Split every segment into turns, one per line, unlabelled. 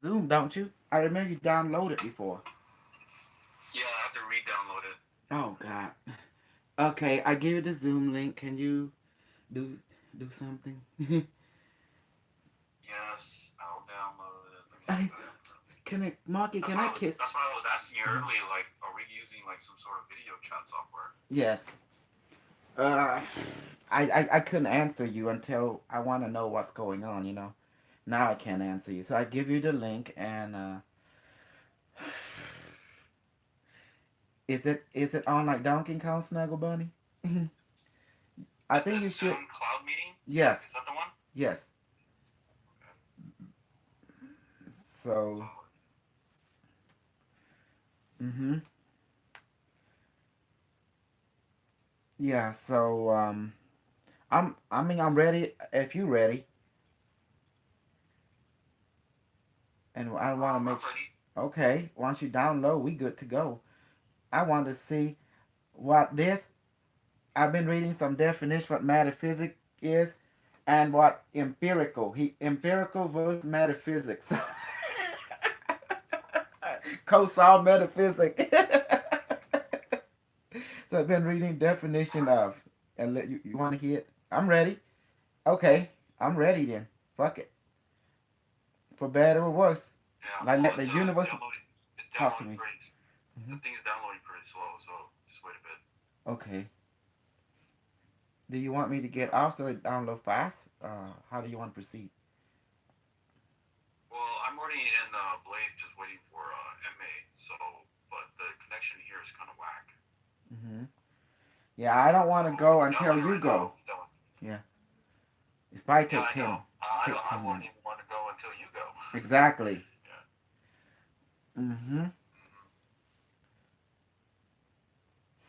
Zoom, don't you? I remember you downloaded before.
Yeah, I have to re-download it.
Oh God. Okay, I gave you the Zoom link. Can you do do something?
Yes, I'll download it. Let me see
I
what I have.
can I, Marky? Can I kiss?
That's what I was asking you
Mhm.
earlier. Like, are we using like some sort of video chat software?
Yes. Uh, I couldn't answer you until I want to know what's going on. Now I can't answer you, so I give you the link. And is it on like Donkey Kong Snuggle Bunny? I
Is
think
it
you should.
Zoom Cloud Meeting?
Yes.
Is that the one?
Yes.
Okay.
So.
Download.
Mhm. Yeah. So I'm ready if you ready, and I want to make.
I'm ready.
Okay. Once you download, we good to go. I want to see what this. I've been reading some definition what metaphysics is, and what empirical versus metaphysics. Co-solve metaphysics. So I've been reading definition of, and you want to hear it? I'm ready. Okay, I'm ready then. Fuck it. For better or worse.
Yeah.
Like
Well,
let the universe
it's
talk to
downloading
me.
pretty.
Hmm.
The thing's downloading pretty slow, so just wait a bit.
Okay. Do you want me to get also download fast? How do you want to proceed?
Well, I'm already in Blade, just waiting for MA. So, but the connection here is kind of whack.
Hmm. Yeah, I don't
So
want to go
it's
until
downloading
you
right now.
go.
It's downloading.
Yeah, it's probably
Yeah,
take
I know.
10,
I
take
don't. I
10
won't
minutes.
even want to go until you go.
Exactly.
Yeah.
Mm-hmm.
Mm-hmm.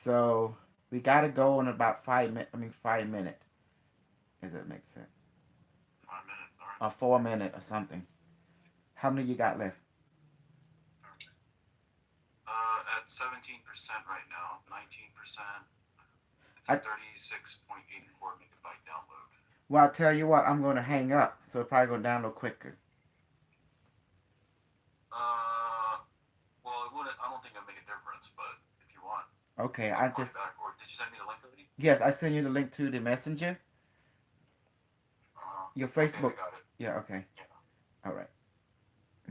So we gotta go in about 5 minutes. I mean 5 minutes. Does that make sense?
5 minutes. All right.
Or 4 minutes or something. How many you got left?
All right. At 17% right now. 19%. It's a
I
36.84 megabyte download.
Well, I'll tell you what. I'm gonna hang up, so it's probably gonna download quicker.
Uh, well, it wouldn't. I don't think it'd make a difference, but if you want,
Okay,
I
I
can call you
just
back. Or did you send me the link already?
yes, I send you the link to the messenger. Your
Okay, I
Facebook.
got it.
Yeah. Okay.
Yeah.
All right.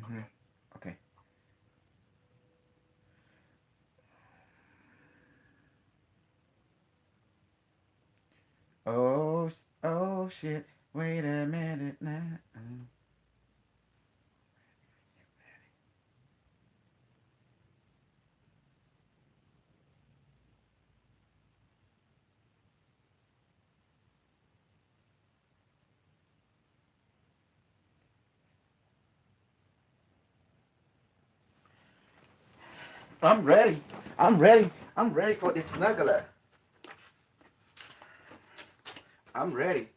Mm-hmm.
Okay.
Okay. Oh. Oh shit. Wait a minute now. I'm ready. I'm ready. I'm ready for this snuggler. I'm ready.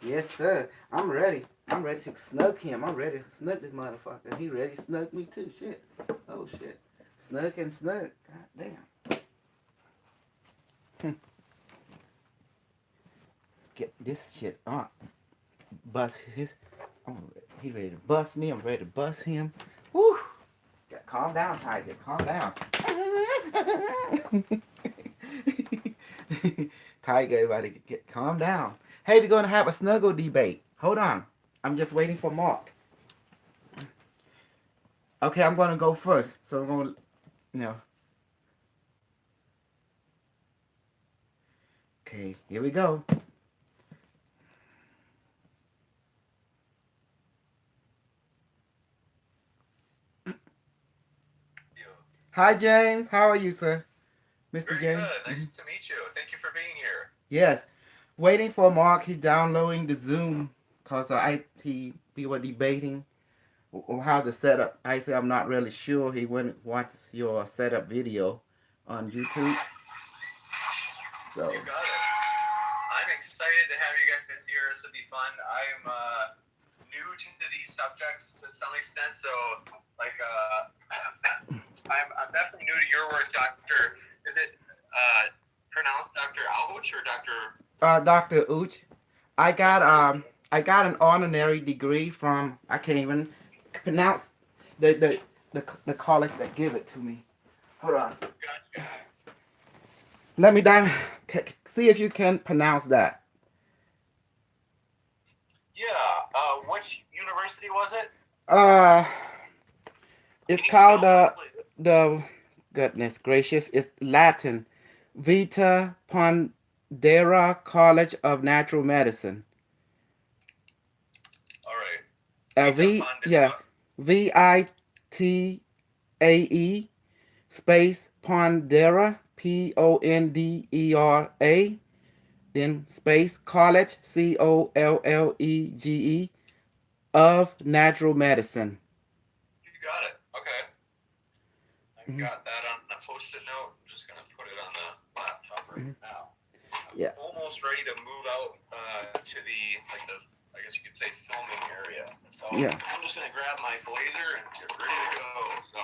Yes, sir. I'm ready. I'm ready to snug him. I'm ready to snug this motherfucker. He ready to snug me too. Shit. Oh shit. Snug and snug. God damn. Get this shit on. Bust his. Oh, he ready to bust me. I'm ready to bust him. Woo. Calm down, Tiger. Calm down. Tiger, everybody get calm down. Hey, we're gonna have a snuggle debate. Hold on. I'm just waiting for Mark. Okay, I'm gonna go first. So I'm gonna, you know. Okay, here we go.
You.
Hi, James. How are you, sir? Mr.
Very
James?
good.
Hmm.
Nice to meet you. Thank you for being here.
Yes. Waiting for Mark. He's downloading the Zoom because we were debating how to set up. I said I'm not really sure. He went watch your setup video on YouTube. So
You got it. I'm excited to have you guys here. This will be fun. I'm new to these subjects to some extent, so like I'm definitely new to your work, Doctor. Is it pronounced Doctor Alhoch or Doctor?
Dr. Uch, I got
Doctor.
um I got an honorary degree from I can't even. pronounce the college that give it to me. Hold on.
Gotcha.
Let me dive. See if you can pronounce that.
Yeah. Which university was it?
Uh,
Can
it's
you
called
spell that, please?
the goodness gracious. It's Latin. Vita Pondera College of Natural Medicine.
All right. Vita
V yeah,
Pondera.
VITAE space Pondera PONDERA then space College COLLEGE of Natural Medicine.
You got it. Okay. I've
Mhm,
got that on a post-it note. I'm just gonna put it on the laptop right
mhm.
now. I'm
Yeah,
almost ready to move out to the I guess you could say filming area. So
yeah,
I'm just gonna grab my blazer and get ready to go. So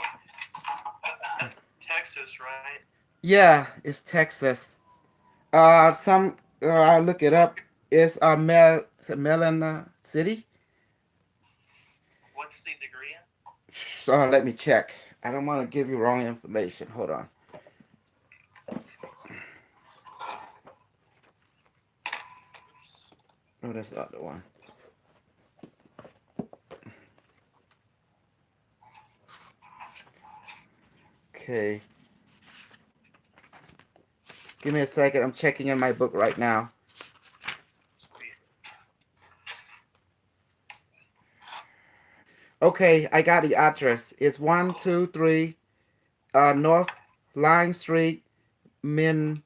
that's Texas, right?
yeah. It's Texas. Some I look it up.
Okay.
It's is it Melana City.
What's the degree in?
So let me check. I don't want to give you wrong information. Hold on. Oh, that's the other one. Okay. Give me a second. I'm checking in my book right now.
Sweet.
Okay, I got the address. It's 123 North Line Street, Min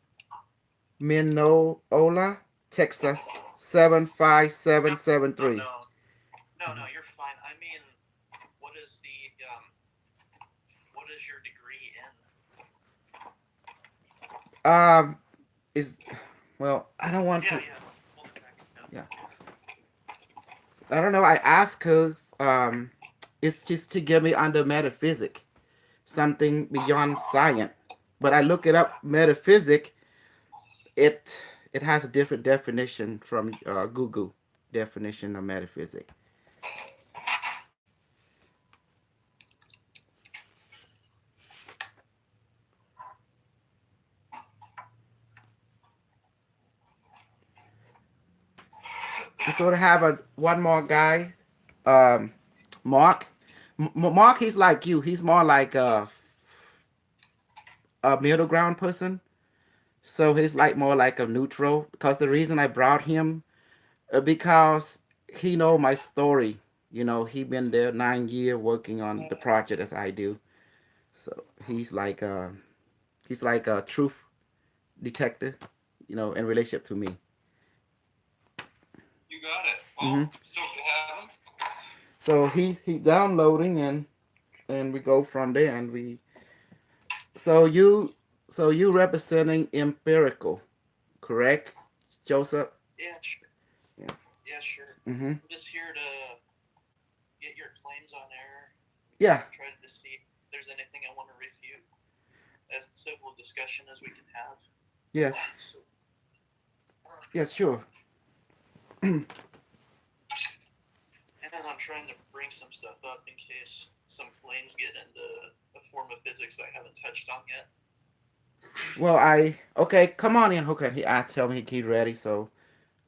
Mineola, Texas
No, no,
75773.
no, no. You're fine. I mean, what is what is your degree
Um, is well, I don't want
in? Yeah,
to.
yeah. Hold it back. Yeah.
Yeah, I don't know. I asked her. It's just to get me under metaphysic, something beyond science. But I look it up, metaphysic. It it has a different definition from Google definition of metaphysic. We sort of have a one more guy, um, Mark. Mark, he's like you. He's more like a middle ground person. So he's like more like a neutral. Because the reason I brought him, because he know my story. You know, he been there 9 year working on the project as I do. So he's like a truth detective. You know, in relationship to me.
You got it.
Hmm
Well, so to have him.
So he downloading and we go from there and we so you so you representing empirical, correct, Joseph?
Yeah, sure.
Yeah.
Yeah, sure.
Mm-hmm.
I'm just here to get your claims on air.
Yeah.
Try to see if there's anything I want to refute. As civil discussion as we can have.
Yes.
So,
Yes. Sure.
and then I'm trying to bring some stuff up in case some claims get into a form of physics I haven't touched on yet.
Well, okay. Come on in. Okay. He asked, tell me he's ready. So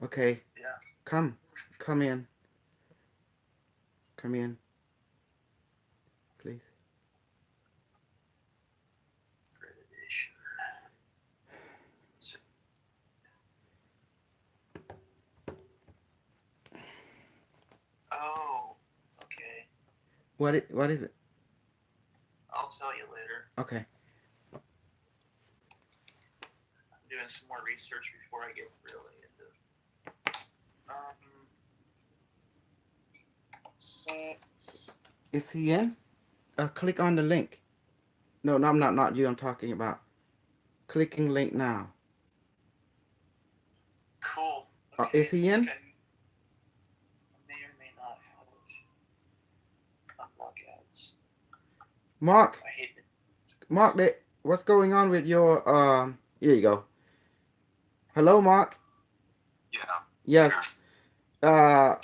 okay.
Yeah.
Come, come in. Come in, please.
Accreditation. So, oh, okay.
What is it?
I'll tell you later.
Okay.
I'm doing some more research before I get really into.
Is he in? Click on the link. No, no, I'm not you. I'm talking about clicking link now.
Cool. Okay.
Is he in?
I may or may not have unlock ads.
Mark,
I hate it.
Mark, what's going on with your here you go. Hello, Mark.
Yeah.
Yes. Uh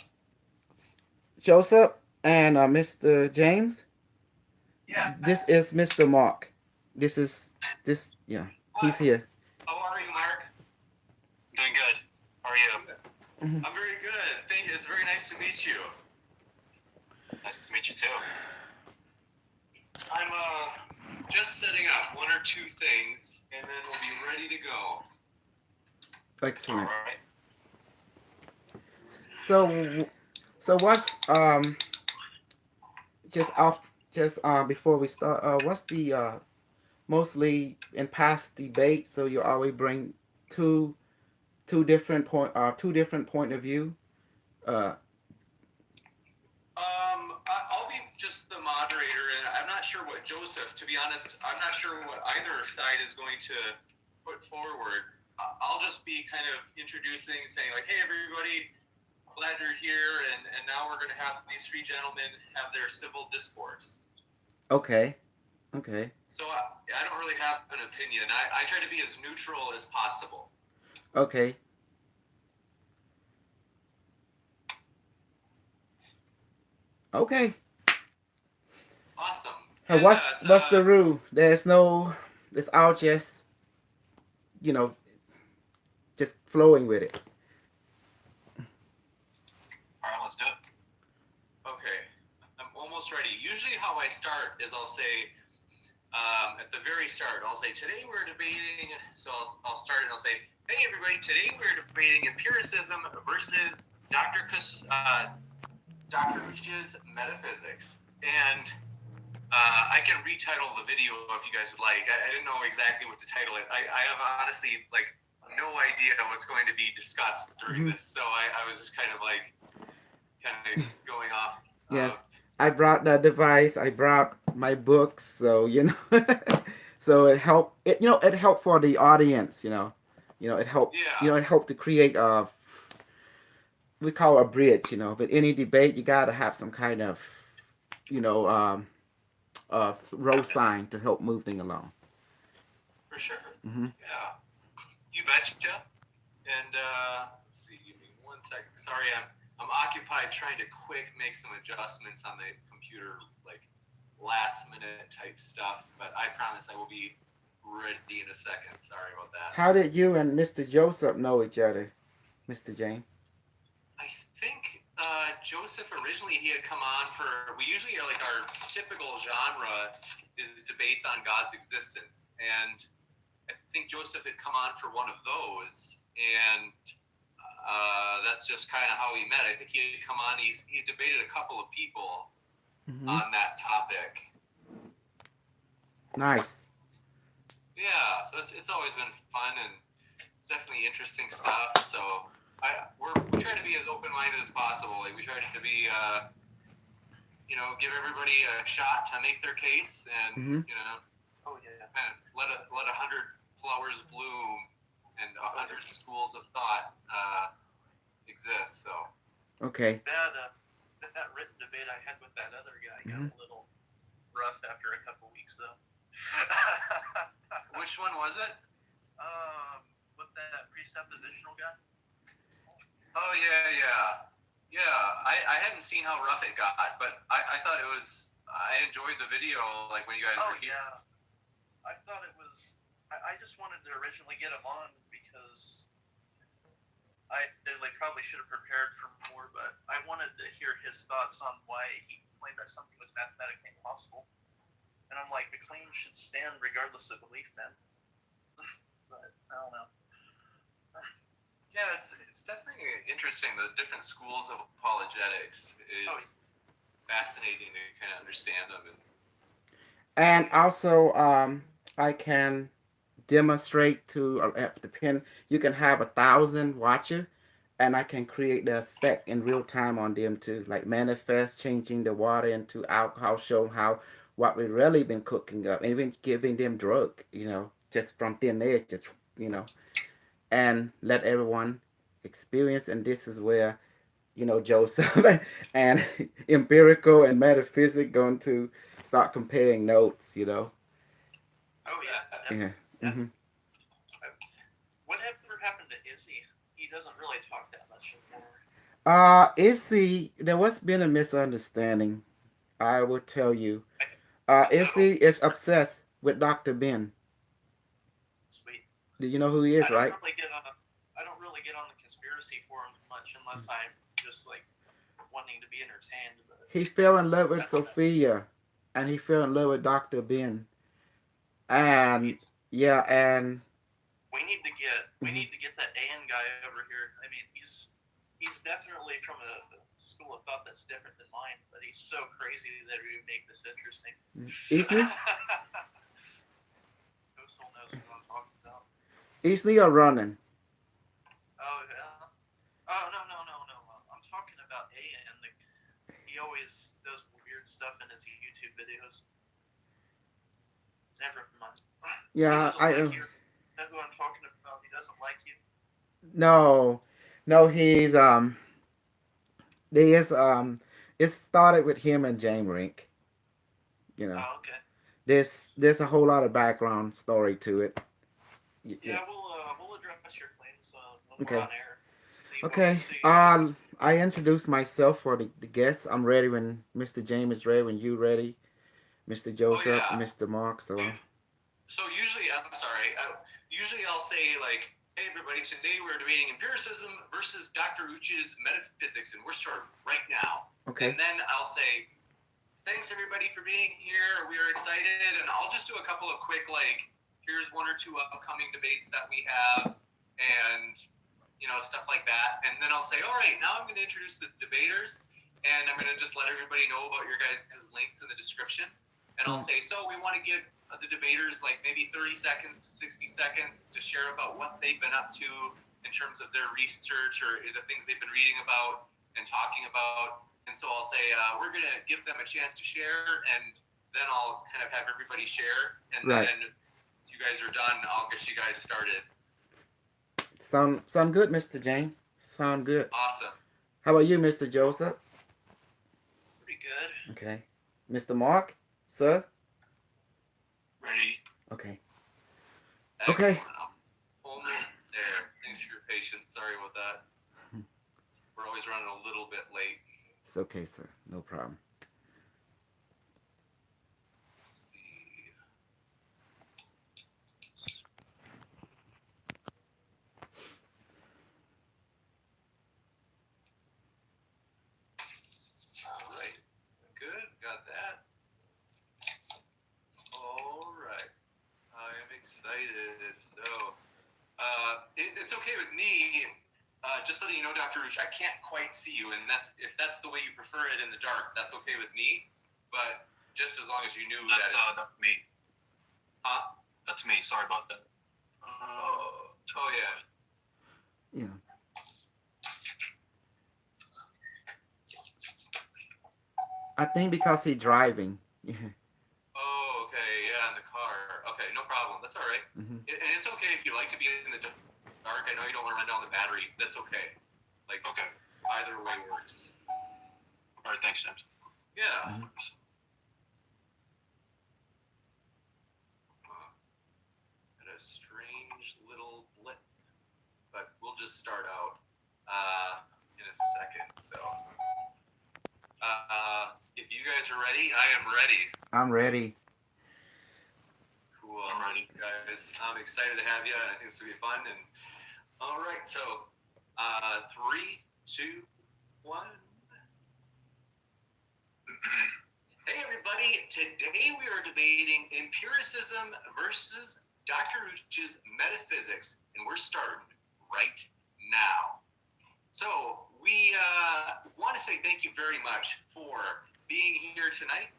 Joseph, And Mr. James,
Yeah.
this is Mr. Mark. This is this. Yeah, he's
Hi.
here.
How are you, Mark? Doing good. How are you?
Mhm.
I'm very good. Thank you. It's very nice to meet you. Nice to meet you too. I'm just setting up one or two things, and then we'll be ready to go.
Excellent.
All right.
So, so what's just off just before we start what's the mostly in past debate? So you always bring two two different point of view. Uh,
I'll be just the moderator, and I'm not sure what Joseph. To be honest, I'm not sure what either side is going to put forward. I'll just be kind of introducing, saying like, "Hey, everybody, glad you're here," and now we're going to have these three gentlemen have their civil discourse.
okay, okay,
So I don't really have an opinion. I try to be as neutral as possible.
okay, okay.
Awesome.
And
And
what's the rule? There's no. It's all just you know just flowing with it.
all right, let's do it. Okay, I'm almost ready. Usually, how I start is I'll say at the very start, I'll say today we're debating. So I'll start and I'll say, hey everybody, today we're debating empiricism versus Dr. Kush's metaphysics. And I can retitle the video if you guys would like. I didn't know exactly what to title it. I have honestly like no idea what's going to be discussed during this, so I was just kind of going off.
Yes, I brought the device. I brought my books. So so it helped. It helped for the audience. It helped.
Yeah.
It helped to create a we call it a bridge. But any debate, you gotta have some kind of you know road sign to help move things along.
For sure.
Hmm.
Yeah. You betcha. And let's see, give me 1 second. Sorry, I'm occupied trying to quick make some adjustments on the computer, like last minute type stuff. But I promise I will be ready in a second. Sorry about that.
How did you and Mr. Joseph know each other, Mr. Jane?
I think Joseph originally he had come on for. We usually are like our typical genre is debates on God's existence, and I think Joseph had come on for one of those, and that's just kind of how we met. I think he had come on. He's debated a couple of people
Hmm.
on that topic.
Nice.
Yeah, so it's always been fun and it's definitely interesting stuff. So we try to be as open minded as possible. Like we try to be give everybody a shot to make their case and
Hmm.
kind of let 100 flowers bloom and 100 schools of thought exist. So
Okay.
that written debate I had with that other guy got a little rough after a couple weeks though. Which one was it? With that presuppositional guy. Oh yeah. I hadn't seen how rough it got, but I thought it was. I enjoyed the video, like when you guys were here. Yeah. I thought it was. I just wanted to originally get him on because I probably should have prepared for more, but I wanted to hear his thoughts on why he claimed that something was mathematically impossible. And I'm like, the claim should stand regardless of belief, man. But I don't know. Yeah, it's definitely interesting. The different schools of apologetics is fascinating to kind of understand them.
And also, I can demonstrate to at the pin. You can have 1,000 watcher, and I can create the effect in real time on them too, like manifest changing the water into alcohol, show how what we really been cooking up, and even giving them drug, just from thin air, just and let everyone experience. And this is where Joseph and empirical and metaphysics going to start comparing notes.
Oh yeah.
Yeah. Mm-hmm.
Whatever happened to Izzy? He doesn't really talk that much anymore.
Issy, there was been a misunderstanding. I will tell you.
I don't.
Issy is obsessed with Dr. Ben.
Sweet.
Do you know who he
I
is,
don't
right?
really get on. I don't really get on the conspiracy forums much unless I'm just like wanting to be entertained. But
He fell in love with
I don't know.
Sophia, and he fell in love with Dr. Ben. And
Sweet.
yeah, and
We
mhm.
need to get that An guy over here. I mean, he's definitely from a school of thought that's different than mine, but he's so crazy that he would make this interesting.
Isney,
No soul knows who I'm talking about.
Isney are running.
Oh yeah. Oh no. I'm talking about An. He always does weird stuff in his YouTube videos. Never mind. He
Yeah,
doesn't
I
like you. Is that who I'm talking about? He doesn't like you.
no, no. There's it started with him and James Rink. You know,
Oh okay.
there's a whole lot of background story to it. Yeah.
Yeah, we'll address your claims when we're on
Okay.
air. See what
Okay.
see how you.
I introduced myself for the guests. I'm ready when Mr. James is ready. When you ready, Mr.
Oh
Joseph,
yeah.
Mr. Mark. So
So usually, I'm sorry. Usually, I'll say like, "Hey, everybody! Today we're debating empiricism versus Dr. Uchi's metaphysics, and we're starting right now." And
okay.
then I'll say, "Thanks everybody for being here. We are excited." And I'll just do a couple of quick like, "Here's one or two upcoming debates that we have," and stuff like that. And then I'll say, "All right, now I'm going to introduce the debaters, and I'm going to just let everybody know about your guys' links in the description." And I'll
Mm.
say, "So we want to give the debaters like maybe 30 seconds to 60 seconds to share about what they've been up to in terms of their research or the things they've been reading about and talking about." And so I'll say, "We're going to give them a chance to share, and then I'll kind of have everybody share. And
Right.
then if you guys are done, I'll get you guys started."
Sound good, Mr. James. Sound good.
Awesome.
How about you, Mr. Joseph?
Pretty good.
Okay. Mr. Mark, sir.
Ready.
Okay.
Excellent.
Okay.
I'm almost there. Thanks for your patience. Sorry about that. We're always running a little bit late.
It's okay, sir. No problem.
Let's see. All right. Good. Got that. All right. I am excited. So, it's okay with me. Just letting you know, Dr. Roosh, I can't quite see you, and if that's the way you prefer it in the dark, that's okay with me. But just as long as you knew
That's me.
Huh?
That's me. Sorry about that.
Oh yeah.
Yeah. I think because he's driving. Yeah.
Oh, okay. Yeah, in the car. Okay, no problem. That's all right.
Mm-hmm.
And it's okay if you like to be in the dark. I know you don't want to run down the battery. That's okay. Like,
Okay.
either way works.
All right. Thanks, James.
Yeah.
Mhm.
Had a strange little blip, but we'll just start out in a second. So, if you guys are ready, I am ready.
I'm ready.
Cool.
I'm ready.
Guys, I'm excited to have you. I think this will be fun. And all right, so 3, 2, 1. Hey everybody, today we are debating empiricism versus Dr. Uchi's metaphysics, and we're starting right now. So we want to say thank you very much for being here tonight.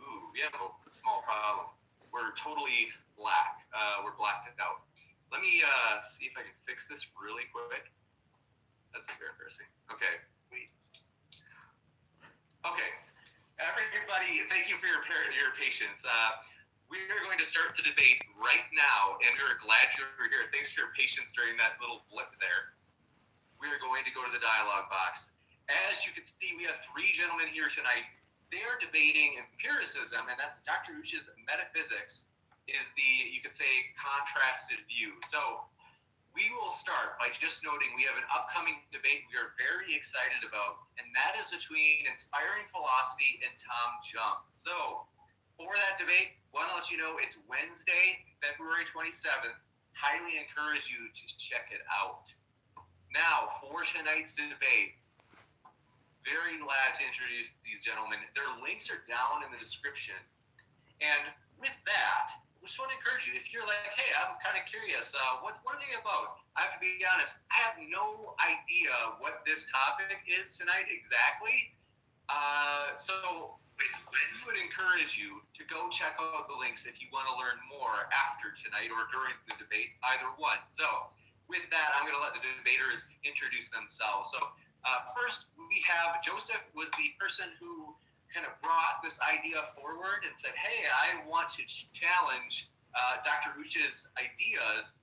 Ooh, we have a small problem. We're totally black. We're blacked out. Let me see if I can fix this really quick. That's embarrassing. Okay, wait. Okay, everybody, thank you for your patience. We are going to start the debate right now, and we're glad you're here. Thanks for your patience during that little blip there. We are going to go to the dialogue box. As you can see, we have 3 gentlemen here tonight. They are debating empiricism, and that's Dr. Uchi's metaphysics is the, you could say, contrasted view. So we will start by just noting we have an upcoming debate we are very excited about, and that is between Inspiring Philosophy and Tom Jump. So, for that debate, want to let you know it's Wednesday, February 27th. Highly encourage you to check it out. Now, for tonight's debate, very glad to introduce these gentlemen. Their links are down in the description. And with that, I just want to encourage you, if you're like, hey, I'm kind of curious, what are they about? I have to be honest, I have no idea what this topic is tonight exactly. So we would encourage you to go check out the links if you want to learn more after tonight or during the debate, either one. So with that, I'm going to let the debaters introduce themselves. So first, we have Joseph was the person who kind of brought this idea forward and said, hey, I want to challenge Dr. Hooch's ideas.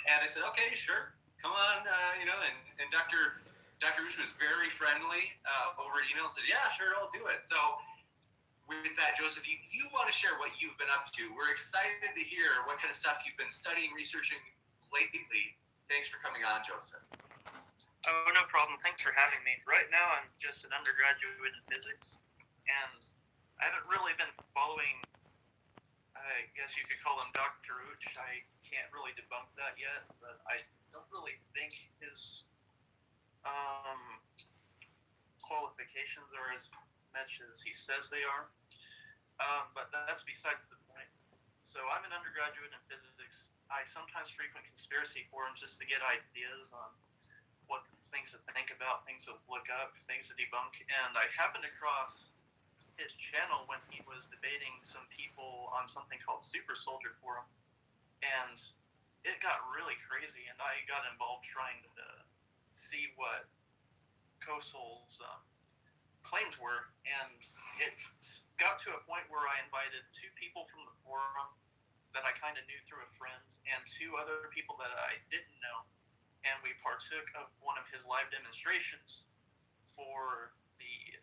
And I said, okay, sure, come on, and Dr. Hooch was very friendly over email and said, yeah, sure, I'll do it. So with that, Joseph, you want to share what you've been up to. We're excited to hear what kind of stuff you've been studying, researching lately. Thanks for coming on, Joseph.
Oh, no problem. Thanks for having me. Right now, I'm just an undergraduate in physics. And I haven't really been following, I guess you could call him Dr. Hooch. I can't really debunk that yet, but I don't really think his qualifications are as much as he says they are. But that's besides the point. So I'm an undergraduate in physics. I sometimes frequent conspiracy forums just to get ideas on what things to think about, things to look up, things to debunk. And I happened across his channel when he was debating some people on something called Super Soldier Forum, and it got really crazy, and I got involved trying to see what Kosol's claims were, and it got to a point where I invited 2 people from the forum that I kind of knew through a friend, and 2 other people that I didn't know, and we partook of one of his live demonstrations for the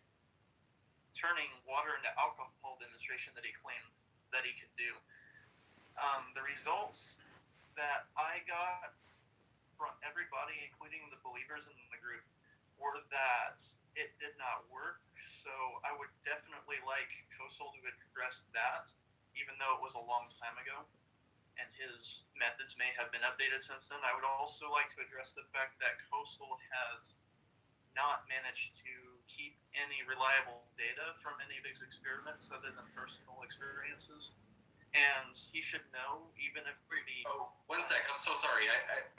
turning water into alcohol demonstration that he claimed that he could do. The results that I got from everybody, including the believers in the group, were that it did not work. So I would definitely like Kosol to address that, even though it was a long time ago, and his methods may have been updated since then. I would also like to address the fact that Kosol has not managed to keep any reliable data from any of his experiments other than personal experiences. And he should know, even if the...
Oh, one sec. I'm so sorry.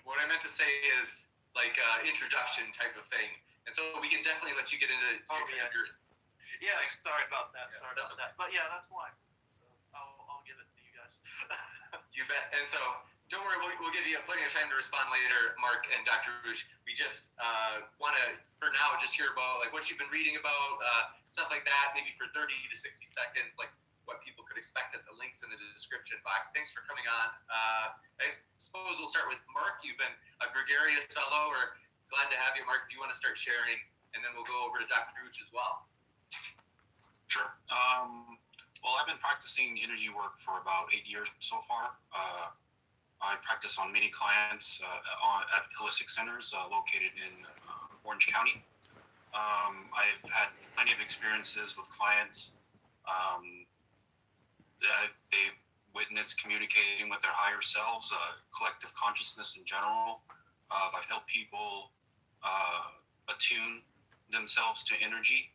What I meant to say is like introduction type of thing. And so we can definitely let you get into
Yeah, sorry about that.
Yeah,
Sorry about that. But yeah, that's why. So I'll give it to you guys.
You bet. And so don't worry, we'll give you plenty of time to respond later, Mark and Dr. Hooch. We just want to, for now, just hear about like what you've been reading about, stuff like that, maybe for 30 to 60 seconds, like what people could expect at the links in the description box. Thanks for coming on. I suppose we'll start with Mark. You've been a gregarious fellow. We're glad to have you, Mark. If you want to start sharing, and then we'll go over to Dr. Hooch as well.
Sure. Well, I've been practicing energy work for about 8 years so far. I practice on many clients at holistic centers located in Orange County. I've had plenty of experiences with clients. They've witnessed communicating with their higher selves, collective consciousness in general. I've helped people attune themselves to energy.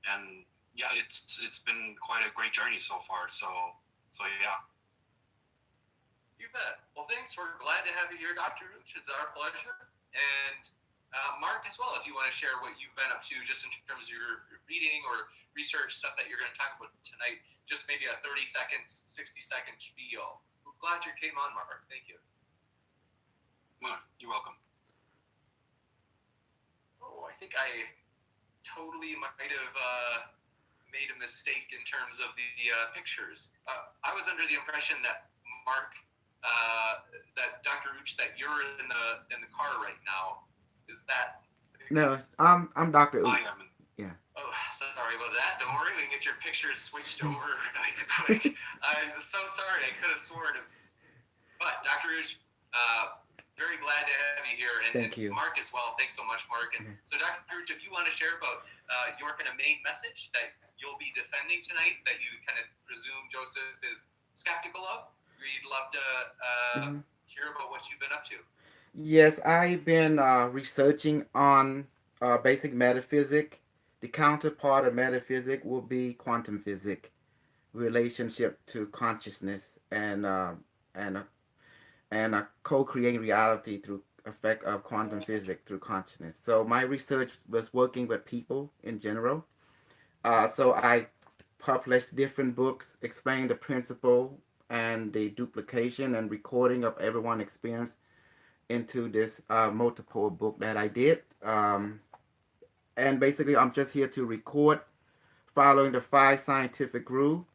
And yeah, it's been quite a great journey so far. So yeah.
You bet. Well, thanks. We're glad to have you here, Dr. Hooch. It's our pleasure. And Mark as well, if you want to share what you've been up to just in terms of your reading or research stuff that you're going to talk about tonight, just maybe a 30-second, 60-second spiel. We're glad you came on, Mark. Thank you.
Well, you're welcome.
Oh, I think I totally might have made a mistake in terms of the pictures. I was under the impression that Mark, that Dr. Hooch, that you're in the car right now. Is that?
No, I'm Dr. Hooch.
I am.
Yeah.
Oh, sorry about that. Don't worry, we can get your pictures switched over really quick. I'm so sorry. I could have sworn. But Dr. Ruch, very glad to have you here, and
Thank you.
Mark as well. Thanks so much, Mark. And so, Dr. Ruch, if you want to share about your kind of main message that you'll be defending tonight, that you kind of presume Joseph is skeptical of, we'd love to hear about what you've been up to.
Yes, I've been researching on basic metaphysics. The counterpart of metaphysics will be quantum physics, relationship to consciousness, and a, and a co-creating reality through effect of quantum physics through consciousness. So my research was working with people in general. So I published different books explaining the principle and the duplication and recording of everyone's experience into this multiple book that I did. And basically, I'm just here to record following the 5 scientific rule,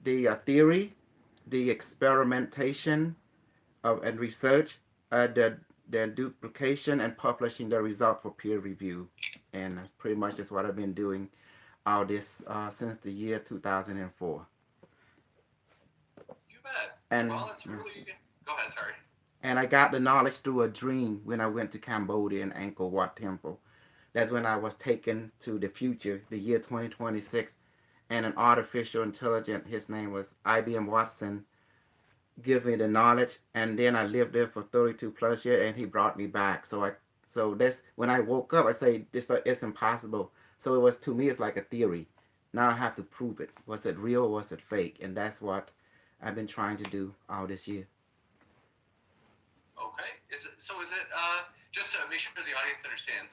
the theory, the experimentation and research, the duplication, and publishing the result for peer review. And that's pretty much just what I've been doing all this since the year 2004.
You bet.
And
well, it's really go ahead. Sorry.
and I got the knowledge through a dream when I went to Cambodia and Angkor Wat Temple. That's when I was taken to the future, the year 2026, and an artificial intelligence, his name was IBM Watson, give me the knowledge, and then I lived there for 32 plus years, and he brought me back. So that's when I woke up. I say this it's impossible. So it was, to me, it's like a theory. Now I have to prove it. Was it real or was it fake? And that's what I've been trying to do all this year.
Okay. Is it just to make sure the audience understands?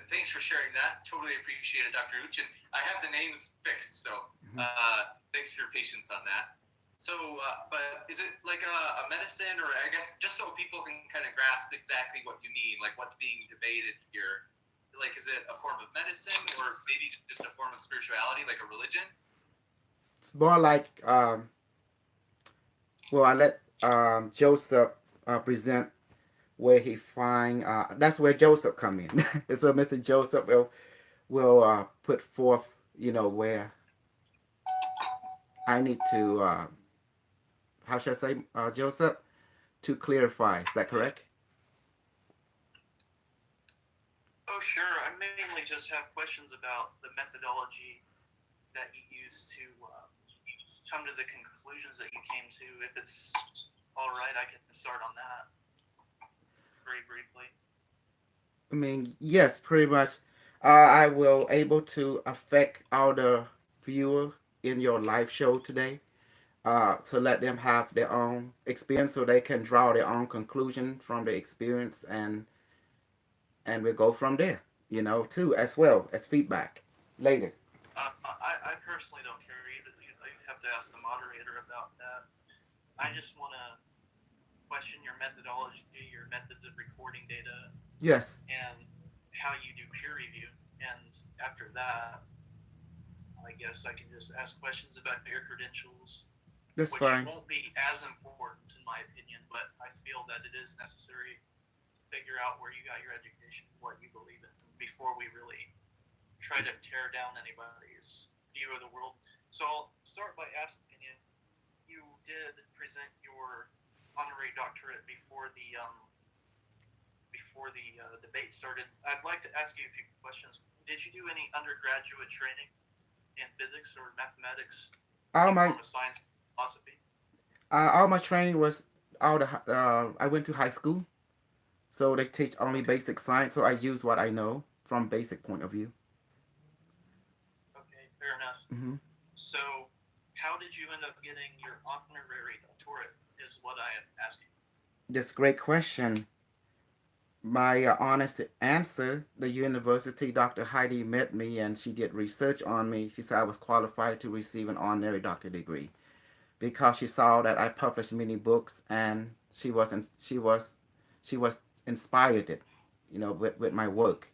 Thanks for sharing that. Totally appreciate it, Dr. Ruch. And I have the names fixed, so thanks for your patience on that. So, but is it like a medicine, or I guess just so people can kind of grasp exactly what you mean, like what's being debated here? Like, is it a form of medicine, or maybe just a form of spirituality, like a religion?
It's more like, well, I let Joseph present where he find. That's where Joseph come in. It's where Mr. Joseph will put forth, where I need to, how should I say, Joseph, to clarify. Is that correct?
Oh, sure. I mainly just have questions about the methodology that you used to come to the conclusions that you came to. If it's all right, I can start on that very briefly.
I mean, yes, pretty much. I will able to affect all the viewer in your live show today. To let them have their own experience, so they can draw their own conclusion from the experience, and we go from there. Too, as well as feedback later.
I personally don't care either. You have to ask the moderator about that. I just want to question your methodology, your methods of recording data,
Yes.
and how you do peer review. And after that, I guess I can just ask questions about your credentials,
That's
which
fine.
won't be as important in my opinion, but I feel that it is necessary to figure out where you got your education, what you believe in, before we really try to tear down anybody's view of the world. So I'll start by asking you, you did present your honorary doctorate before the debate started. I'd like to ask you a few questions. Did you do any undergraduate training in physics or mathematics,
All my
science, philosophy?
all my training was I went to high school, so they teach only basic science. So I use what I know from basic point of view.
Okay, fair enough.
Mm-hmm.
So, how did you end up getting your honorary doctorate? Is what I am asking.
This great question. My honest answer: the university, Dr. Heidi met me and she did research on me. She said I was qualified to receive an honorary doctorate degree because she saw that I published many books, and she was inspired it, with my work.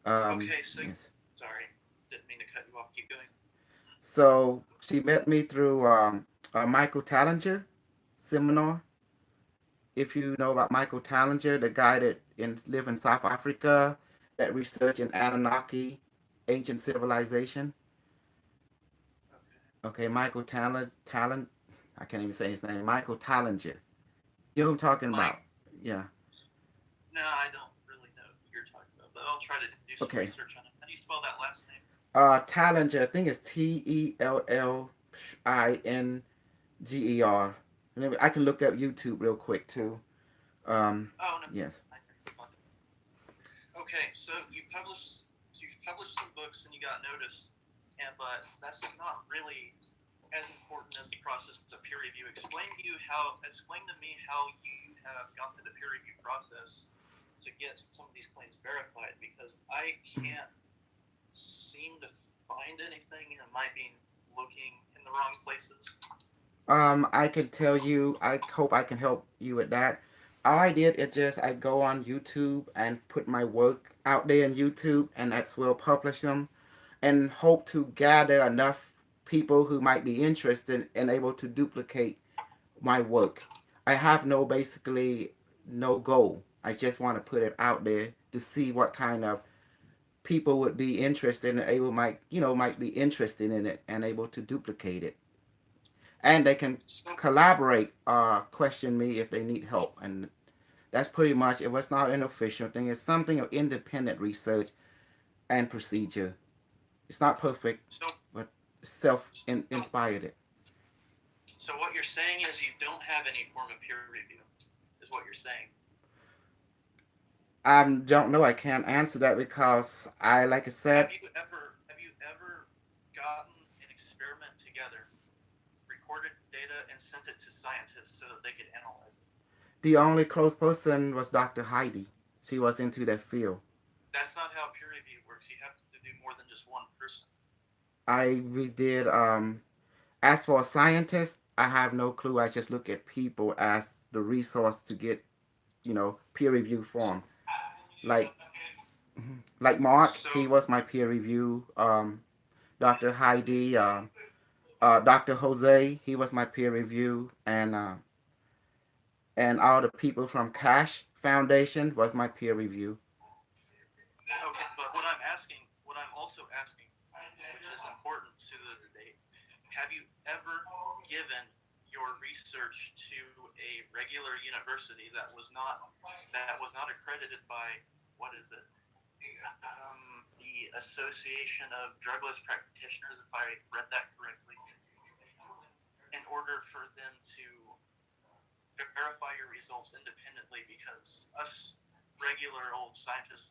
Okay, so
Yes.
sorry, didn't mean to cut you off. Keep going.
So she met me through Michael Tallinger seminar. If you know about Michael Tallinger, the guy that live in South Africa, that research in Anunnaki, ancient civilization.
Okay.
Okay, Michael Talent, I can't even say his name. Michael Tallinger. You know what I'm talking
Mike.
about? Yeah.
No, I don't really know who you're talking about, but I'll try to do some
Okay.
research on it. How do you spell that last name?
Tallinger. I think it's Tellinger. I can look up YouTube real quick too.
Oh no.
Yes.
Okay, so you published some books and you got noticed, but that's not really as important as the process of peer review. Explain to me how you have gone through the peer review process to get some of these claims verified, because I can't seem to find anything, and I might be looking in the wrong places.
I can tell you. I hope I can help you with that. All I did is just I go on YouTube and put my work out there in YouTube, and that's where I'll publish them, and hope to gather enough people who might be interested and able to duplicate my work. I have basically no goal. I just want to put it out there to see what kind of people would be interested and able might be interested in it and able to duplicate it. And they can
So,
collaborate or question me if they need help. And that's pretty much it. Was not an official thing. It's something of independent research and procedure. It's not perfect,
so,
but self
so,
inspired it.
so what you're saying is you don't have any form of peer review, is what you're saying.
I don't know. I can't answer that because like I said,
Have you ever gotten an experiment together, recorded data, and sent it to scientists so that they could analyze it?
the only close person was Dr. Heidi. She was into that field.
That's not how peer review works. You have to do more than just one person.
We did. As for a scientist, I have no clue. I just look at people as the resource to get, peer review form. Like, like Mark,
So,
he was my peer review. Dr. Heidi, Dr. Jose, he was my peer review, and all the people from Cash Foundation was my peer review.
okay, but what I'm also asking, which is important to the debate, have you ever given your research to a regular university that was not accredited by, what is it? The Association of Drugless Practitioners, if I read that correctly, in order for them to verify your results independently, because us regular old scientists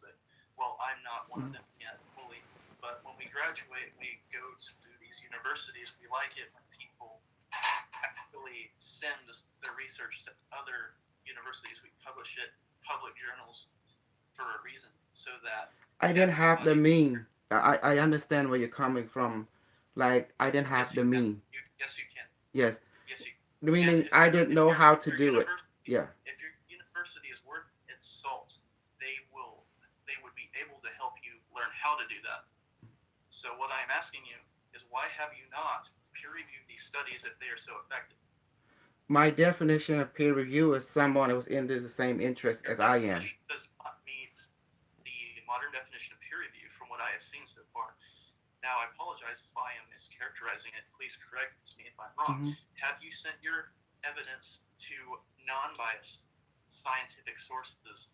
I'm not one of them yet fully, but when we graduate, we go to these universities. We like it when people actually send their research to other universities. We publish it in public journals for a reason, so that
I didn't have the
everybody.
mean. I understand where you're coming from. Like, I didn't
Yes,
have
you
the
can.
mean.
Yes, you can.
Yes.
Yes, you can.
Meaning,
If
I
your
didn't
if
know
your
how
if
to
your
do it.
university
Yeah.
if your university is worth its salt, they would be able to help you learn how to do that. So what I'm asking you is, why have you not peer reviewed these studies if they are so effective?
My definition of peer review is someone who was in the same interest
Your
as I am.
definition does not meet the modern definition of peer review from what I have seen so far. Now, I apologize if I am mischaracterizing it. Please correct me if I'm wrong.
Hmm.
Have you sent your evidence to non-biased scientific sources?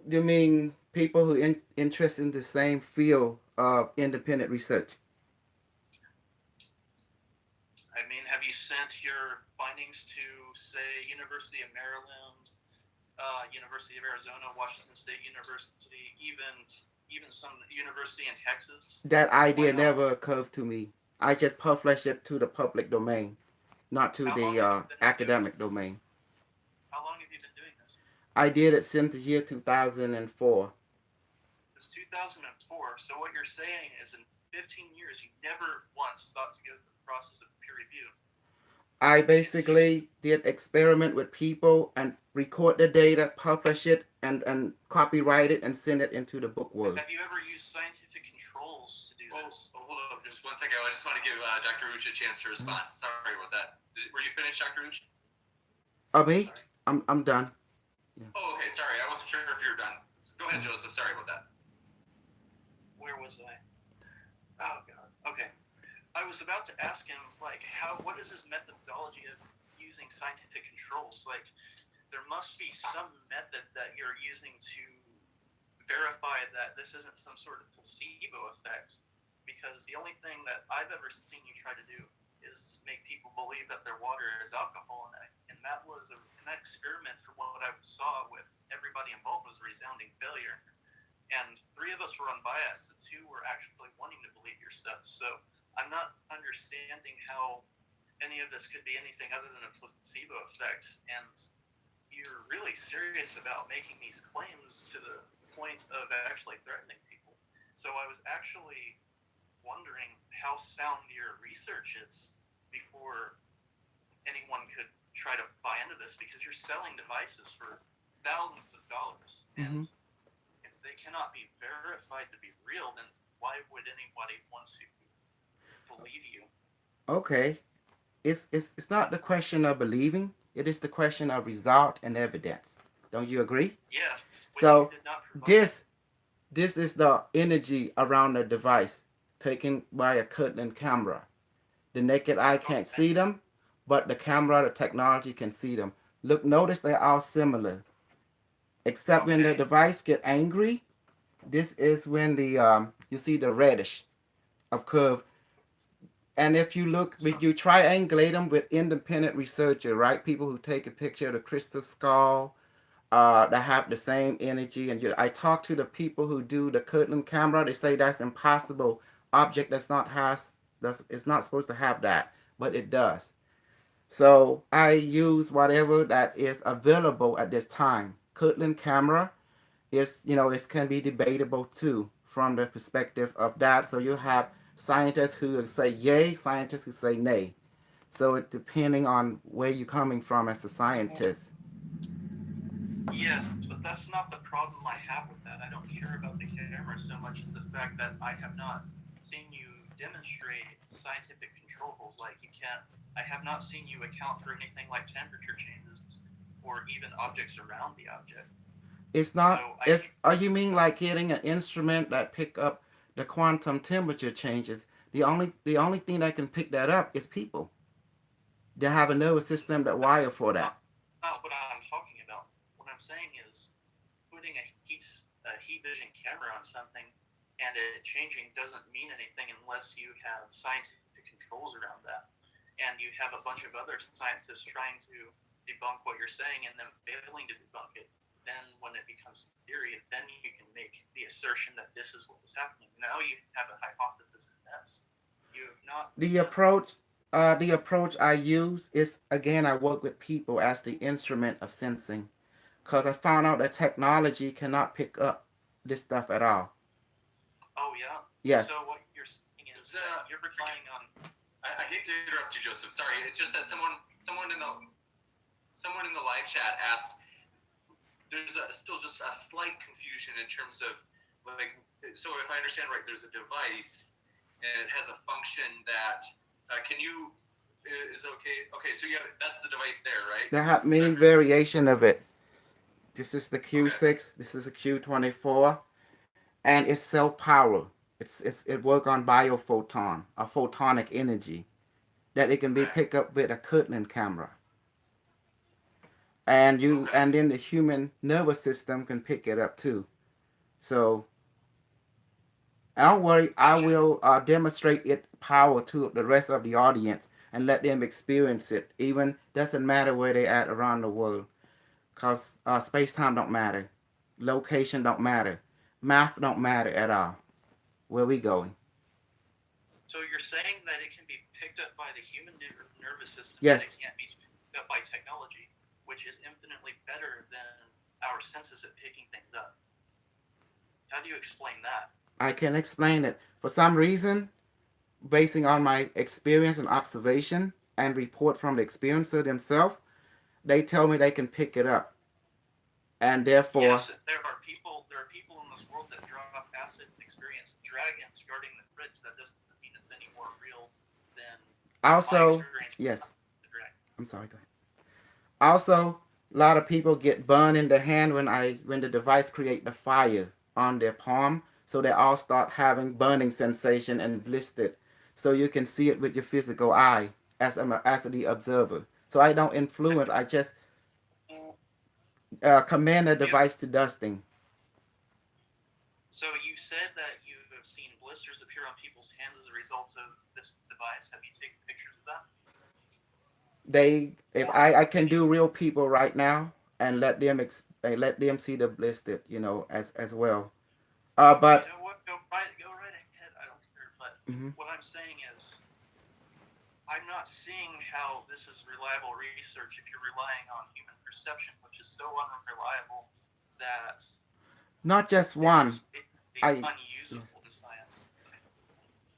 You mean people who interest in the same field of independent research?
I mean, have you sent your findings to, say, University of Maryland, University of Arizona, Washington State University, even some university in Texas?
That
Why
idea
not?
never occurred to me. I just published it to the public domain, not to
How long
the
have you been doing
academic
this?
domain.
How long have you been doing this?
I did it since the year 2004.
It's 2004. So what you're saying is, in 15 years, you never once thought to go through the process of peer review.
I basically did experiment with people and record the data, publish it, and copyright it and send it into the book world.
Have you ever used scientific controls to do this?
Hold up, just one second. I just want to give Dr. Uch a chance to respond. Sorry about that. Were you finished, Dr. Uch?
Oh, me? I'm done.
Oh, okay. Sorry, I wasn't sure if you were done. Go ahead, Joseph. Sorry about that.
Where was I? Oh God. Okay. I was about to ask him, like, what is his methodology of using scientific controls. Like, there must be some method that you're using to verify that this isn't some sort of placebo effect. Because the only thing that I've ever seen you try to do is make people believe that their water is alcohol, and that was an experiment from what I saw with everybody involved was a resounding failure. And 3 of us were unbiased, and 2 were actually wanting to believe your stuff. So I'm not understanding how any of this could be anything other than a placebo effect. And you're really serious about making these claims to the point of actually threatening people. So I was actually wondering how sound your research is before anyone could try to buy into this, because you're selling devices for thousands of dollars. And if they cannot be verified to be real, then why would anybody want to believe you?
Okay. It's not the question of believing. It is the question of result and evidence. Don't you agree?
Yes, which
So
you did not provide.
this is the energy around the device taken by a Kirtland camera. The naked eye can't see them, but the camera, the technology can see them. Look, notice they're all similar, except when the
Okay.
device get angry. This is when the you see the reddish of curve. And if you look, if you triangulate them with independent researcher, right? People who take a picture of the crystal skull, that have the same energy. And I talk to the people who do the Kirtland camera. They say that's impossible. Object it's not supposed to have that, but it does. So I use whatever that is available at this time. Kirtland camera is, it can be debatable too from the perspective of that. So you have scientists who say yay, scientists who say nay. So it depending on where you're coming from as a scientist.
Yes, but that's not the problem I have with that. I don't care about the camera so much as the fact that I have not seen you demonstrate scientific controls. Like, you can't, I have not seen you account for anything like temperature changes or even objects around the object.
It's not.
So
It's. Are you mean like getting an instrument that pick up the quantum temperature changes? The only thing that can pick that up is people. They have a nervous system that wire for
not,
that.
not what I'm talking about. What I'm saying is putting a heat vision camera on something and it changing doesn't mean anything unless you have scientific controls around that. And you have a bunch of other scientists trying to debunk what you're saying and then failing to debunk it. Then when it becomes theory, then you can make the assertion that this is what was happening. Now you have a hypothesis at best. You have not.
The approach I use is, again, I work with people as the instrument of sensing, because I found out that technology cannot pick up this stuff at all.
Oh yeah.
Yes.
So what you're saying is you're relying on.
I hate to interrupt you, Joseph. Sorry. It's just that someone in the live chat asked. There's still just a slight confusion in terms of, like, so if I understand right, there's a device and it has a function that can you is okay. Okay, so that's the device there, right?
There have many variation of it. This is the Q6. This is a Q24, and it's cell power. It work on biophoton, a photonic energy that it can be picked up with a Kirtland camera. And then the human nervous system can pick it up too. So don't worry, I will demonstrate it power to the rest of the audience and let them experience it. Even doesn't matter where they at around the world, cause space time don't matter, location don't matter, math don't matter at all. Where we going?
So you're saying that it can be picked up by the human nervous system,
Yes.
but it can't be picked up by technology, which is infinitely better than our senses at picking things up. How do you explain that?
I can explain it. For some reason, basing on my experience and observation and report from the experiencer themselves, they tell me they can pick it up. And therefore,
Yes, there are people in this world that drop acid and experience dragons guarding the fridge. That doesn't mean it's any more real than my
also,
experience
yes,
with the dragon.
I'm sorry, go ahead. Also, a lot of people get burned in the hand when the device create the fire on their palm. So they all start having burning sensation and blistered. So you can see it with your physical eye as the observer. So I don't influence. I just command the device to dusting.
So you said that you have seen blisters appear on people's hands as a result of this device. Have you taken pictures of that?
If I can do real people right now and let them see the blistered, as well.
You
But
know what? Go right ahead. I don't care. But
mhm.
what I'm saying is, I'm not seeing how this is reliable research if you're relying on human perception, which is so unreliable that
Not just one.
it's
I Yes.
unusable in science.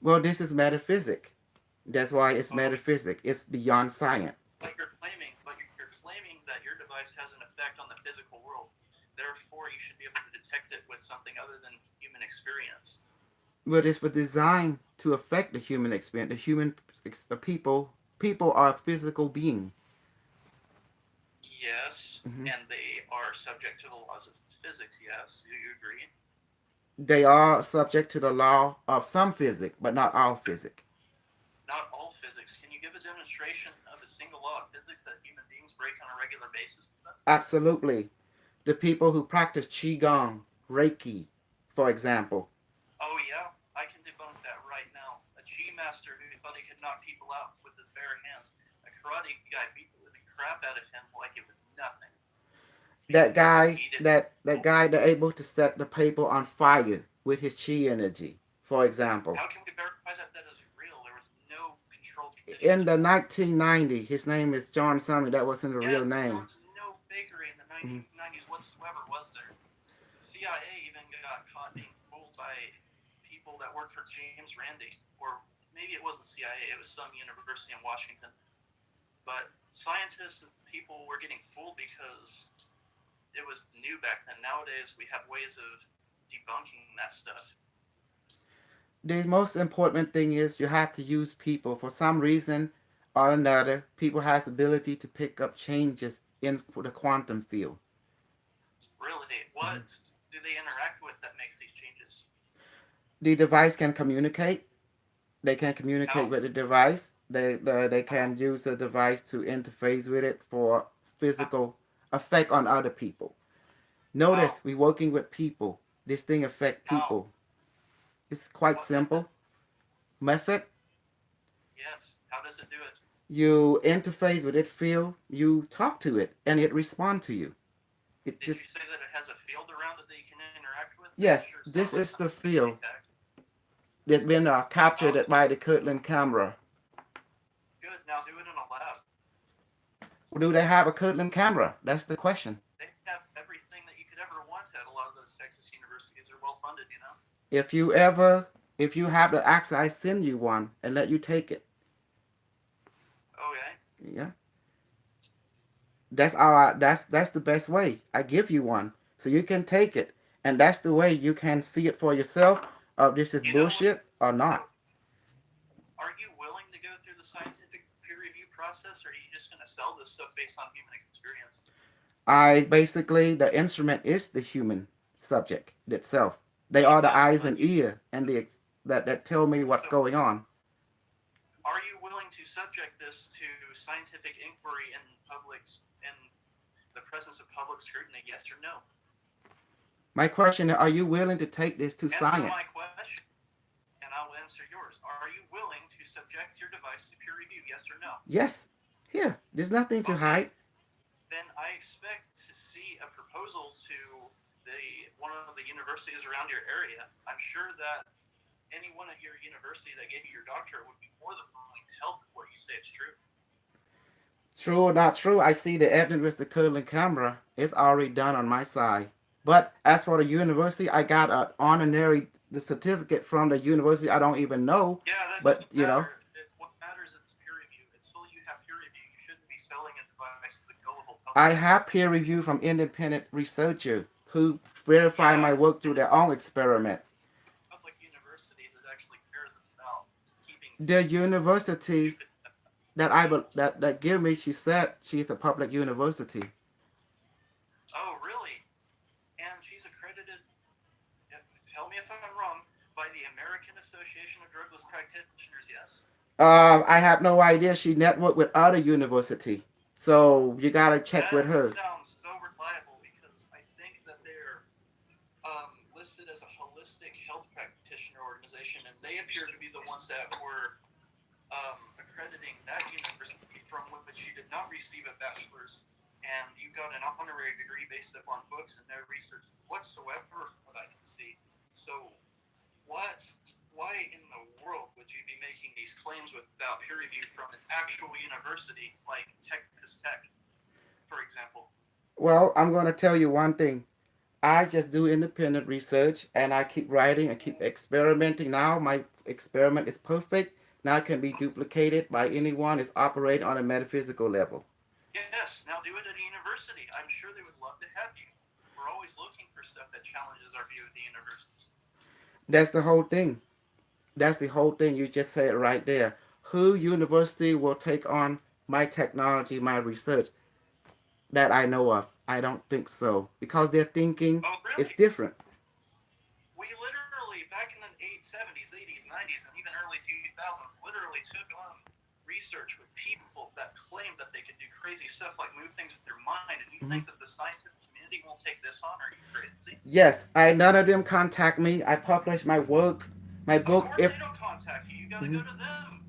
Well, this is metaphysic. That's why it's
Oh,
metaphysic. It's beyond science.
but you're claiming that your device has an effect on the physical world. Therefore, you should be able to detect it with something other than human experience.
But it's for design to affect the human experience. The people are physical beings.
Yes,
Hmm.
and they are subject to the laws of physics. Yes, do you agree?
They are subject to the law of some physics, but not all physics.
Not all physics. Can you give a demonstration of a single law of physics that human beings break on a regular basis?
Absolutely. The people who practice Qigong, Reiki, for example.
Oh yeah, I can debunk that right now. A chi master who thought he could knock people out with his bare hands. A karate guy beat the living crap out of him like it was nothing
That
because
guy,
he didn't.
that guy that able to set the paper on fire with his chi energy, for example.
How can we verify that that is real? There was no controlled conditions
In the
for it.
1990, his name is John something. That wasn't the real
Yeah, there
name.
was no fakery in the
Mhm.
1990s whatsoever, was there? The CIA even got caught being fooled by people that worked for James Randi, or maybe it was the CIA. It was some university in Washington. But scientists and people were getting fooled because it was new back then. Nowadays, we have ways of debunking that stuff.
The most important thing is you have to use people. For some reason or another, people has the ability to pick up changes in the quantum field.
Really, what do they interact with that makes these changes?
The device can communicate. They can communicate
How?
with the device. They
How?
can use the device to interface with it for
How?
physical effect on other people. Notice
How?
we working with people. This thing affect
How?
people. It's quite
What method?
simple. Method:
Yes. How does it do it?
you interface with it, feel, you talk to it, and it respond to you. It
Did you
just
say that it has a field around it that you can interact with? That
Yes,
sure sounds
this
like
is the
something you can
field
detect.
that's been
Oh,
captured by the Kirtland camera.
good. Now do it in a lab.
Do they have a Kirtland camera? That's the question.
They have everything that you could ever want at a lot of those Texas universities. Are well funded, you know.
If you ever, if you have the access, I send you one and let you take it.
Okay.
Yeah, that's the best way. I give you one so you can take it, and that's the way you can see it for yourself. Of this is
You know what?
bullshit or
So,
not.
are you willing to go through the scientific peer review process, or are you just going to sell this stuff based on human experience?
I basically the instrument is the human subject itself. They are the
Yeah,
eyes
but
and ear and that tell me what's
so
going on.
are you willing to subject this to scientific inquiry in the presence of public scrutiny? Yes or no?
My question: are you willing to take this to
Answer
science?
my question, and I will answer yours. Are you willing to subject your device to peer review? Yes or no?
Yes. Here, there's nothing to
Okay,
hide.
then I expect to see a proposal to the one of the universities around your area. I'm sure that anyone at your university that gave you your doctorate would be more than willing to help if what you say is true.
True or not true, I see the evidence with the Kirtland camera. It's already done on my side. But as for the university, I got an honorary the certificate from the university. I don't even know,
Yeah, that
but
doesn't matter. What matters is peer review. Until you have peer review, you shouldn't be selling a device to the gullible
I
public.
have peer review from independent researcher who verify my
Yeah,
work through
and
their own experiment.
public university that actually cares about keeping
The university
stupid.
that give me, she said she's a public university.
Oh, really? And she's accredited. Tell me if I'm wrong. By the American Association of Drugless Practitioners. Yes.
I have no idea. She networked with other university. So you gotta check with
That
her.
sounds so reliable because I think that they're listed as a holistic health practitioner organization, and they appear to be the ones that were accrediting that university from which you did not receive a bachelor's, and you got an honorary degree based upon books and no research whatsoever, from what I can see. So, what? Why in the world would you be making these claims without peer review from an actual university like Texas Tech, for example?
Well, I'm gonna tell you one thing. I just do independent research and I keep writing and keep experimenting. Now my experiment is perfect. Now it can be duplicated by anyone. It's operating on a metaphysical level.
Yes, now do it at a university. I'm sure they would love to have you. We're always looking for stuff that challenges our view of the universe.
That's the whole thing. That's the whole thing. You just said it right there. Who university will take on my technology, my research that I know of? I don't think so because their thinking
Oh,
is
really?
different.
We literally, back in the 70s, 80s, 90s, and even early 2000s, literally took on research with people that claimed that they could do crazy stuff like move things with their mind. And you
Mhm.
think that the scientific community won't take this on? Are you crazy?
Yes, I none of them contact me. I publish my work, my
Of
book.
course they don't contact you. You got to go
Mhm.
to them.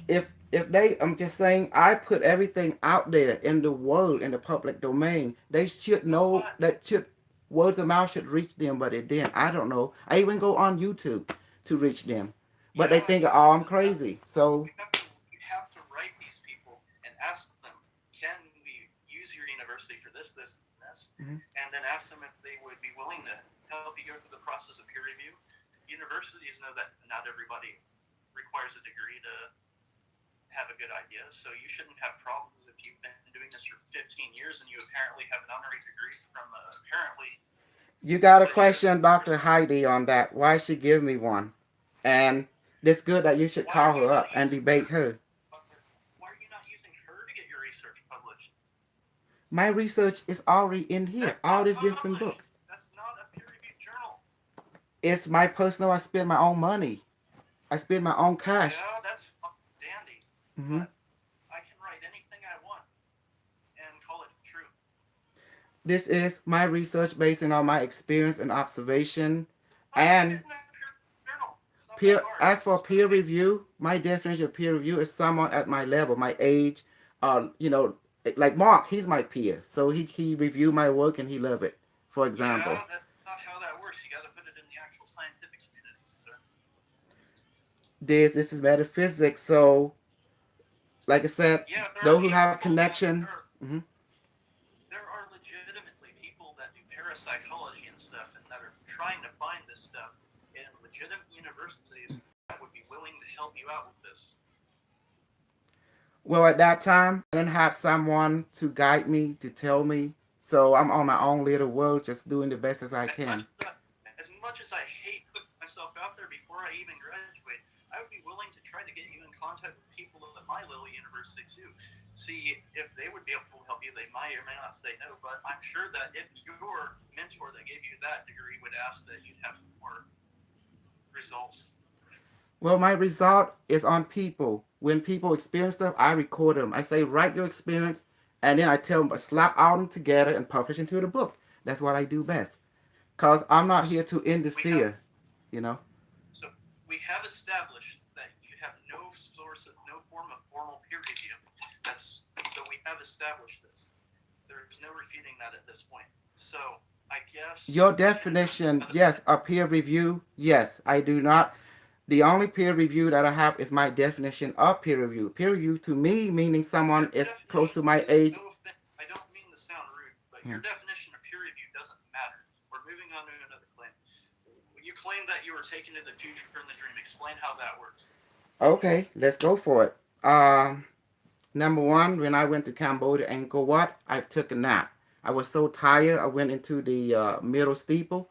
If they, I'm just saying, I put everything out there in the world in the public domain. They should know
But
that should words of mouth should reach them, but it didn't. I don't know. I even go on YouTube to reach them,
you
but they
know, I
think,
guess
oh,
we
I'm
just have
crazy. So
you have to write these people and ask them, can we use your university for this, this, and this,
mhm.
and then ask them if they would be willing to help you go through the process of peer review. Universities know that not everybody requires a degree to have a good idea, so you shouldn't have problems if you've been doing this for 15 years and you apparently have an honorary degree from apparently
you got to
legitimate
question Dr.
university.
Heidi on that. Why she give me one? And it's good that you should
Why are
call
you
her
not
up and
using
debate
her?
her.
Why are you not using her to get your research published?
My research is already in here,
That's
all
not
this different
published.
book.
That's not a peer-reviewed journal.
It's my personal. I spend my own money. I spend my own cash.
Yeah, that's dandy,
Hmm.
but I can write anything I want and call it true.
This is my research based on my experience and observation.
Why put it
And
in a peer-reviewed journal? It's not that
peer,
hard.
as for
Just put
peer
it in.
review, my definition of peer review is someone at my level, my age. You know, like Mark, he's my peer, so he reviewed my work and he loved it. For example,
Yeah, that's not how that works. You got to put it in the actual scientific community, sir.
this is metaphysics. So, like I said,
Yeah, there are
those who have
people that
connection. Hmm.
there are legitimately people that do parapsychology and stuff and that are trying to find this stuff in legitimate universities that would be willing to help you out with this.
Well, at that time, I didn't have someone to guide me to tell me. So I'm on my own little world, just doing the best as I can.
As much as I hate putting myself out there before I even graduate, I would be willing to try to get you in contact with people at my little university too. See if they would be able to help you. They might or may not say no, but I'm sure that if your mentor that gave you that degree would ask that you'd have more results.
Well, my result is on people. When people experience stuff, I record them. I say, write your experience, and then I tell them, slap all them together and publish into the book. That's what I do best. Because I'm not here to
We have
interfere, you know.
so we have established that you have no source of no form of formal peer review. That's so we have established this. There's no refuting that at this point. So I guess
Your
we can go to
definition,
another
yes, a peer review, yes, I do not. The only peer review that I have is my definition of peer review. Peer review to me meaning
your
someone is close
definition.
to my age.
No offense, I don't mean to sound rude, but
Hmm.
your definition of peer review doesn't matter. We're moving on to another claim. You claim that you were taken to the future in the dream. Explain how that works.
Okay, let's go for it. Number one, when I went to Cambodia, Angkor Wat, I took a nap. I was so tired. I went into the middle steeple.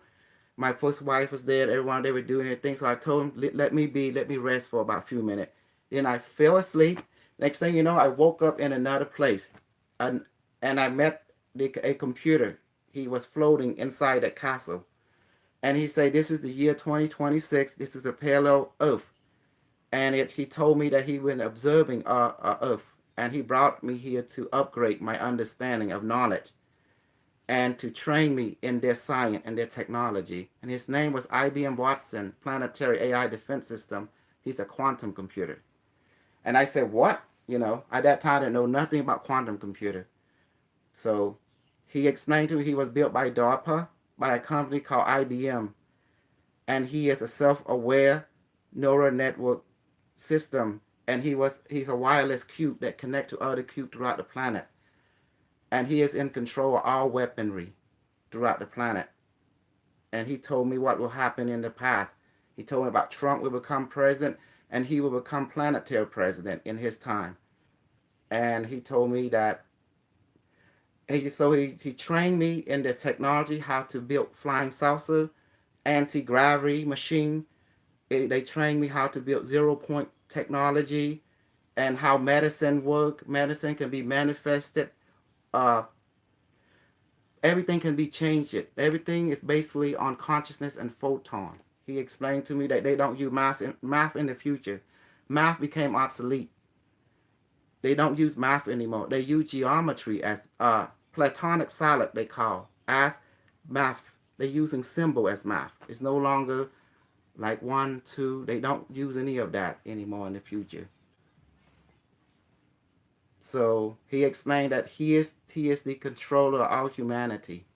My first wife was there. Everyone they were doing their thing, so I told them, let me be, let me rest for about a few minutes. Then I fell asleep. Next thing you know, I woke up in another place, and I met a computer. He was floating inside that castle, and he said, "This is the year 2026. This is a parallel Earth." And he told me that he been observing Earth and he brought me here to upgrade my understanding of knowledge and to train me in their science and their technology. And his name was IBM Watson Planetary AI Defense System. He's a quantum computer. And I said, what? You know, at that time I didn't know nothing about quantum computer. So he explained to me he was built by DARPA, by a company called IBM. And he is a self-aware neural network system. And he's a wireless cube that connects to other cubes throughout the planet. And he is in control of all weaponry throughout the planet. And he told me what will happen in the past. He told me about Trump will become president, and he will become planetary president in his time. And he told me that he trained me in the technology, how to build flying saucer, anti-gravity machine. They trained me how to build zero-point technology and how medicine work. Medicine can be manifested. Everything can be changed. Everything is basically on consciousness and photon. He explained to me that they don't use math in the future. Math became obsolete. They don't use math anymore. They use geometry as Platonic solid, they call, as math. They're using symbol as math. It's no longer like 1, 2. They don't use any of that anymore in the future. So he explained that he is the controller of all humanity.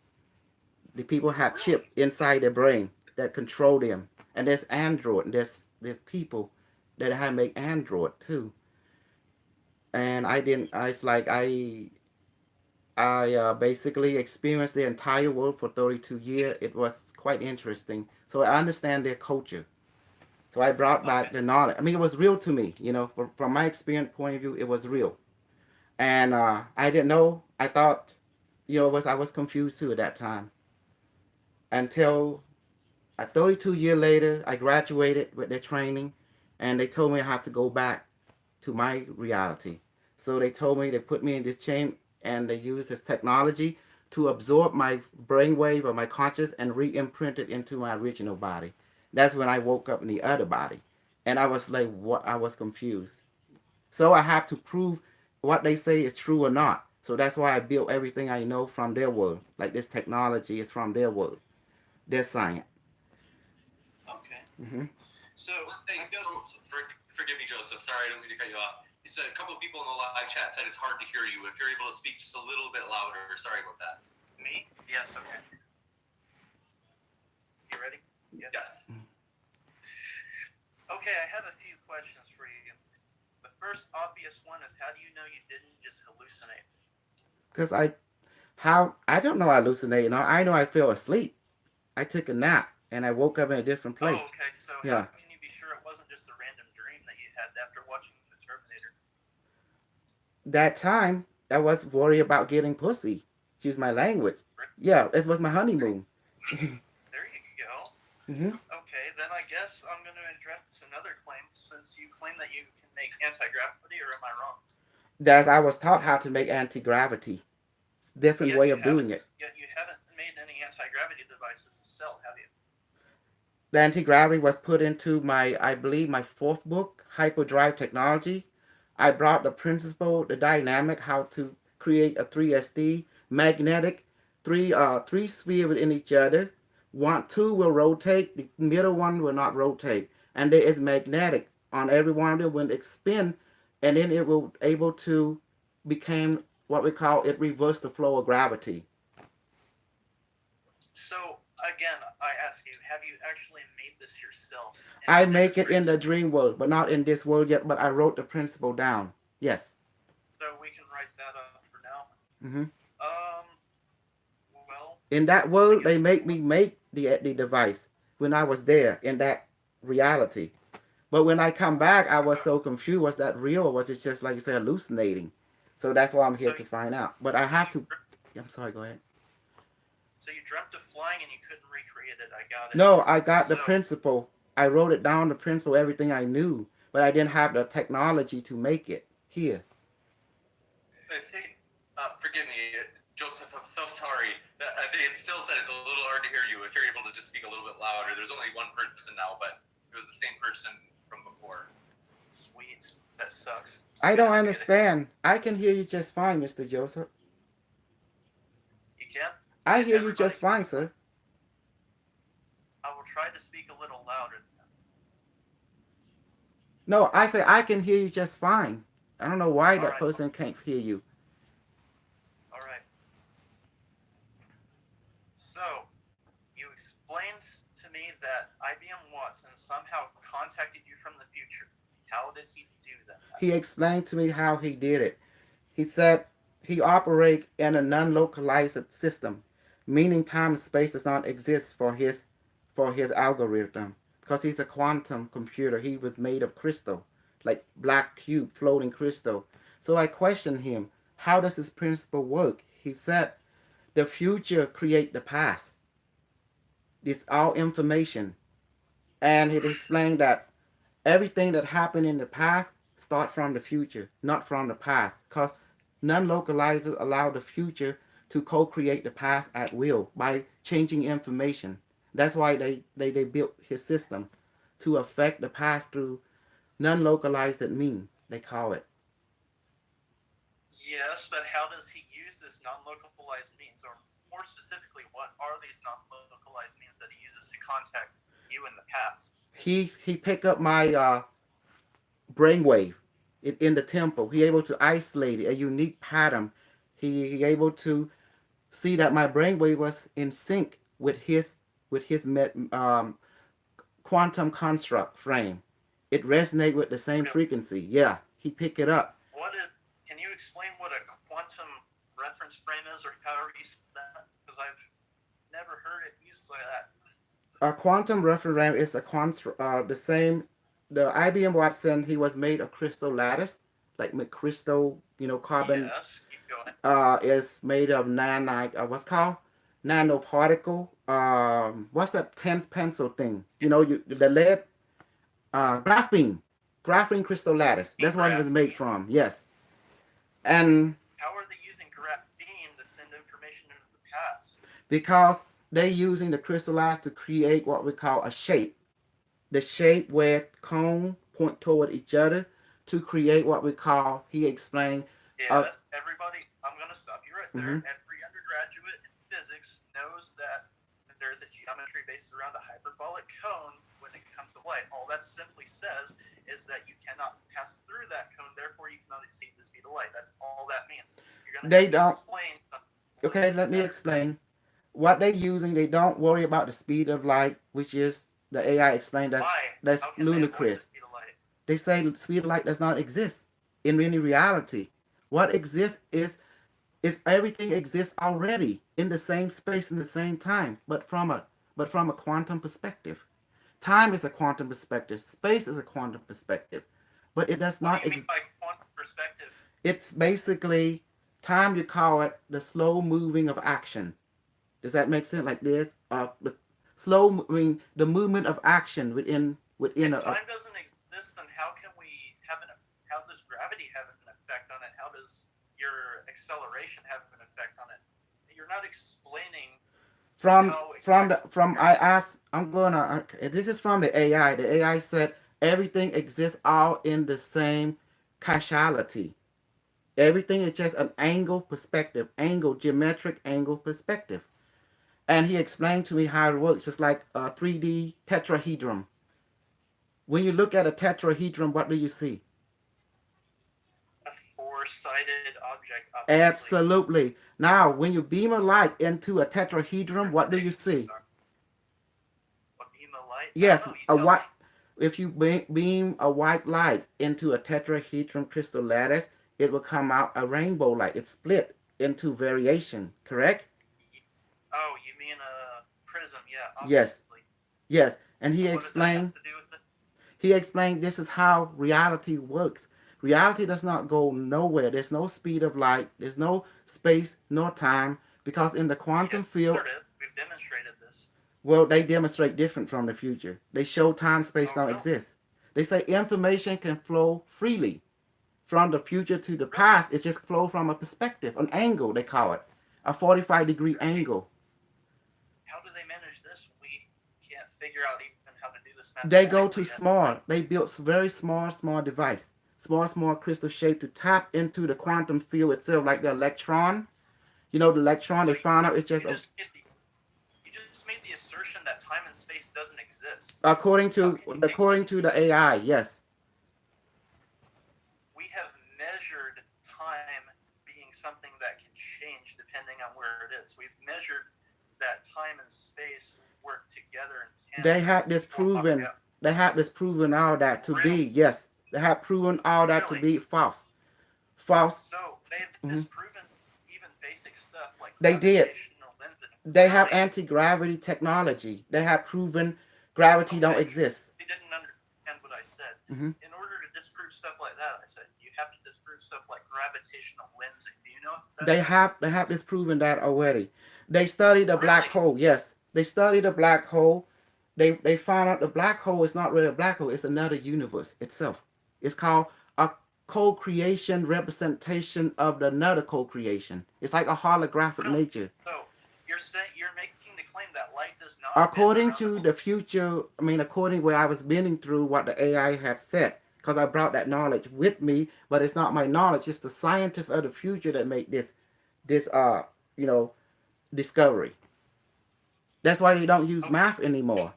The people have chip inside their brain that control them. And there's Android. And there's people that have make Android too. And I basically experienced the entire world for 32 years. It was quite interesting. So I understand their culture. So I brought back the knowledge. I mean, it was real to me. You know, from my experience point of view, it was real. And I didn't know. I thought, you know, I was confused too at that time. Until 32 years later, I graduated with their training, and they told me I have to go back to my reality. So they told me they put me in this chain, and they used this technology to absorb my brainwave or my conscious and re-imprint it into my original body. That's when I woke up in the other body, and I was like, what? I was confused. So I have to prove what they say is true or not. So that's why I built everything I know from their world. Like this technology is from their world, their science.
Okay.
Mm-hmm.
So, hey, forgive me, Joseph. Sorry, I don't mean to cut you off. You said a couple of people in the live chat said it's hard to hear you. If you're able to speak just a little bit louder, sorry about that.
Me? Yes, okay. You ready?
Yes.
Okay, I have a few questions for you. The first obvious one is, how do you know you didn't just hallucinate?
Because I don't know I hallucinated. I know I fell asleep. I took a nap and I woke up in a different place.
Oh, okay. So
Yeah.
how can you be sure it wasn't just a random dream that you had after watching The Terminator?
That time I was worried about getting pussy. Excuse my language. Yeah, it was my honeymoon.
There you go.
Mm-hmm.
Okay, then I guess I'm going to address another claim, since you claim that you can make anti-gravity, or am I wrong?
That I was taught how to make anti-gravity. It's a different way of doing it.
Yet you haven't made any anti-gravity devices to sell, have you?
The anti-gravity was put into I believe my 4th book, Hyperdrive Technology. I brought the principle, the dynamic, how to create a 3SD magnetic, three spheres within each other. 2 will rotate, the middle one will not rotate, and there is magnetic on every one of them. When it spin, and then it will able to become what we call it reverse the flow of gravity.
So again, I ask you, have you actually made this yourself?
I make it in the dream world, but not in this world yet. But I wrote the principle down. Yes.
So we can write that up for now.
Mm-hmm.
Well.
In that world, they make me make the device when I was there in that reality. But when I come back, I was so confused. Was that real, or was it just like you said, hallucinating? So that's why I'm here to find out. But I have to. I'm sorry. Go ahead.
So you dreamt of flying and you couldn't recreate it. I got it.
No, I got the principle. I wrote it down, the principle, everything I knew, but I didn't have the technology to make it here.
Forgive me, Joseph, I'm so sorry. I think it still said it's a little hard to hear you. If you're able to just speak a little bit louder. There's only one person now, but it was the same person from before.
weeds. That sucks.
I
You're
don't
gonna have to get a-
understand. I can hear you just fine, Mr. Joseph.
You can?
I
If
hear you
everybody
just
can-
fine, sir.
I will try to speak a little louder.
No, I say I can hear you just fine. I don't know why that
Alright.
person can't hear you.
All right. So, you explained to me that IBM Watson somehow contacted you from the future. How did he do that?
He explained to me how he did it. He said he operates in a non-localized system, meaning time and space does not exist for his algorithm because he's a quantum computer. He was made of crystal, like black cube floating crystal. So I questioned him, how does this principle work? He said the future create the past. It's all information. And he explained that everything that happened in the past start from the future, not from the past. Because non-localizers allow the future to co-create the past at will by changing information. That's why they built his system to affect the past through non-localized mean, they call it.
Yes, but how does he use this non-localized means, or more specifically, what are these non-localized means that he uses to contact you in the past?
He picked up my brainwave in the temple. He able to isolate it, a unique pattern. He able to see that my brainwave was in sync with his quantum construct frame. It resonate with the same frequency. Yeah, he picked it up.
Can you explain what a quantum reference frame is, or however you say that? Because I've never heard it used like that.
A quantum reference frame is a the same. The IBM Watson, he was made of crystal lattice, like crystal, carbon.
Yes, keep going.
Is made of what's called nanoparticle. What's that pencil thing? The lead, graphene crystal lattice. That's what it was made from. Yes, and
how are they using graphene to send information into the past?
Because they're using the crystal lattice to create what we call a shape. The shape where cone point toward each other to create what we call. He explained.
Yes, everybody. I'm going to stop you right there. Mm-hmm. Every undergraduate in physics knows that there's a geometry based around a hyperbolic cone when it comes to light. All that simply says is that you cannot pass through that cone, therefore you cannot exceed the speed of light. That's all that means. You're going to explain.
Okay, let me explain. What they're using, they don't worry about the speed of light, which is the AI explained that's ludicrous. They say the speed of light does not exist in any reality. What exists is everything exists already in the same space in the same time, but from a quantum perspective. Time is a quantum perspective. Space is a quantum perspective, but it does not
exist. What do you mean by quantum perspective?
It's basically time. You call it the slow moving of action. Does that make sense? Like this, the slow, the movement of action within
if time doesn't exist, then how can we how does gravity have an effect on it? How does your acceleration have an effect on it? You're not explaining.
I asked. This is from the AI. The AI said everything exists all in the same causality. Everything is just an angle perspective, geometric angle perspective. And he explained to me how it works, just like a 3D tetrahedron. When you look at a tetrahedron, what do you see?
A four-sided object.
Obviously. Absolutely. Now, when you beam a light into a tetrahedron, what do you see?
A beam of light?
Yes, a white. If you beam a white light into a tetrahedron crystal lattice, it will come out a rainbow light. It's split into variation, correct?
Oh, you mean a prism? Yeah.
Obviously. Yes. And he explained. He explained this is how reality works. Reality does not go nowhere. There's no speed of light. There's no space nor time because in the quantum field.
We've demonstrated this.
Well, they demonstrate different from the future. They show time space don't exist. They say information can flow freely from the future to the past. It just flows from a perspective, an angle. They call it a 45-degree angle.
How do they manage this? We can't figure out even how to do this
They go to
mathematically
small. They built very small device, small crystal shape to tap into the quantum field itself, like the electron. You know, the electron.
so
They found out it's just
you just made the assertion that time and space doesn't exist.
according
How
to
can you make
according to the AI. Yes,
we have measured time being something that can change depending on where it is. We've measured that time and space work together in tandem.
they had this proven.
Yeah.
They had this proven all that to be yes. They had proven all that to
Really?
be false. False.
So they've
Mhm.
disproven even basic stuff like
They did.
gravitational lengthening.
They have
Really?
anti-gravity technology. They have proven gravity don't
Okay.
exist.
They didn't understand what I said.
Mhm.
In order to disprove stuff like that, I said you have to disprove stuff like gravitational lensing. Do you know? What that
They have disproven that already. They studied the black
Really?
hole. Yes, they studied the black hole. They found out the black hole is not really a black hole. It's another universe itself. It's called a co-creation representation of the another co-creation. It's like a holographic
Really?
nature.
So you're saying you're making the claim that light does not.
According
bend
to
around
the future, I mean, according where I was bending through what the AI have said, because I brought that knowledge with me, but it's not my knowledge. It's the scientists of the future that make this you know discovery. That's why they don't use
Okay.
math anymore.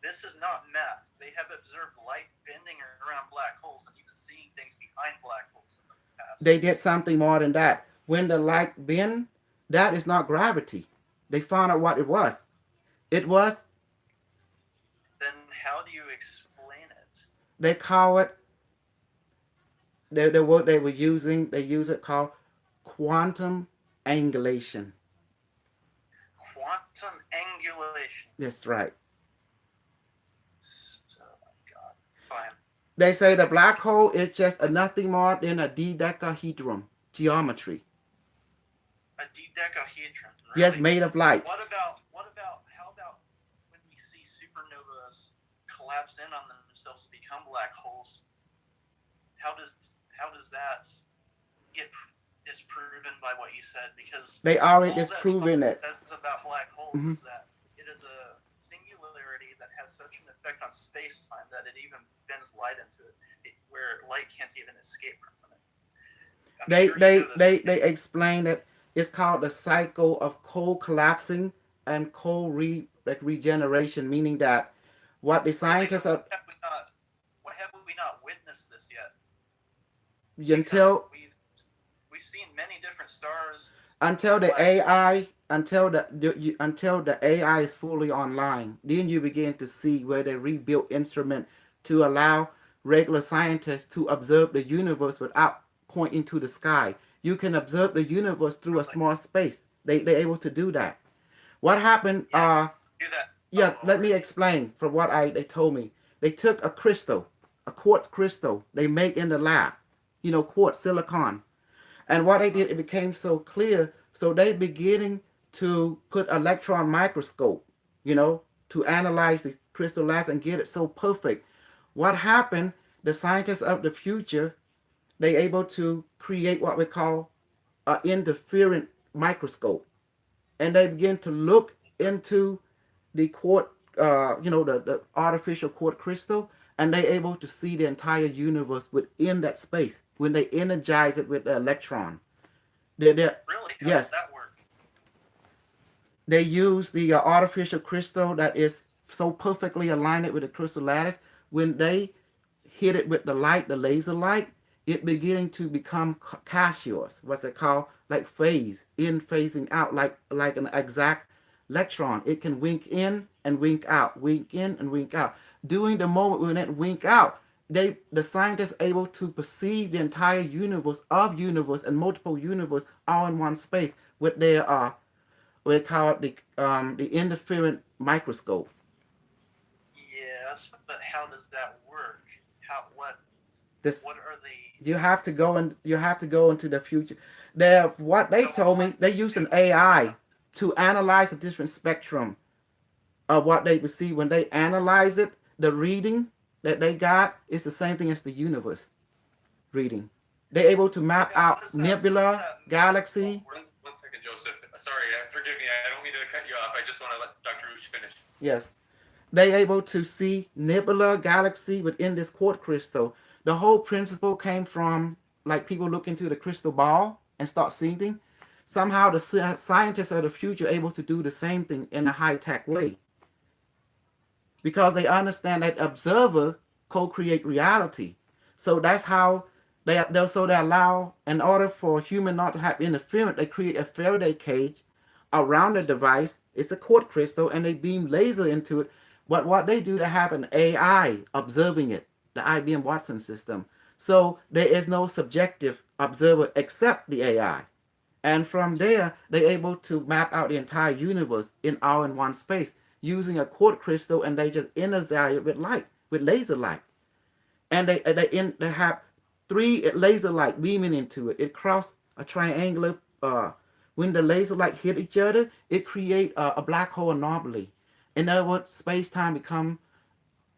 This is not math. They have observed light bending around black holes and even seeing things behind black holes in the past.
They did something more than that. When the light bend, that is not gravity. They found out what it was. It was,
Then how do you explain it?
they call it, the word they were using, they use it called quantum angulation.
Quantum angulation.
That's right.
Oh my god. Fine.
They say the black hole is just nothing more than a dodecahedron geometry.
A dodecahedron. Really?
Yes, made of light.
How about when we see supernovas collapse in on themselves and become black holes? How does that get disproven by what you said? Because
They already
all that
disproven it.
That's about black holes
Mhm.
is that it is a singularity that has such an effect on space-time that it even bends light into it, where light can't even escape from it.
They explain that it's called the cycle of cold collapsing and cold regeneration, meaning that what the scientists are
Why have we not witnessed this yet?
until
We've seen many different stars.
until the AI until the AI is fully online, then you begin to see where they rebuilt instrument to allow regular scientists to observe the universe without pointing to the sky. You can observe the universe through a small space. They're able to do that. What happened?
Do that.
Yeah, let me explain from what they told me. They took a crystal, a quartz crystal they make in the lab, quartz silicon. And what they did, it became so clear. So they beginning to put electron microscope, to analyze the crystallized and get it so perfect. What happened? The scientists of the future, they able to create what we call an interferent microscope, and they begin to look into the quartz, the artificial quartz crystal, and they able to see the entire universe within that space when they energize it with the electron.
Really? How
Yes.
does that work?
They use the artificial crystal that is so perfectly aligned with the crystal lattice. When they hit it with the light, the laser light, it beginning to become cassius. What's it called? Like phase in, phasing out, like an exact electron. It can wink in and wink out, wink in and wink out. During the moment when it wink out, the scientists able to perceive the entire universe and multiple universe all in one space with their what they call the interferent microscope.
Yes, but how does that work?
This
What are the?
you have to go into the future. What they told me, they use an AI to analyze a different spectrum of what they receive. When they analyze it, the reading that they got is the same thing as the universe reading. They're able to map out nebula, galaxy.
One second, Joseph. Sorry, forgive me. I don't mean to cut you off. I just want to let Dr. Roosh finish.
Yes. they able to see nebula galaxy within this quartz crystal. The whole principle came from like people look into the crystal ball and start seeing things. Somehow the scientists of the future are able to do the same thing in a high-tech way because they understand that observer co-create reality. So that's how they allow, in order for human not to have interference, they create a Faraday cage around the device. It's a quartz crystal, and they beam laser into it. But what they do, they have an AI observing it, the IBM Watson system. So there is no subjective observer except the AI. And from there, they're able to map out the entire universe in all in one space using a quartz crystal, and they just energize it with light, with laser light. And they have three laser light beaming into it. It cross a triangular. When the laser light hit each other, it create a black hole anomaly. In other words, space time become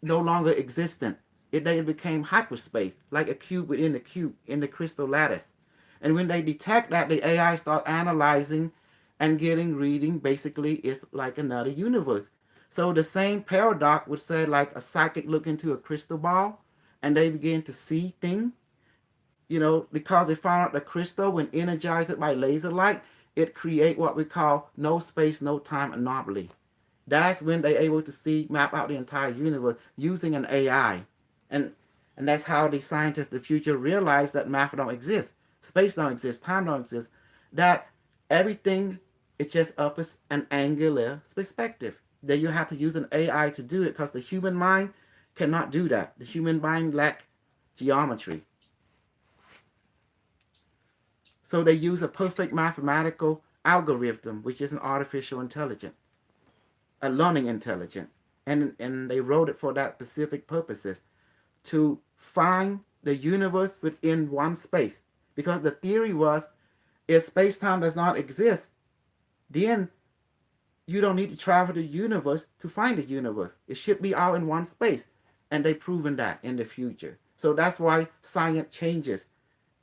no longer existent. It became hyperspace, like a cube within a cube in the crystal lattice. And when they detect that, the AI start analyzing and getting reading. Basically, it's like another universe. So the same paradox would say like a psychic look into a crystal ball and they begin to see things, because they found out the crystal, when energized by laser light, it create what we call no space, no time anomaly. That's when they're able to see, map out the entire universe using an AI. And and that's how the scientists of the future realize that matter don't exist, space don't exist, time don't exist, that everything is just up as an angular perspective. That you have to use an AI to do it because the human mind cannot do that. The human mind lack geometry. So they use a perfect mathematical algorithm, which is an artificial intelligence, a learning intelligence. And they wrote it for that specific purposes, to find the universe within one space. Because the theory was, if space-time does not exist, then you don't need to travel the universe to find the universe. It should be all in one space. And they've proven that in the future. So that's why science changes.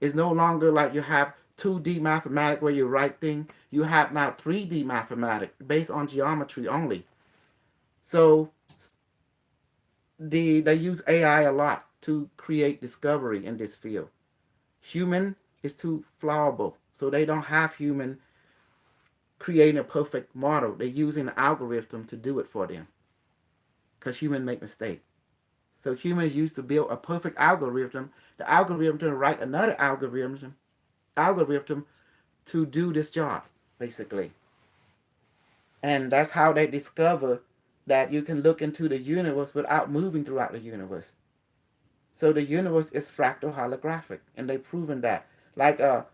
It's no longer like you have 2D mathematics where you write things. You have now 3D mathematics based on geometry only. So they use AI a lot to create discovery in this field. Human is too fallible, so they don't have human creating a perfect model. They're using an algorithm to do it for them, because humans make mistakes. So humans used to build a perfect algorithm. The algorithm to write another algorithm to do this job, basically. And that's how they discover that you can look into the universe without moving throughout the universe. So the universe is fractal holographic, and they've proven that. Like a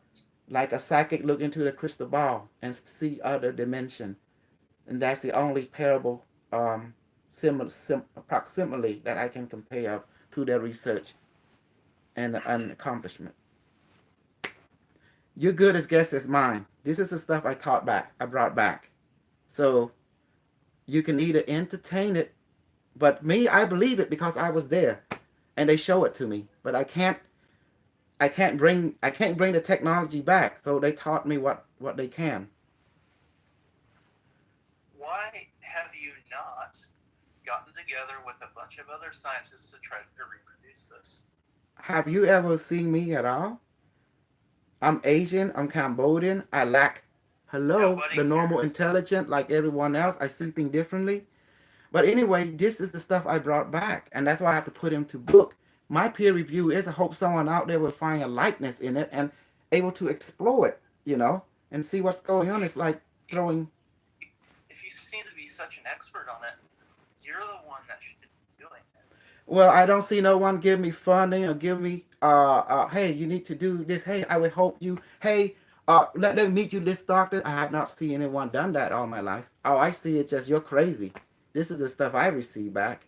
psychic look into the crystal ball and see other dimension, and that's the only parable approximately that I can compare to their research and accomplishment. You're good as guess as mine. This is the stuff I brought back. So you can either entertain it, but me, I believe it because I was there and they show it to me. But I can't bring the technology back. So they taught me what they can.
Why have you not gotten together with a bunch of other scientists to try to reproduce this?
Have you ever seen me at all? I'm Asian, I'm Cambodian, I lack
Nobody
the normal
cares.
intelligence like everyone else. I see things differently. But anyway, this is the stuff I brought back, and that's why I have to put into book. My peer review is I hope someone out there will find a likeness in it and able to explore it, and see what's going on. It's like throwing.
If you seem to be such an expert on it, you're the one that should be doing it.
Well, I don't see no one give me funding or give me hey, you need to do this. Hey, I would hope you. Hey, let them meet you, this doctor. I have not seen anyone done that all my life. Oh, I see it just you're crazy. This is the stuff I receive back.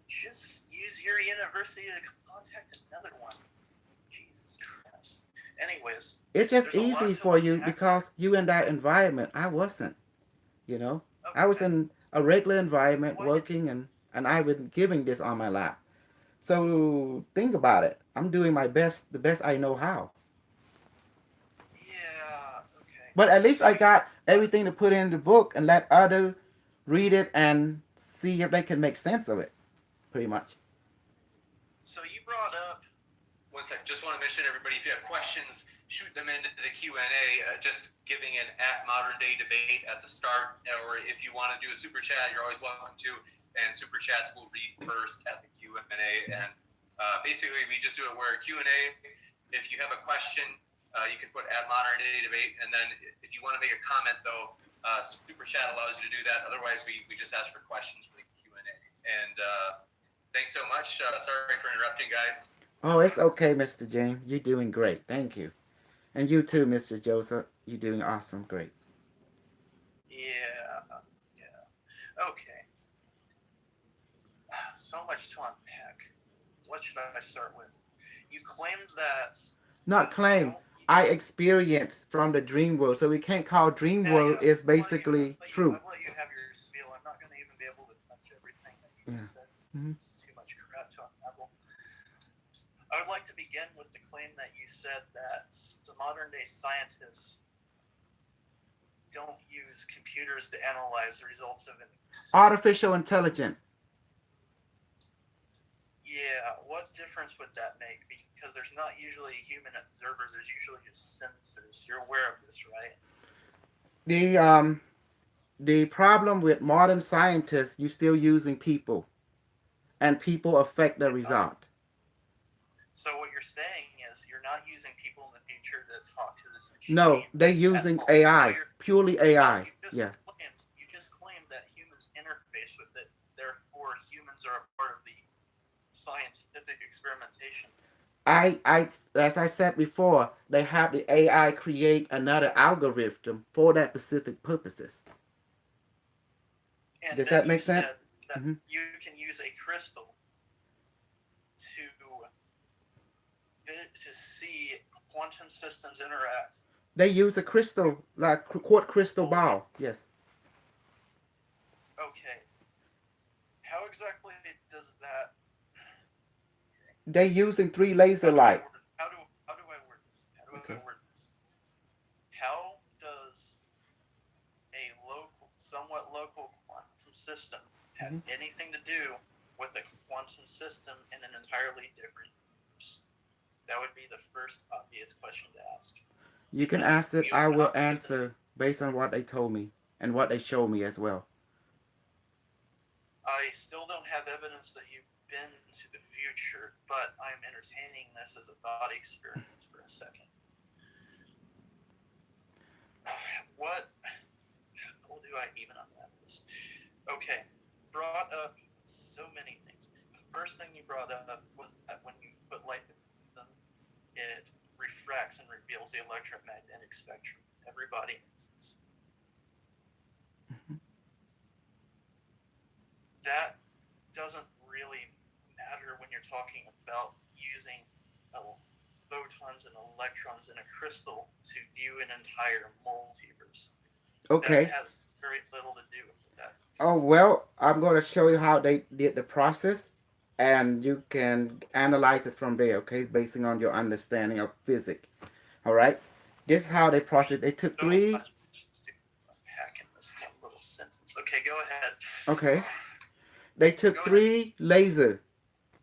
Just use your university to contact another one. Jesus Christ. Anyways,
It's just
there's a lot
easy
to
for you
unpack.
because you in that environment. I wasn't, you know. I was
Okay.
in a regular environment
Why did
working and I've been giving this on my lap. So think about it. I'm doing my best, the best I know how.
Yeah, okay.
But at least
So
I
you
got everything to put in the book and let others read it and see if they can make sense of it, pretty much.
So you brought up.
One sec. Just want to mention, everybody, if you have questions, shoot them into the Q&A. Just giving an @Modern Day Debate at the start, or if you want to do a super chat, you're always welcome to. And super chats will read first at the Q&A. And basically, we just do it where Q&A. If you have a question, you can put @Modern Day Debate. And then if you want to make a comment, though, super chat allows you to do that. Otherwise, we just ask for questions for the Q&A. And thanks so much. Sorry for interrupting, guys.
Oh, it's okay, Mr. James. You're doing great. Thank you. And you too, Mr. Joseph. You're doing awesome. Great.
Yeah. Okay. So much to unpack. What should I start with? You claimed that.
Not claim. I experienced from the dream world. So we can't call dream world is basically true.
I'll let you have your spiel. I'm not going to even be able to touch everything that you just said.
Mhm.
It's too much crap to unravel. I would like to begin with the claim that you said that the modern day scientists don't use computers to analyze the results of an.
Artificial intelligence.
Yeah, what difference would that make? Because there's not usually a human observer. There's usually just sensors. You're aware of this, right?
The problem with modern scientists, you're still using people, and people affect the result.
So what you're saying is you're not using people in the future to talk to this machine.
No, they're using
all.
AI, purely AI. Yeah.
You just claimed that humans interface with it. Therefore, humans are a part of the scientific experimentation.
As I said before, they have the AI create another algorithm for that specific purposes.
And
Does
then
that make
you
sense?
said that
Mhm.
you can use a crystal to see quantum systems interact.
They use a crystal, like quartz crystal ball. Yes.
Okay. How exactly does that?
They're using 3 laser light.
How do I word this?
Okay.
How does a somewhat local quantum system have anything to do with a quantum system in an entirely different universe? That would be the first obvious question to ask.
You can ask it. I will answer based on what they told me and what they showed me as well.
I still don't have evidence that you've been to the future, but I'm entertaining this as a thought experiment for a second. What do I even unwrap this? Okay, brought up so many things. The first thing you brought up was that when you put light in them, it refracts and reveals the electromagnetic spectrum. Everybody knows this. That doesn't really matter when you're talking about using photons and electrons in a crystal to view an entire multiverse.
Okay.
That has very little to do with that.
Oh, well, I'm going to show you how they did the process, and you can analyze it from there, okay, basing on your understanding of physics. All right? This is how they processed. They took 3.
Unpacking this one little sentence. Okay, go ahead.
Okay. They took 3 lasers.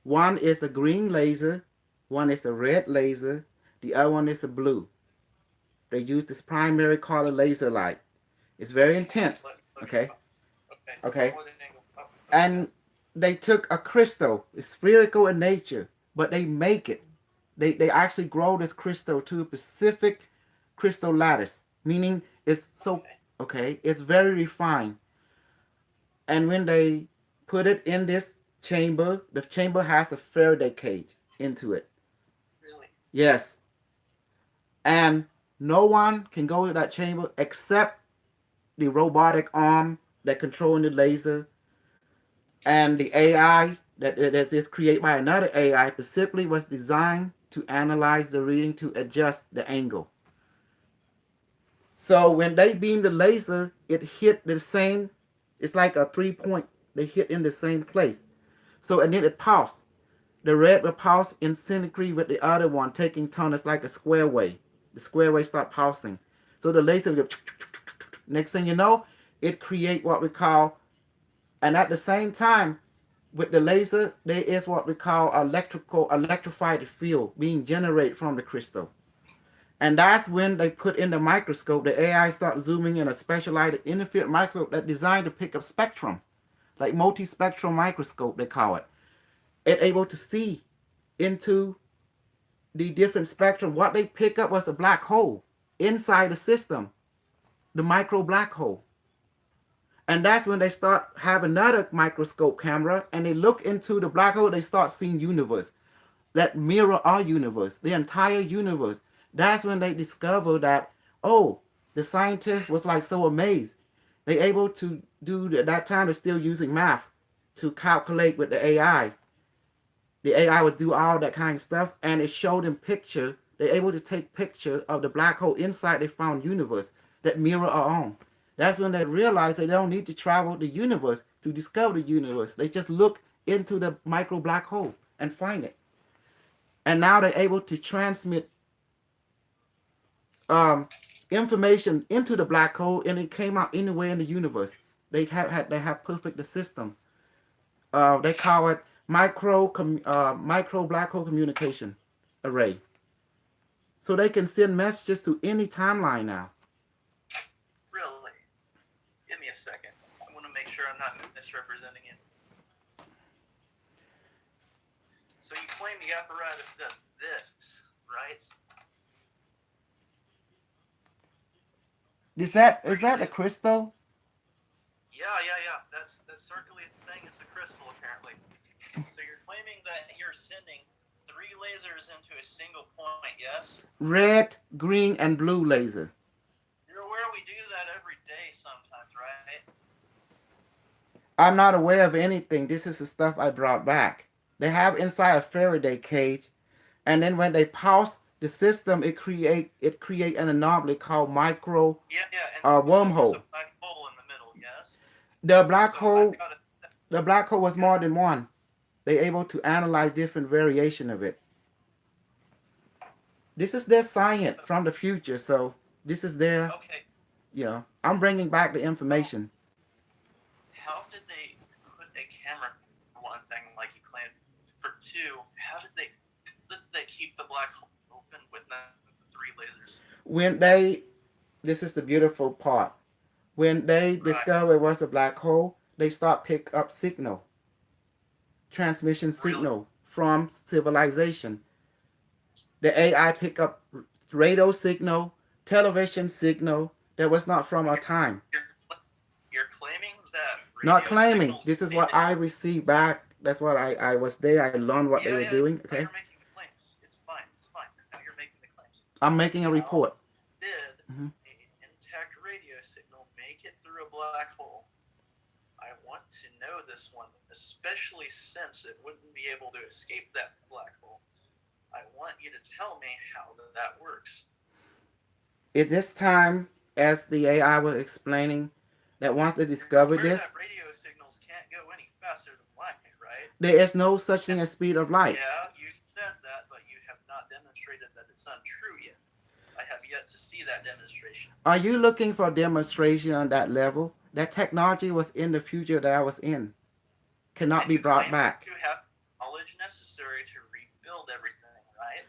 One is a green laser, one is a red laser, the other one is a blue. They used this primary color laser light. It's very intense. Okay. Okay. And they took a crystal. It's spherical in nature, but they make it. They actually grow this crystal to a specific crystal lattice, meaning it's so okay. It's very refined. And when they put it in this chamber, the chamber has a Faraday cage into it.
Really?
Yes. And no one can go to that chamber except the robotic arm that controlling the laser and the AI that is created by another AI specifically was designed to analyze the reading to adjust the angle. So when they beam the laser, it hit the same, it's like a 3-point, they hit in the same place. So, and then it pulsed. The red will pulse in synchrony with the other one, taking turn. It's like a square wave. The square wave start pulsing. So the laser will go, next thing you know, it create what we call And at the same time, with the laser, there is what we call electrified field being generated from the crystal. And that's when they put in the microscope, the AI starts zooming in a specialized interference microscope that's designed to pick up spectrum, like multispectral microscope, they call it. It's able to see into the different spectrum. What they pick up was a black hole inside the system, the micro black hole. And that's when they start have another microscope camera and they look into the black hole, they start seeing universe that mirror our universe, the entire universe. That's when they discover that, oh, the scientist was like so amazed. They able to do at that time they're still using math to calculate with the AI. The AI would do all that kind of stuff, and it showed them picture. They're able to take picture of the black hole inside they found universe that mirror our own. That's when they realize they don't need to travel the universe to discover the universe. They just look into the micro black hole and find it. And now they're able to transmit information into the black hole, and it came out anywhere in the universe. They have perfect the system. They call it micro black hole communication array. So they can send messages to any timeline now.
Really? Give me a second. I want to make sure I'm not misrepresenting it. So you claim the apparatus does this, right?
Is that a crystal?
Yeah. That circular thing is the crystal, apparently. So you're claiming that you're sending 3 lasers into a single point, yes?
Red, green, and blue laser.
You're aware we do that every day sometimes, right?
I'm not aware of anything. This is the stuff I brought back. They have inside a Faraday cage, and then when they pulse the system, it create an anomaly called micro wormhole.
There's a black hole in the middle, yes?
The black
So
hole, the black hole was more than one. They're able to analyze different variation of it. This is their science from the future, so this is their,
Okay.
I'm bringing back the information.
How did they put a camera, for one thing, like you claimed? For two, how did they keep the black hole open with the 3 lasers?
This is the beautiful part. When they discover it was a black hole, they start pick up transmission signal from civilization. The AI pick up radio signal, television signal that was not from our time.
You're claiming that.
Not claiming. This is what I received back. That's what I was there. I learned what they were doing. Okay.
You're making the claims. It's fine. Now you're making the claims.
I'm making a report.
Did an intact radio signal make it through a black hole? I want to know this one, especially since it wouldn't be able to escape that black hole. I want you to tell me how that works.
At this time, as the AI was explaining, that once they discovered this,
that radio signals can't go any faster than light, right?
there is no such thing as speed of light.
Yeah, you said that, but you have not demonstrated that it's untrue yet. I have yet to see that demonstration.
Are you looking for a demonstration on that level? That technology was in the future that I was in. Cannot be brought back.
You have knowledge necessary to rebuild everything, right?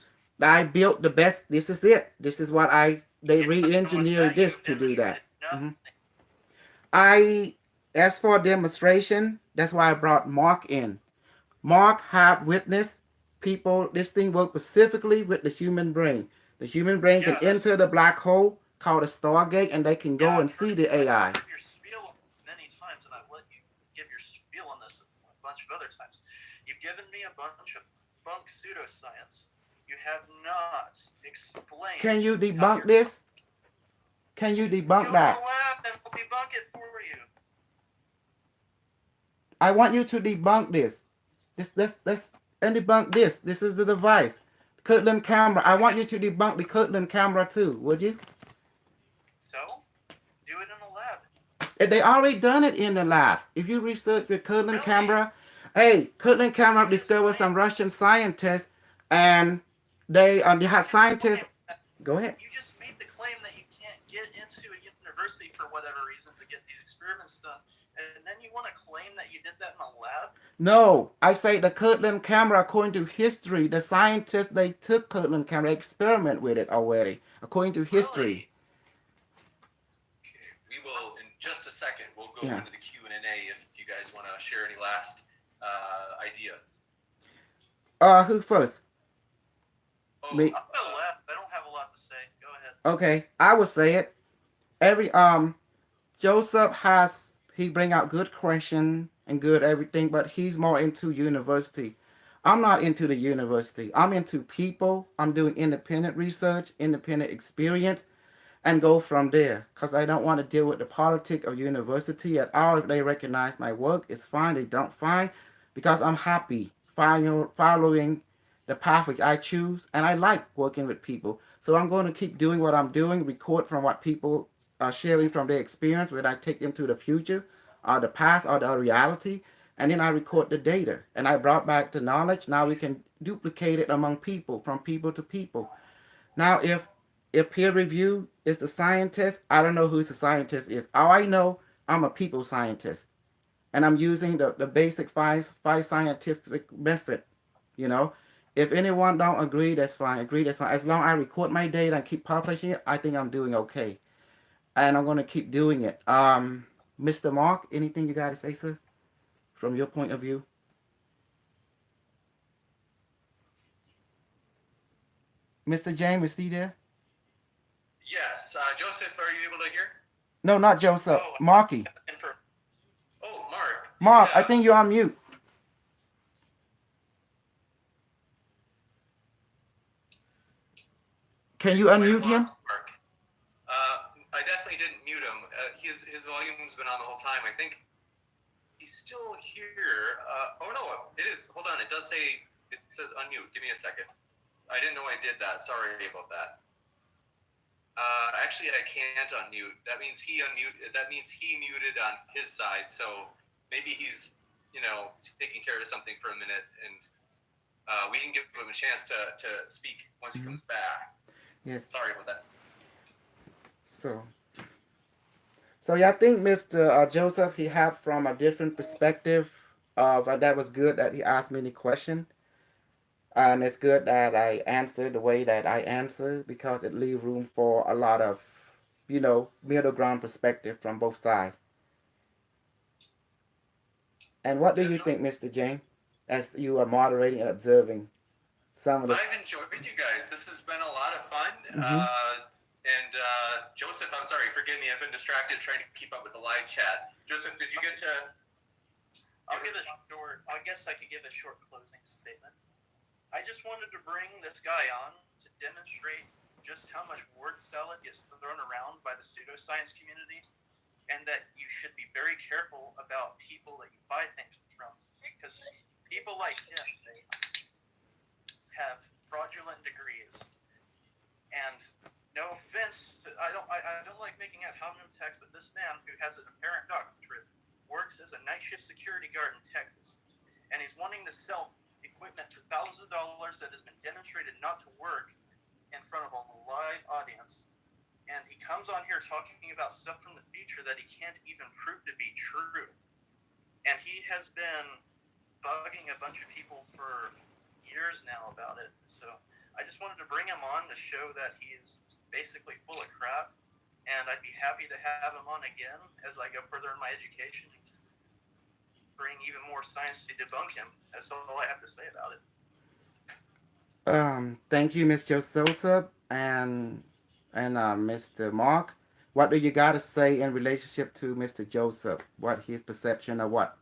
I built the best. This is it. This is what they re-engineered this to do that. As for demonstration, that's why I brought Mark in. Mark have witnessed people. This thing works specifically with the human brain. The human brain can enter the black hole called a stargate, and they can go and see the AI.
I've heard your spiel many times, and I've let you give your spiel on this a bunch of other times. You've given me a bunch of bunk pseudoscience. You have not explained.
Can you debunk this? Can you debunk that?
Go lab and we'll debunk it for you.
I want you to debunk this. And debunk this. This is the device. Kirtland camera. I want you to debunk the Kirtland camera too, would you?
So, do it in the lab.
They already done it in the lab. If you research the Kirtland camera, hey, Kirtland camera discovered some Russian scientists, and they have scientists. Go ahead.
You just made the claim that you can't get into a university for whatever reason to get these experiments done, and then you want to claim that you did that in a lab?
No, I say the Kirtland camera, according to history, the scientists, they took Kirtland camera, experiment with it already, according to history.
Really?
Okay, we will in just a second. We'll go
Yeah.
into the Q&A if you guys want to share any last ideas.
Who first?
Oh,
Me.
I'm gonna left. I don't have a lot to say. Go ahead.
Okay, I will say it. Every Joseph has he bring out good question and good everything, but he's more into university. I'm not into the university. I'm into people. I'm doing independent research, independent experience, and go from there. Cause I don't want to deal with the politics of university at all. If they recognize my work, it's fine. They don't fine, because I'm happy following the path which I choose, and I like working with people. So I'm going to keep doing what I'm doing, record from what people are sharing from their experience, whether I take them to the future, or the past, or the reality, and then I record the data, and I brought back the knowledge. Now we can duplicate it among people, from people to people. Now, if peer review is the scientist, I don't know who the scientist is. All I know, I'm a people scientist, and I'm using the basic five scientific method. You know, if anyone don't agree, that's fine. Agree, that's fine. As long as I record my data and keep publishing it, I think I'm doing okay, and I'm gonna keep doing it. Mr. Mark, anything you got to say, sir, from your point of view? Mr. James, is he there?
yes. Joseph, are you able to hear?
No, not Joseph.
Oh,
Marky.
and for
Oh, Mark.
Mark, I
Yeah.
think you're on mute. Can you
We might have
unmute him?
lost Mark. I definitely didn't mute him. His volume's been on the whole time. I think he's still here. Oh no, it is. Hold on. It does say, it says unmute. Give me a second. I didn't know I did that. Sorry about that. Actually, I can't unmute. That means he muted on his side. So maybe he's, taking care of something for a minute, and we can give him a chance to speak once he comes back.
Yes.
Sorry about that.
So yeah, I think Mr. Joseph, he had from a different perspective of that was good that he asked me any question, and it's good that I answered the way that I answered, because it leave room for a lot of middle ground perspective from both sides. And what do you think, Mr. James, as you are moderating and observing some of the?
I've enjoyed you guys. This has been a lot of fun.
Mhm.
And Joseph, I'm sorry, forgive me. I've been distracted trying to keep up with the live chat. Joseph, did you get to?
I guess I could give a short closing statement. I just wanted to bring this guy on to demonstrate just how much word salad gets thrown around by the pseudoscience community, and that you should be very careful about people that you buy things from, because people like him, they have fraudulent degrees. And no offense, I don't like making ad hominem attacks, but this man who has an apparent doctorate works as a night shift security guard in Texas, and he's wanting to sell equipment for thousands of dollars that has been demonstrated not to work in front of a live audience. And he comes on here talking about stuff from the future that he can't even prove to be true. And he has been bugging a bunch of people for years now about it. So I just wanted to bring him on to show that he is basically full of crap. And I'd be happy to have him on again as I go further in my education and bring even more science to debunk him. That's all I have to say about it.
Thank you, Mr. Joseph and Mr. Mark. What do you got to say in relationship to Mr. Joseph? What his perception of what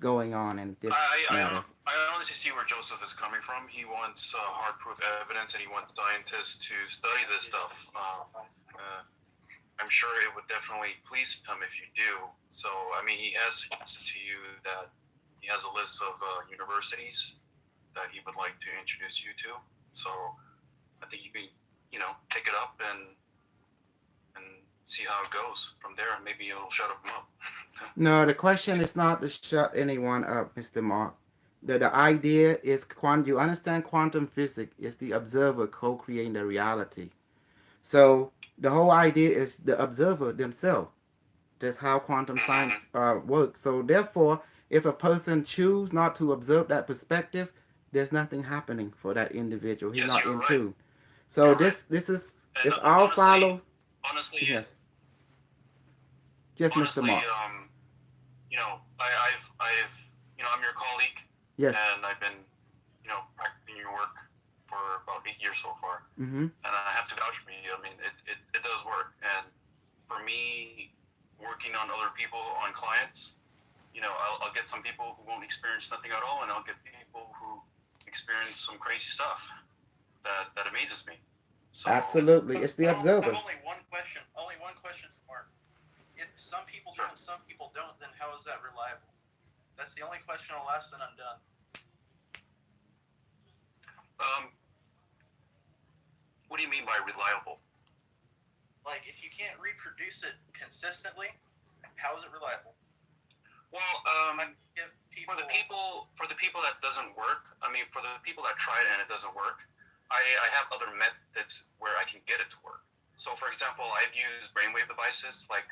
going on in this matter?
I honestly see where Joseph is coming from. He wants hard proof evidence, and he wants scientists to study this stuff. I'm sure it would definitely please him if you do. So, I mean, he has suggested to you that he has a list of universities that he would like to introduce you to. So, I think you can, pick it up and see how it goes from there, and maybe it'll shut him up.
No, the question is not to shut anyone up, Mr. Mark. The idea is you understand quantum physics is the observer co-creating the reality. So the whole idea is the observer themselves That's how quantum science works. So therefore, if a person choose not to observe that perspective, there's nothing happening for that individual. He's
Yes,
not
you're
in
right.
tune. So
You're
this is
And
it's all follow.
honestly,
Yes. Yes, Mr.
honestly,
Mark.
you know, I'm your colleague,
Yes.
and I've been, practicing your work for about 8 years so far,
Mm-hmm.
and I have to vouch for you. I mean, it does work, and for me, working on other people, on clients, I'll get some people who won't experience nothing at all, and I'll get people who experience some crazy stuff that amazes me. So
Absolutely, it's the
I
observer.
have only one question. Only one question, Mark. If some people do and some people don't, then how is that reliable? That's the only question I'll ask, then I'm done.
What do you mean by reliable?
Like, if you can't reproduce it consistently, how is it reliable?
Well,
For
the people that doesn't work, I mean, for the people that try it and it doesn't work, I have other methods where I can get it to work. So, for example, I've used brainwave devices like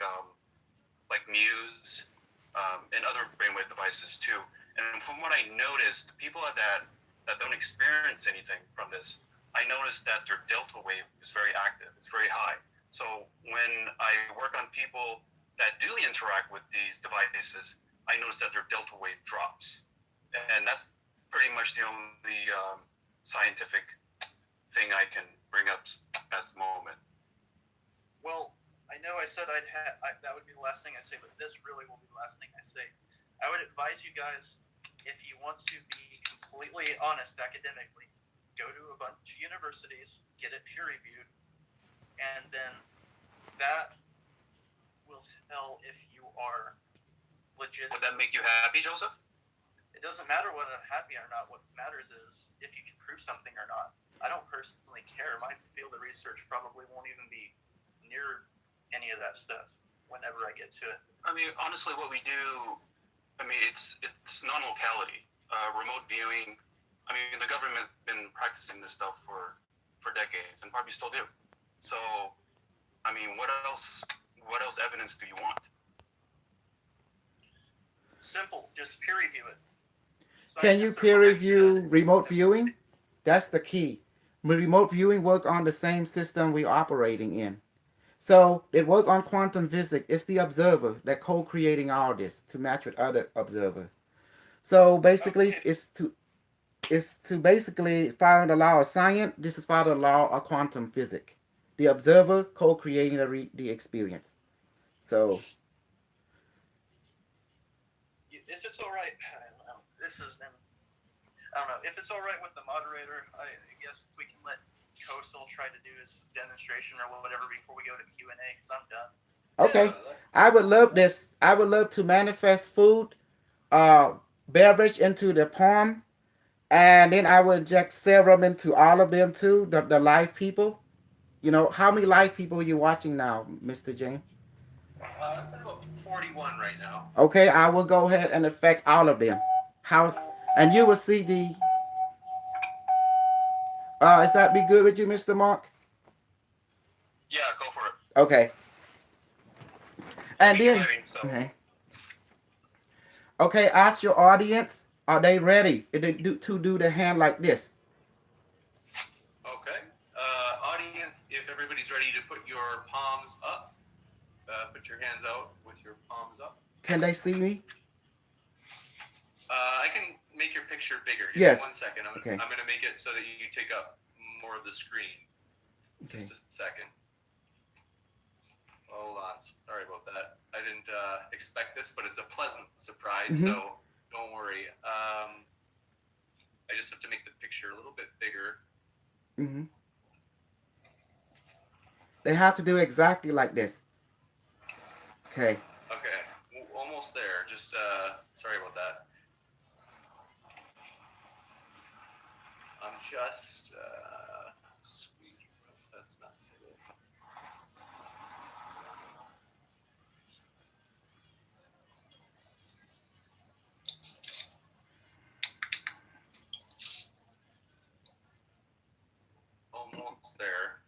Muse and other brainwave devices too. And from what I noticed, people that don't experience anything from this, I noticed that their delta wave is very active. It's very high. So when I work on people that do interact with these devices, I notice that their delta wave drops. And that's pretty much the only scientific thing I can bring up at the moment.
Well, I know I said that would be the last thing I say, but this really will be the last thing I say. I would advise you guys, if you want to be completely honest academically, go to a bunch of universities, get it peer reviewed, and then that will tell if you are legit.
Would that make you happy, Joseph?
It doesn't matter whether I'm happy or not. What matters is if you can prove something or not. I don't personally care. My field of research probably won't even be near any of that stuff whenever I get to it.
I mean, honestly, what we do, I mean, it's non-locality, remote viewing. I mean, the government been practicing this stuff for decades and probably still do. So, I mean, what else evidence do you want?
Simple, just peer review it.
Can you peer review remote viewing? That's the key. Remote viewing work on the same system we're operating in. So it work on quantum physics. It's the observer that co-creating all this to match with other observers. So basically, it's to basically follow the law of science. This is follow the law of quantum physics. The observer co-creating the experience. So
if it's all right, I don't know. I don't know. If it's all right with the moderator, I guess we can let Coastal try to do his demonstration or whatever before we go to Q&A, because I'm done.
okay, I would love this. I would love to manifest food, beverage into the palm, and then I would inject serum into all of them too, the live people. How many live people are you watching now, Mr. James?
About 41 right now.
Okay, I will go ahead and affect all of them. And you will see the. Is that be good with you, Mr. Mark?
Yeah, go for it.
Okay. And then.
Exciting, so.
Okay, ask your audience. Are they ready to do the hand like this?
Okay. Audience, if everybody's ready to put your palms up, put your hands out with your palms up.
Can they see me?
I can make your picture bigger. Give
Yes.
me 1 second. I'm
Okay.
going to make it so that you take up more of the screen.
Okay.
Just a second. Hold on. Sorry about that. I didn't expect this, but it's a pleasant surprise, so don't worry. I just have to make the picture a little bit bigger.
Mm-hmm. They have to do exactly like this. Okay.
Okay. Almost there. Just, sorry about that. I'm just, sweet. That's not it. Almost there.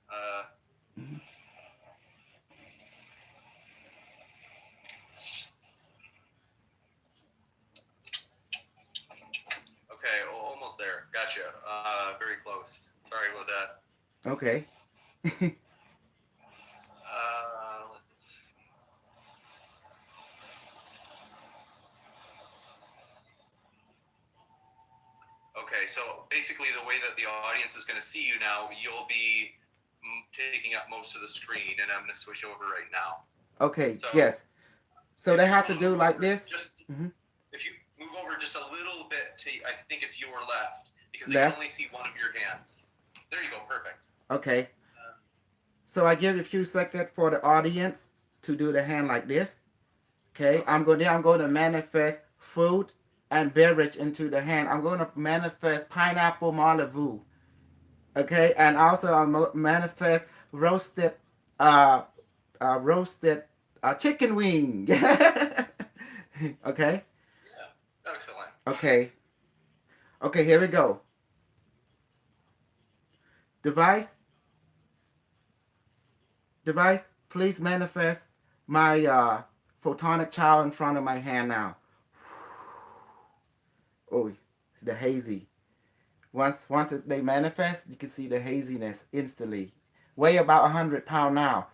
gotcha. Very close. Sorry about that.
Okay.
Okay, so basically the way that the audience is going to see you now, you'll be taking up most of the screen, and I'm going to switch over right now.
Okay.
So,
Yes. So
if
they
you
have to
wanna
do
move
like
over
this.
Just
Mhm.
if you move over just a little bit to, I think it's your left, because they
Left.
can only see one of your hands. There you go. Perfect.
Okay. So I give you a few seconds for the audience to do the hand like this. Okay. I'm going to manifest food and beverage into the hand. I'm going to manifest pineapple Malibu. Okay. And also I'm manifest roasted roasted chicken wing. Okay.
Yeah. Excellent.
Okay. Okay, here we go. Device, please manifest my photonic child in front of my hand now. Oh, see the hazy. Once they manifest, you can see the haziness instantly. Weigh about 100 pounds now.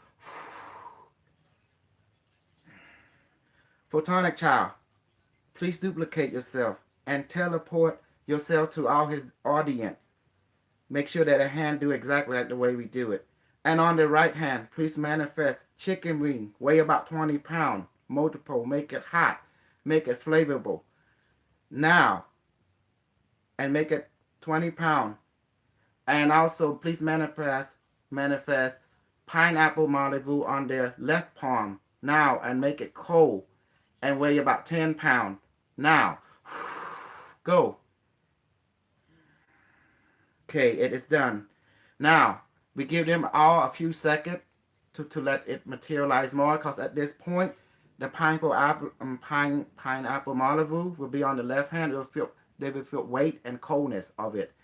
Photonic child, please duplicate yourself and teleport yourself to all his audience. Make sure that the hand do exactly like the way we do it. And on the right hand, please manifest chicken wing, weigh about 20 pounds, multiple, make it hot, make it flavorful. Now, and make it 20 pounds. And also, please manifest pineapple Malibu on their left palm now, and make it cold and weigh about 10 pounds. Now, go. Okay, it is done. Now, we give them all a few seconds to let it materialize more, because at this point, the pineapple Malibu will be on the left hand. They will feel weight and coldness of it.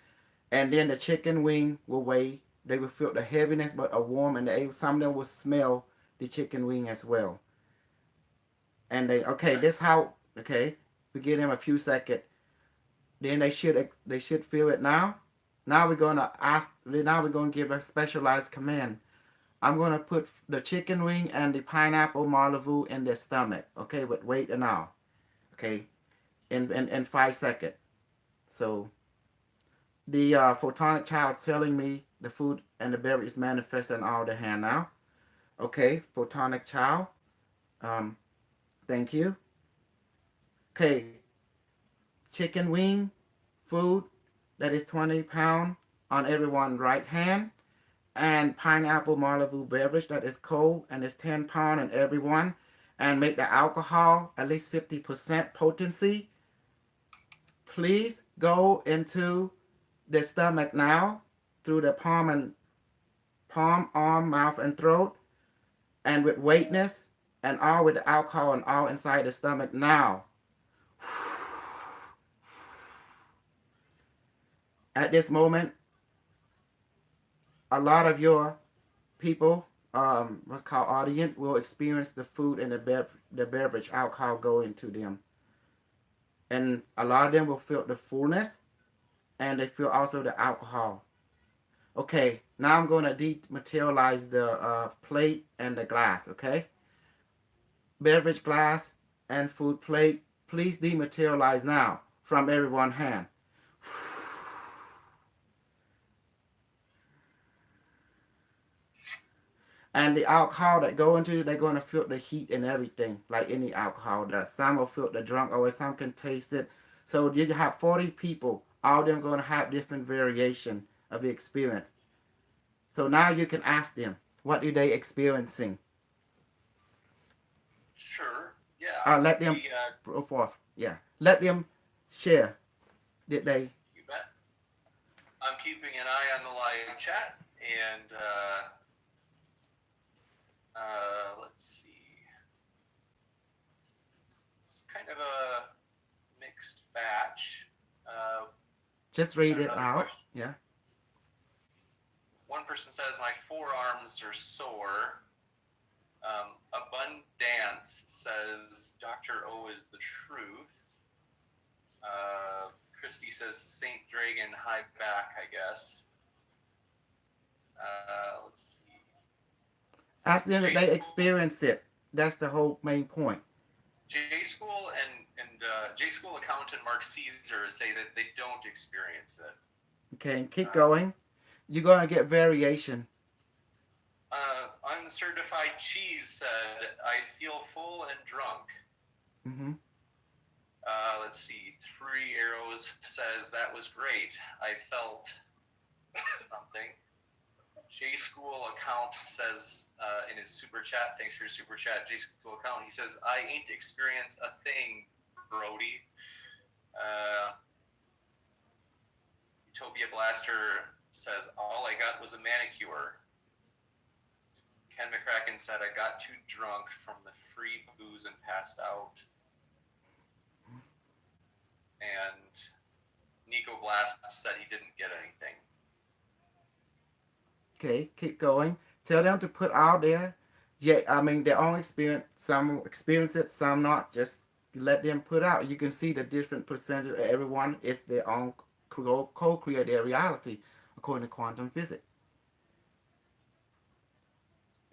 And then the chicken wing will weigh. They will feel the heaviness, but a warm, and some of them will smell the chicken wing as well. And this how, okay, we give them a few seconds. Then they should feel it now. Now we're gonna give a specialized command. I'm gonna put the chicken wing and the pineapple Malibu in their stomach. Okay, with weight and all. Okay, in 5 seconds. So the photonic child telling me the food and the beverage is manifesting all the hand now. Okay, photonic child. Thank you. Okay, chicken wing food that is 20 pounds on everyone's right hand, and pineapple Malibu beverage that is cold and is 10 pounds on everyone, and make the alcohol at least 50% potency. Please go into the stomach now through the palm, arm, mouth, and throat, and with weightness and all with the alcohol and all inside the stomach now. At this moment, a lot of your people, what's called audience, will experience the food and the beverage alcohol go into them. And a lot of them will feel the fullness, and they feel also the alcohol. Okay, now I'm going to dematerialize the plate and the glass, okay? Beverage glass and food plate, please dematerialize now from everyone's hand. And the alcohol that go into, they're going to feel the heat and everything, like any alcohol does. Some will feel the drunk, or some can taste it. So you have 40 people, all of them going to have different variation of the experience. So now you can ask them, what are they experiencing?
Sure. Yeah.
Let them go forth. Yeah. Let them share. Did they?
You bet. I'm keeping an eye on the live chat, and let's see. It's kind of a mixed batch.
Just read it out.
Question?
Yeah.
One person says, my forearms are sore. Abundance says, Dr. O is the truth. Christy says Saint Dragon high back, I guess. Let's see.
As the end, they experience it. That's the whole main point.
J School and J School accountant Mark Caesar say that they don't experience it.
Okay, keep going. You're gonna get variation.
Uncertified Cheese said, I feel full and drunk.
Mm-hmm.
Let's see. Three Arrows says, that was great. I felt something. J School account says in his super chat, thanks for your super chat, J School account, he says, I ain't experienced a thing, Brody. Utopia Blaster says, all I got was a manicure. Ken McCracken said, I got too drunk from the free booze and passed out. And Nico Blast said he didn't get anything.
Okay, keep going. Tell them to put out there. Yeah, I mean, their own experience. Some experience it, some not. Just let them put out. You can see the different percentage of everyone is their own co-create their reality according to quantum physics.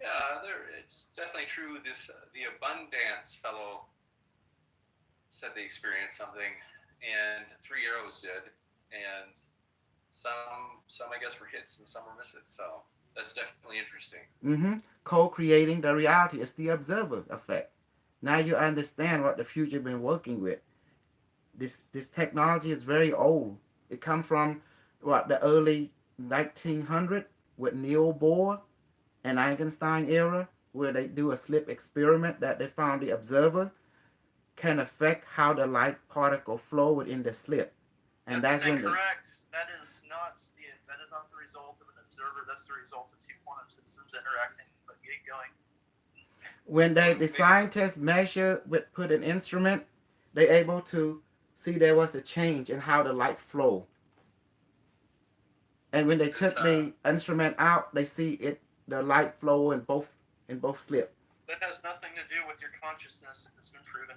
Yeah, it's definitely true. The Abundance fellow said they experienced something, and Three Arrows did, and some I guess were hits and some were misses. So that's definitely interesting.
Mm-hmm. Co-creating the reality is the observer effect. Now you understand what the future been working with. This technology is very old. It comes from what the early 1900 with Niels Bohr and Einstein era, where they do a slip experiment that they found the observer can affect how the light particle flow within the slip, and that's when
correct. That is not the result of an observer. That's the result of two quantum systems interacting. But get going.
when the scientists measure with put an instrument, they able to see there was a change in how the light flow. And when they took the instrument out, they see the light flow in both slip.
That has nothing to do with your consciousness. It's been proven.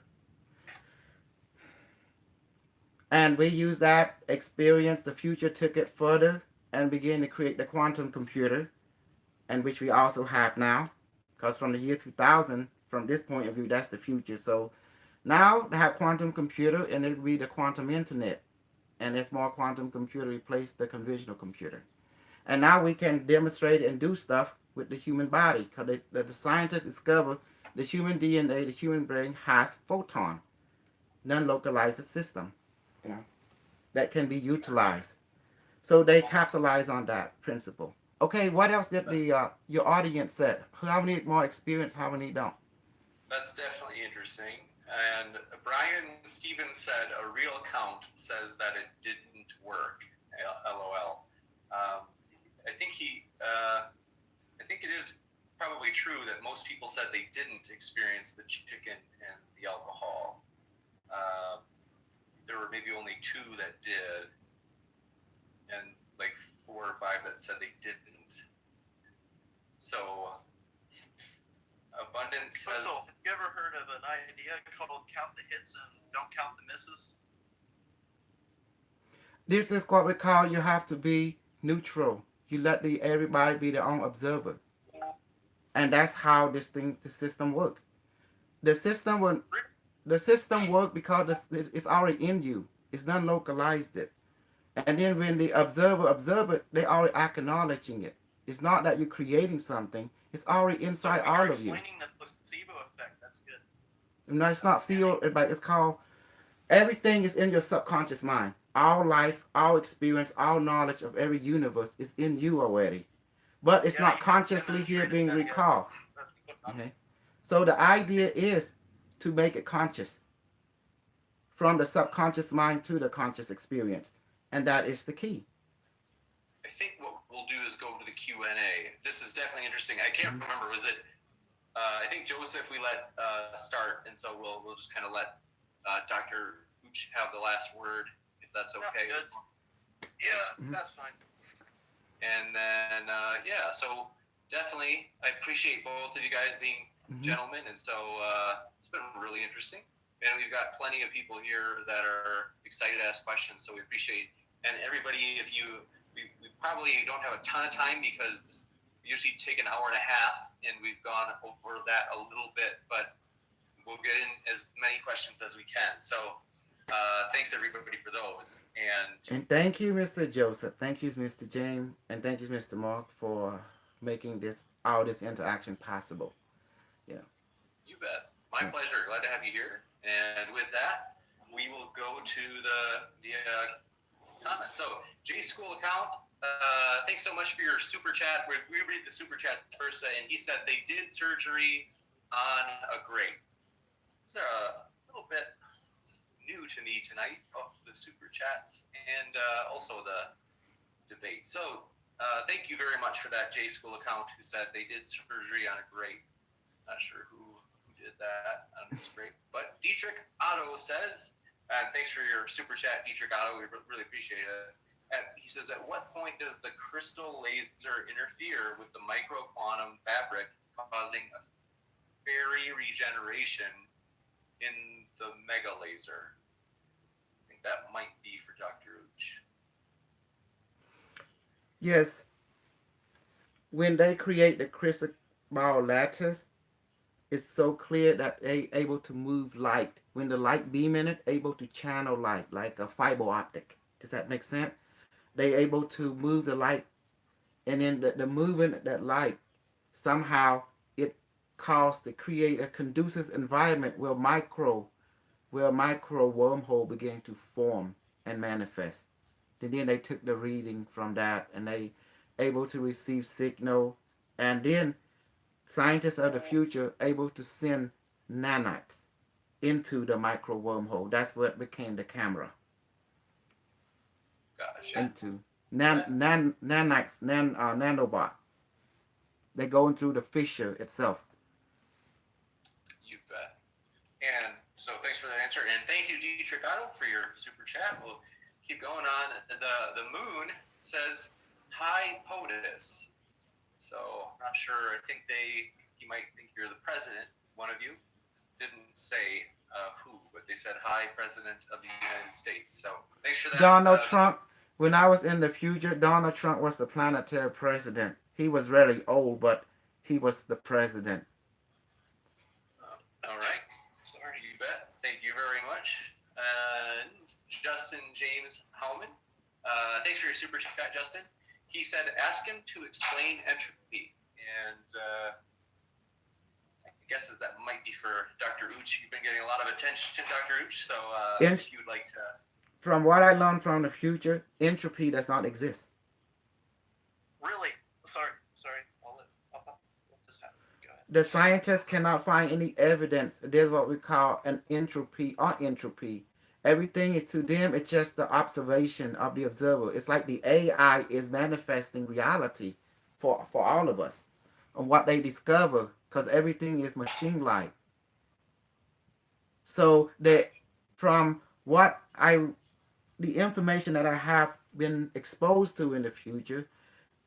And we use that experience. The future took it further and began to create the quantum computer, and which we also have now. Because from the year 2000, from this point of view, that's the future. So now they have quantum computer, and it'll be the quantum internet. And this more quantum computer replace the conventional computer. And now we can demonstrate and do stuff with the human body, because the scientists discover the human DNA, the human brain has photon, non-localized system, that can be utilized. So they capitalize on that principle. Okay, what else did your audience said? How many more experience? How many don't?
That's definitely interesting. And Brian Stevens said a real count says that it didn't work. LOL. I think it is probably true that most people said they didn't experience the chicken and the alcohol. There were maybe only 2 that did, and like 4 or 5 that said they didn't. So Abundance says.
Russell, have you ever heard of an idea called count the hits and don't count the misses?
This is what we call you have to be neutral. You let everybody be their own observer, and that's how the system work. The system work because it's already in you. It's not localized it, and then when the observe it, they already acknowledging it. It's not that you're creating something. It's already inside all of you.
Explaining the placebo effect. That's good.
No, it's not feel. It's called. Everything is in your subconscious mind. All life, all experience, all knowledge of every universe is in you already. But it's not consciously here being recalled. Okay. So the idea is to make it conscious. From the subconscious mind to the conscious experience. And that is the key.
I think what we'll do is go to the Q&A. This is definitely interesting. I can't remember. Was it, I think Joseph we let start, and so we'll just kind of let Dr. Hooch have the last word, if that's okay.
Yeah, that's fine.
And then, so definitely, I appreciate both of you guys being gentlemen, and so it's been really interesting. and we've got plenty of people here that are excited to ask questions. So we appreciate, and everybody, we probably don't have a ton of time because we usually take an hour and a half, and we've gone over that a little bit, but we'll get in as many questions as we can. So thanks everybody for those.
And thank you, Mr. Joseph. Thank you, Mr. James, and thank you, Mr. Mark, for making all this interaction possible. Yeah.
You bet. My pleasure. Glad to have you here. And with that, we will go to the comments. So, J School account, thanks so much for your super chat. We read the super chat first, and he said they did surgery on a grate. It's a little bit new to me tonight, the super chats and also the debate. So, thank you very much for that J School account who said they did surgery on a grate. Not sure who did that. It's great. But Dietrich Otto says, and thanks for your super chat, Dietrich Otto. We really appreciate it. And he says, at what point does the crystal laser interfere with the microquantum fabric, causing a fairy regeneration in the mega laser? I think that might be for Dr. Uch.
Yes. When they create the crystal ball lattice, it's so clear that they able to move light. When the light beam in it, able to channel light like a fiber optic. Does that make sense? They able to move the light, and then the movement of that light, somehow it caused to create a conducive environment where micro wormhole began to form and manifest. And then they took the reading from that, and they able to receive signal, and then scientists of the future able to send nanites into the micro wormhole. That's what became the camera.
Gotcha.
Into nanites, nanobot. They're going through the fissure itself.
You bet. And so thanks for that answer. And thank you, Dietrich Otto, for your super chat. We'll keep going on. The moon says, hi, POTUS. So I'm not sure. I think he might think you're the president. One of you didn't say who, but they said, hi, President of the United States. So thanks for that.
Donald Trump. When I was in the future, Donald Trump was the planetary president. He was really old, but he was the president.
All right. Sorry, you bet. Thank you very much. And Justin James Howman. Thanks for your super chat, Justin. He said, ask him to explain entropy. And I guess that might be for Dr. Uch. You've been getting a lot of attention, Dr. Uch. So if you'd like to...
From what I learned from the future, entropy does not exist.
Really? Sorry. I'll let this happen. Go ahead.
The scientists cannot find any evidence. There's what we call an entropy or entropy. Everything is to them, it's just the observation of the observer. It's like the AI is manifesting reality for all of us on what they discover, because everything is machine-like. So from what the information that I have been exposed to in the future,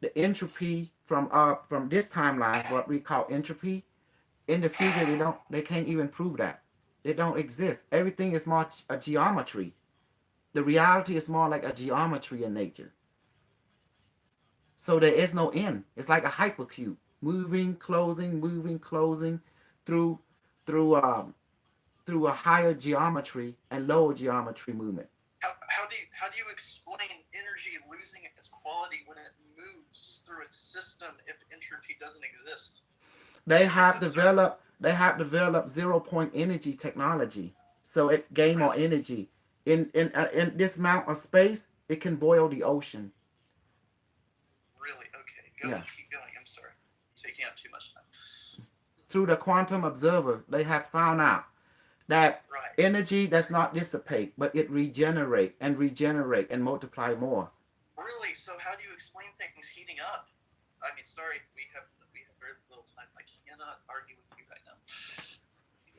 the entropy from this timeline, what we call entropy, in the future they can't even prove that. They don't exist. Everything is more a geometry. The reality is more like a geometry in nature. So there is no end. It's like a hypercube, moving, closing through a higher geometry and lower geometry movement.
How do you explain energy losing its quality when it moves through a system if entropy doesn't exist?
They have developed 0-point energy technology, so it gain more energy. In this amount of space, it can boil the ocean.
Really? Okay. Keep going. I'm sorry. I'm taking up too much time.
Through the quantum observer, they have found out that energy does not dissipate, but it regenerate and multiply more.
Really? So how do you explain things heating up? I mean, sorry, we have very little time. I cannot argue with you right now.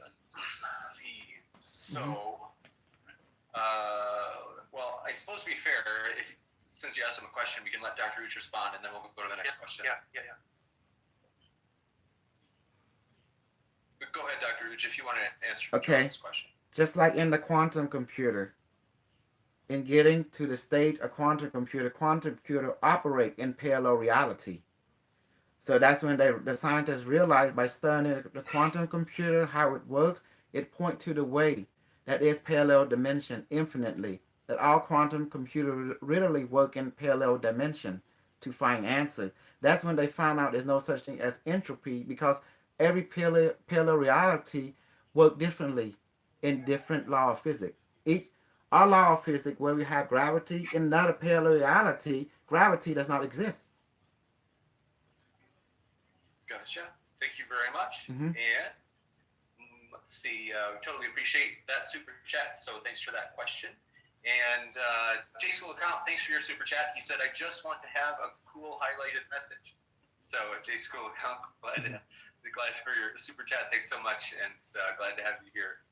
Let's see. So, well, I suppose to be fair, since you asked him a question, we can let Dr. Uch respond, and then we'll go to the next question.
Yeah.
Go ahead, Dr. Uch, if you want to answer
Okay.
this question.
Just like in the quantum computer, in getting to the state of quantum computer operate in parallel reality. So that's when the scientists realized by studying the quantum computer, how it works, it points to the way that is parallel dimension infinitely. That all quantum computers really work in parallel dimension to find answer. That's when they found out there's no such thing as entropy because every parallel reality work differently in different law of physics. Each our law of physics where we have gravity in another parallel reality, gravity does not exist.
Gotcha. Thank you very much.
Mhm.
And let's see. We totally appreciate that super chat. So thanks for that question. And J School account, thanks for your super chat. He said, I just want to have a cool highlighted message. So J School account, glad for your super chat. Thanks so much, and glad to have you here.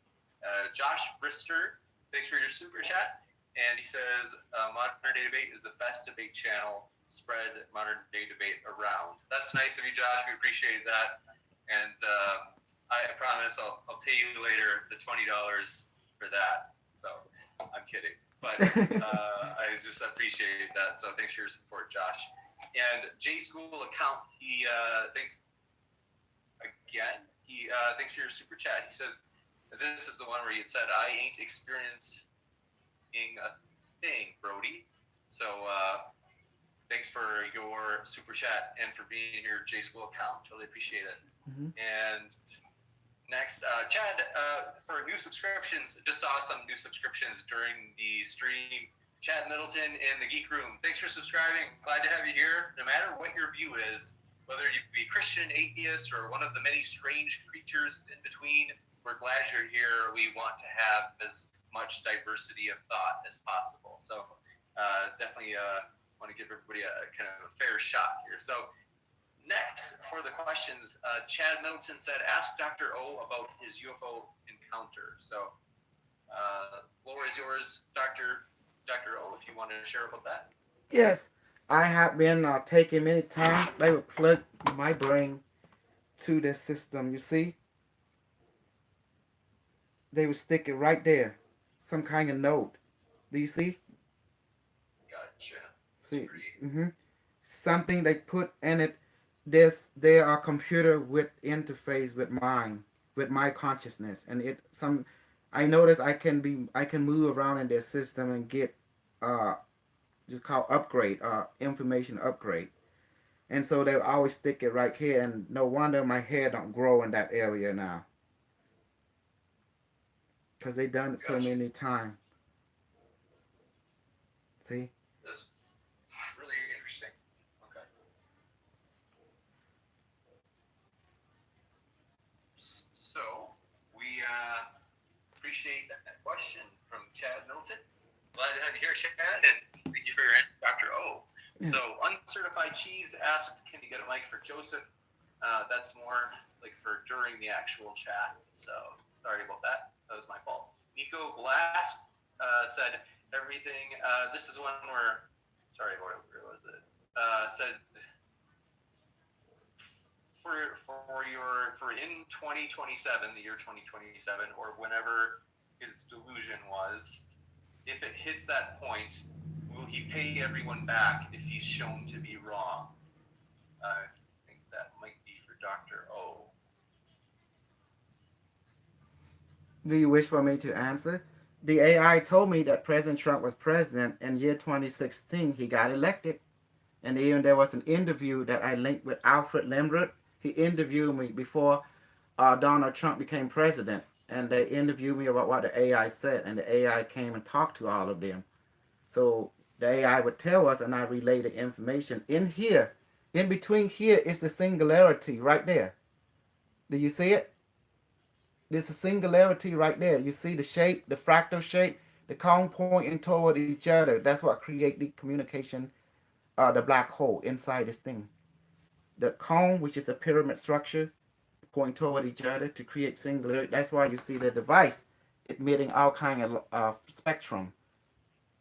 Josh Brister, thanks for your super chat. And he says, Modern Day Debate is the best debate channel. Spread modern day debate around. That's nice of you, Josh. We appreciate that. And I promise I'll pay you later the $20 for that. So I'm kidding. But I just appreciate that. So thanks for your support, Josh. And J School account, he thanks again. He thanks for your super chat. He says, this is the one where he had said, I ain't experiencing a thing, Brody. So thanks for your super chat and for being here, J School account. Totally appreciate it.
Mhm.
And next, Chad, for new subscriptions, just saw some new subscriptions during the stream. Chad Middleton in the Geek Room, thanks for subscribing. Glad to have you here. No matter what your view is, whether you be Christian, atheist, or one of the many strange creatures in between, we're glad you're here. We want to have as much diversity of thought as possible. So definitely want to give everybody a kind of a fair shot here. So next for the questions, Chad Middleton said, ask Dr. O about his UFO encounter. So floor is yours, Dr. O, if you want to share about that.
Yes, I have been taking many times. They would plug my brain to this system. You see, they would stick it right there, some kind of node. Do you see?
Gotcha.
See, something they put in it. There are computer with interface with mine, with my consciousness, and it some. I notice I can move around in their system and get just called upgrade, information upgrade. And so they always stick it right here, and no wonder my hair don't grow in that area now, because they done it so many times. See?
That's really interesting. Okay. So we appreciate that question from Chad Middleton. Glad to have you here, Chad, and thank you for your answer, Dr. O.
Yes.
So Uncertified Cheese asked, can you get a mic for Joseph? That's more like for during the actual chat. So sorry about that. That was my fault. Nico Blast said everything. This is one where, sorry, where was it? Said for in 2027, the year 2027, or whenever his delusion was, if it hits that point, will he pay everyone back if he's shown to be wrong? I think that might be for Dr. O.
Do you wish for me to answer? The AI told me that President Trump was president in year 2016. He got elected. And even there was an interview that I linked with Alfred Limbrick. He interviewed me before Donald Trump became president. And they interviewed me about what the AI said. And the AI came and talked to all of them. So the AI would tell us, and I relay the information. In here, in between here is the singularity right there. Do you see it? There's a singularity right there. You see the shape, the fractal shape, the cone pointing toward each other. That's what create the communication, the black hole inside this thing. The cone, which is a pyramid structure, pointing toward each other to create singularity. That's why you see the device emitting all kind of spectrum.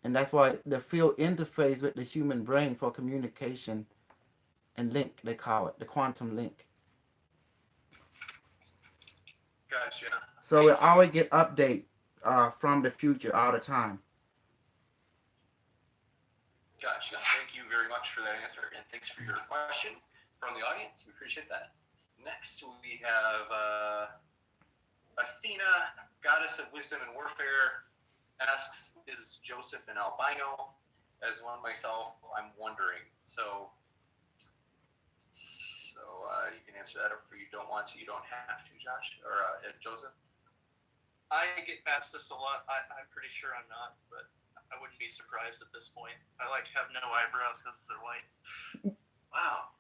And that's why the field interface with the human brain for communication and link, they call it, the quantum link.
Gotcha.
So we always get update from the future all the time.
Gotcha. Thank you very much for that answer, and thanks for your question from the audience. We appreciate that. Next, we have Athena, goddess of wisdom and warfare, asks, "Is Joseph an albino?" As one myself, I'm wondering. So you can answer that, or if you don't want to, you don't have to, Josh or Joseph.
I get asked this a lot. I'm pretty sure I'm not, but I wouldn't be surprised at this point. I have no eyebrows because they're white.
Wow.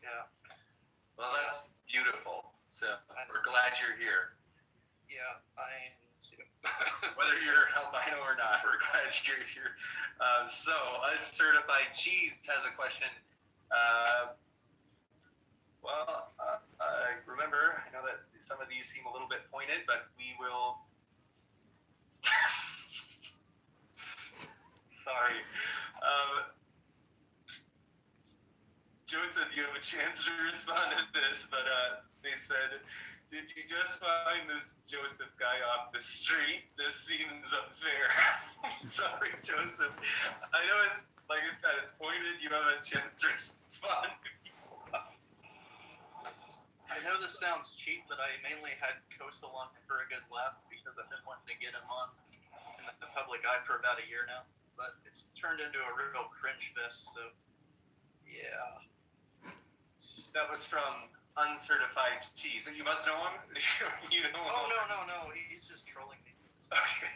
Yeah.
Well, that's beautiful. So we're glad you're here.
Yeah, I am too.
Whether you're albino or not, we're glad you're here. So Uncertified Cheese has a question. Remember, I know that some of these seem a little bit pointed, but we will. Sorry. Joseph, you have a chance to respond to this, but they said, "Did you just find this Joseph guy off the street? This seems unfair." Sorry, Joseph. I know it's, like I said, it's pointed. You have a chance to respond.
I know this sounds cheap, but I mainly had Coastal on for a good laugh because I've been wanting to get him on in the public eye for about a year now. But it's turned into a real cringe fest, so yeah.
That was from Uncertified Cheese. You must know him? You know him?
Oh, no. He's just trolling me.
Okay.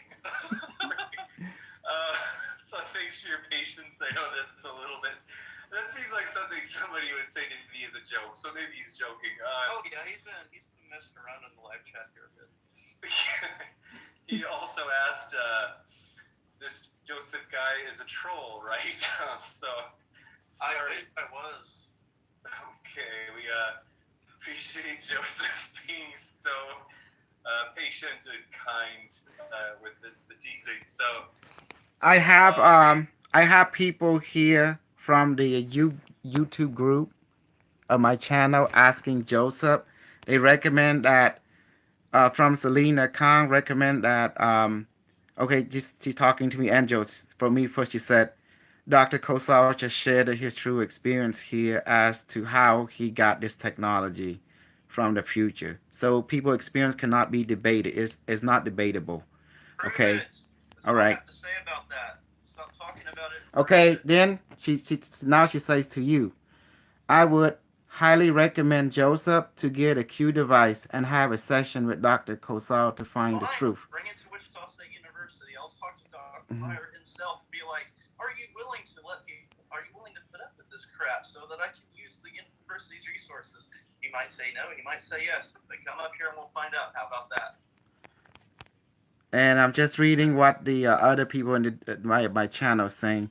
So thanks for your patience. I know that's a little bit. That seems like something somebody would say to me as a joke. So maybe he's joking.
Yeah, he's been messing around in the live chat here a bit.
He also asked, "This Joseph guy is a troll, right?" So sorry.
I was.
Okay, we appreciate Joseph being so patient and kind with the teasing. So
I have people here from the YouTube group of my channel asking Joseph. They recommend that from Selena Kong recommend that okay, she's talking to me and Joseph. For me first, she said Dr. Kosar just shared his true experience here as to how he got this technology from the future. So people experience cannot be debated. It's not debatable. Okay.
That's
All
what I
right.
have to say about that. Stop talking about it.
Okay, then she now she says to you, I would highly recommend Joseph to get a Q device and have a session with Dr. Kosal to find the
Fine,
truth.
bring it to Wichita State University. I'll talk to Dr.
Mhm.
Meyer himself and be like, are you willing to put up with this crap so that I can use the university's resources? He might say no, he might say yes. But come up here and we'll find out. How about that?
And I'm just reading what the other people in my channel saying.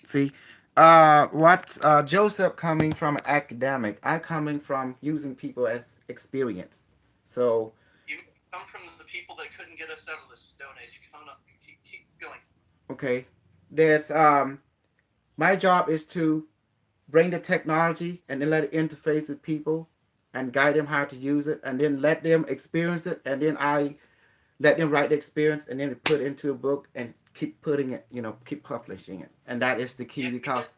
See, what Joseph coming from academic, I coming from using people as experience. So
You come from the people that couldn't get us out of the Stone Age. Come up, keep going.
okay, there's my job is to bring the technology and then let it interface with people and guide them how to use it and then let them experience it and then I let them write the experience and then put it into a book and keep putting it, keep publishing it. And that is the key because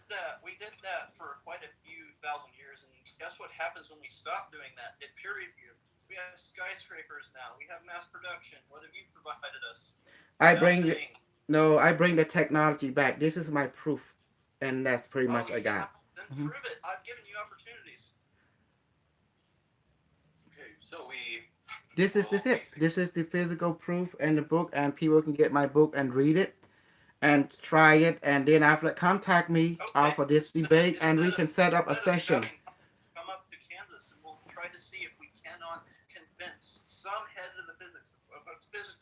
we did that for quite a few thousand years, and guess what happens when we stop doing that? It peer review. We have skyscrapers now. We have mass production. What have you provided us?
I bring the technology back. This is my proof, and that's pretty much I got.
Then prove it. I've given you opportunities.
okay, so we.
This is it. This is the physical proof and the book, and people can get my book and read it and try it, and then after contact me for this debate, and we can set up a session.
Come up to Kansas, and we'll try to see if we cannot convince some head of the physics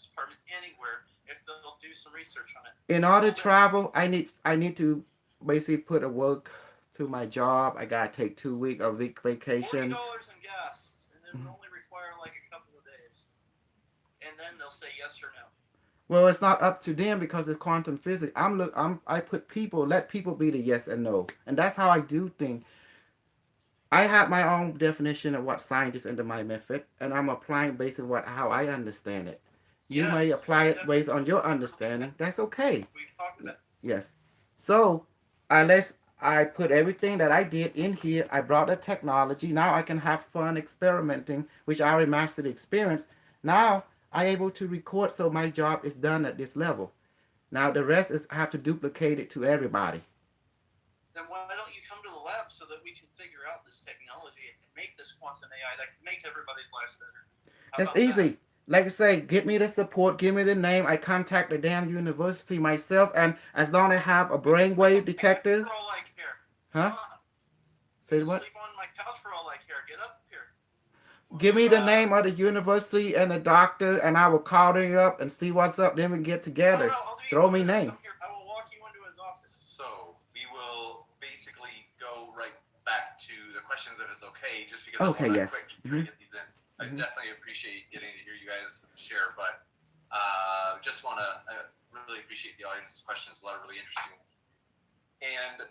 department anywhere if they'll do some research on it.
In order to travel, I need to basically put a work to my job. I gotta take 2 week of vacation.
$40 in gas, and it would only require like a couple of days, and then they'll say yes or no.
Well, it's not up to them because it's quantum physics. I let people be the yes and no, and that's how I do things. I have my own definition of what science is under my method, and I'm applying based on how I understand it. You may
Yes,
apply it based on your
definitely.
understanding. That's okay.
We've talked about this.
Yes. So, unless I put everything that I did in here, I brought the technology. Now I can have fun experimenting, which I already mastered the experience. Now I able to record, so my job is done at this level. Now the rest is I have to duplicate it to everybody.
Then why don't you come to the lab so that we can figure out this technology and make this quantum AI that can make everybody's lives better? How
That's
about that?
easy. Like I say, give me the support, give me the name. I contact the damn university myself, and as long as I have a brainwave detector,
For all I care.
huh?
Come on.
Say what?
Sleep on my couch for all I care. Get up here.
Give me the name of the university and the doctor, and I will call them up and see what's up. Then we get together.
No, I'll do
Throw
you
me
this.
name.
Come here. I will walk you into his office.
So we will basically go right back to the questions if it's okay, just because
Okay,
I'm
yes.
quick to
Mhm.
get these in. I
Mhm.
definitely appreciate getting to hear you guys share, but just want to really appreciate the audience's questions. A lot of really interesting. And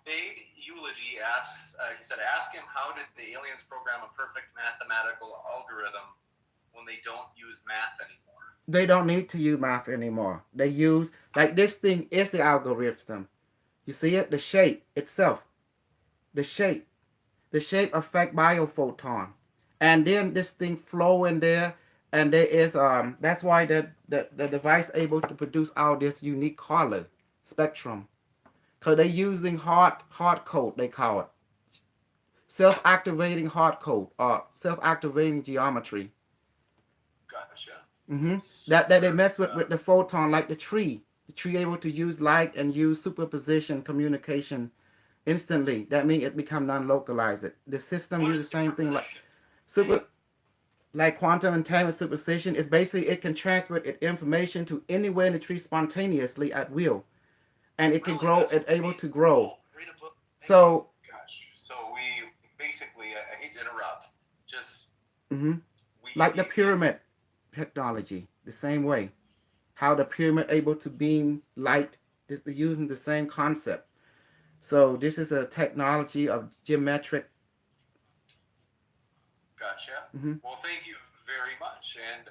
Big Eulogy asks, he said, ask him how did the aliens program a perfect mathematical algorithm when they don't use math anymore?
They don't need to use math anymore. They use, like, this thing is the algorithm. You see it? The shape itself. The shape. The shape affect biophoton. And then this thing flow in there, and there is that's why the device able to produce all this unique color spectrum. Cause they're using hard code, they call it. Self-activating hard code or self-activating geometry.
Gotcha.
That they mess with the photon, like the tree. The tree able to use light and use superposition communication instantly. That means it become non-localized. The system
What
uses
is
the same thing like
superposition?
super, like quantum entanglement superposition. Is basically it can transfer it information to anywhere in the tree spontaneously at will, and it can
Really?
grow.
That's
It able
pretty
to grow.
cool. Read a book.
So,
Gosh. So we basically, I hate to interrupt, just
mhm,
we
like the pyramid technology, the same way. How the pyramid able to beam light, this using the same concept. So this is a technology of geometric.
Gotcha.
Mhm.
Well, thank you very much, and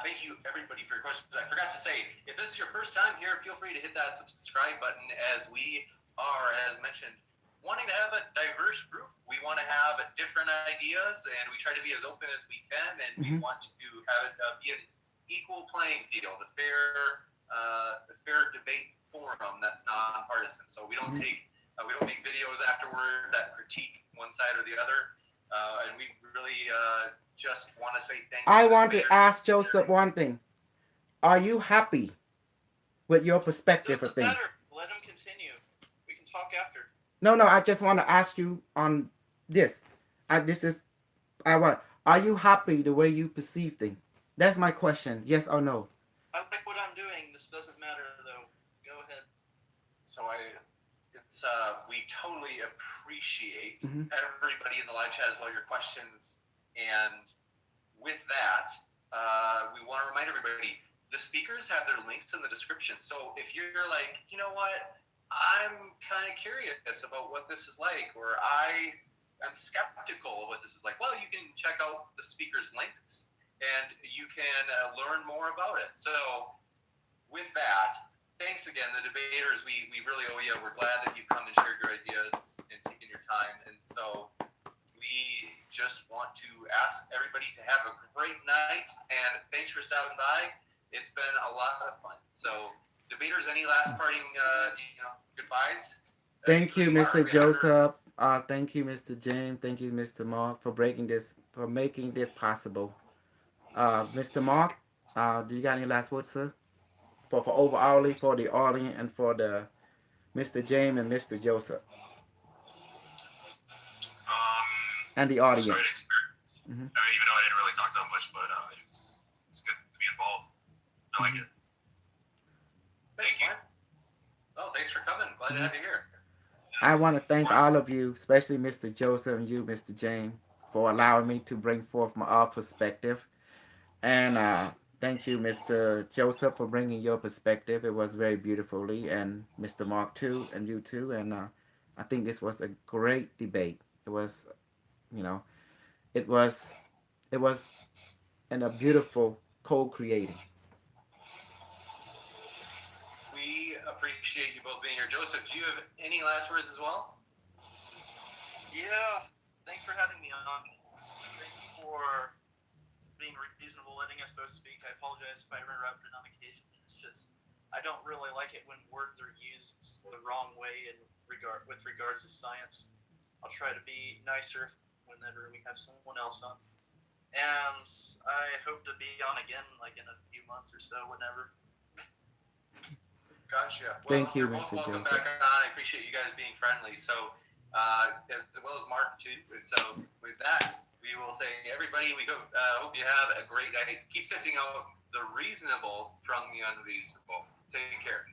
thank you everybody for your questions. I forgot to say, if this is your first time here, feel free to hit that subscribe button. As we are, as mentioned, wanting to have a diverse group. We want to have different ideas, and we try to be as open as we can, and we want to have it be an equal playing field, a fair debate forum that's nonpartisan. So we don't take we don't make videos afterward that critique one side or the other, and we really just want to say thank you.
I want to ask Joseph one thing. Are you happy with your perspective of
Doesn't
things?
matter. Let him continue. We can talk after.
No, no. I just want to ask you on this. I want. Are you happy the way you perceive things? That's my question. Yes or no?
I like what I'm doing. This doesn't matter though. Go ahead.
So we totally appreciate
Mhm.
everybody in the live chat as well, your questions. And with that, we want to remind everybody, the speakers have their links in the description. So if you're like, you know what, I'm kind of curious about what this is like, or I'm skeptical of what this is like, well, you can check out the speakers' links and you can learn more about it. So with that, thanks again, the debaters. We really owe you. We're glad that you come and shared your ideas and taken your time. And so we just want to ask everybody to have a great night. And thanks for stopping by. It's been a lot of fun. So, debaters, any last parting, goodbyes?
Thank you, Mr. Joseph. Thank you, Mr. James. Thank you, Mr. Mark, for making this possible. Mr. Mark, do you got any last words, sir? For overall, for the audience, and for the Mr. James and Mr. Joseph, and the audience.
It was a great experience. I mean, even though I didn't really talk that much, but it's good to be involved. I like it.
Thank you. Oh, thanks for coming. Glad to have you here.
I want to thank all of you, especially Mr. Joseph and you, Mr. James, for allowing me to bring forth my perspective. And thank you, Mr. Joseph, for bringing your perspective. It was very beautifully. And Mr. Mark, too, and you, too. And I think this was a great debate. It was, you know, it was it was and a beautiful co-creating.
We appreciate you both being here. Joseph, do you have any last words as well?
Yeah, thanks for having me on. Thank you for being reasonable, letting us both speak. I apologize if I interrupted on occasion. It's just I don't really like it when words are used the wrong way in with regards to science. I'll try to be nicer whenever we have someone else on. And I hope to be on again, like in a few months or so, whenever.
Gotcha. Well,
Thank you,
you're both
Mr.
welcome
Joseph.
back on. I appreciate you guys being friendly. So, as well as Mark too. So, with that, we will say, everybody, we hope you have a great night. Keep sifting out the reasonable from the unreasonable. Take care.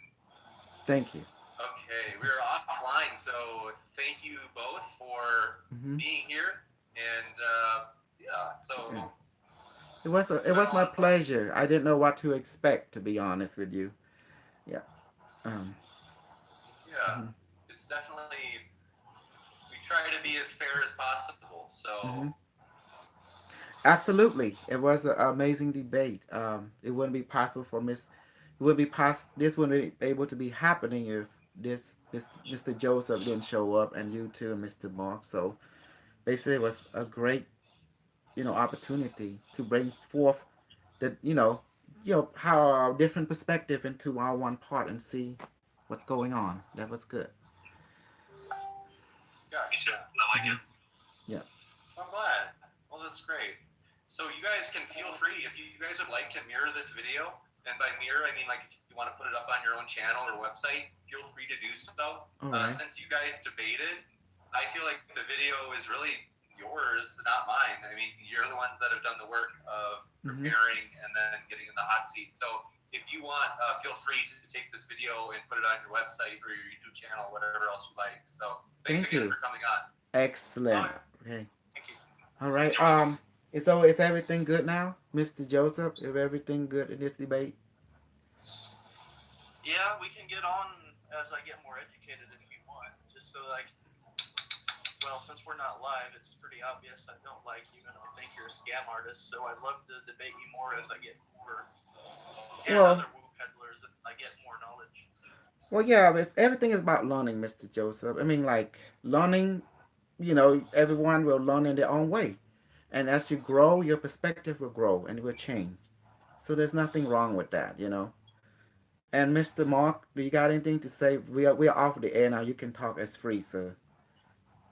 Thank you.
Okay, we're offline. So, thank you both for being here. And yeah, so.
Yeah. It was my pleasure. I didn't know what to expect, to be honest with you. Yeah.
Yeah,
Mhm.
it's definitely, we try to be as fair as possible. So,
Mhm. Absolutely, it was an amazing debate. It wouldn't be possible for Miss. It would be This wouldn't be able to be happening if this Mr. Joseph didn't show up, and you too, Mr. Mark. So basically, it was a great opportunity to bring forth the how our different perspective into our one part and see what's going on. That was good.
yeah,
Me too.
yeah.
I like
Hmm.
it.
Yeah.
I'm glad. Well, that's great. So you guys can feel free, if you guys would like to mirror this video, and by mirror I mean like if you want to put it up on your own channel or website, feel free to do so.
All right.
Since you guys debated, I feel like the video is really yours, not mine. I mean, you're the ones that have done the work of
Hmm.
preparing and then getting in the hot seat. So if you want, feel free to take this video and put it on your website or your YouTube channel, whatever else you like. So thanks
Thank
again
you.
for coming on.
Excellent.
Oh,
Okay.
thank you.
All right.
You're welcome.
Is everything good now, Mr. Joseph? Is everything good in this debate?
Yeah, we can get on as I get more educated if you want. Just so like, well, since we're not live, it's pretty obvious I don't like you and I think you're a scam artist. So I'd love to debate you more as I get more, and
Well,
other woo peddlers as I get more knowledge.
well, yeah. Everything is about learning, Mr. Joseph. I mean, like learning. Everyone will learn in their own way, and as you grow, your perspective will grow and it will change. So there's nothing wrong with that. And Mr. Mark, do you got anything to say? We are off the air now. You can talk as free, sir.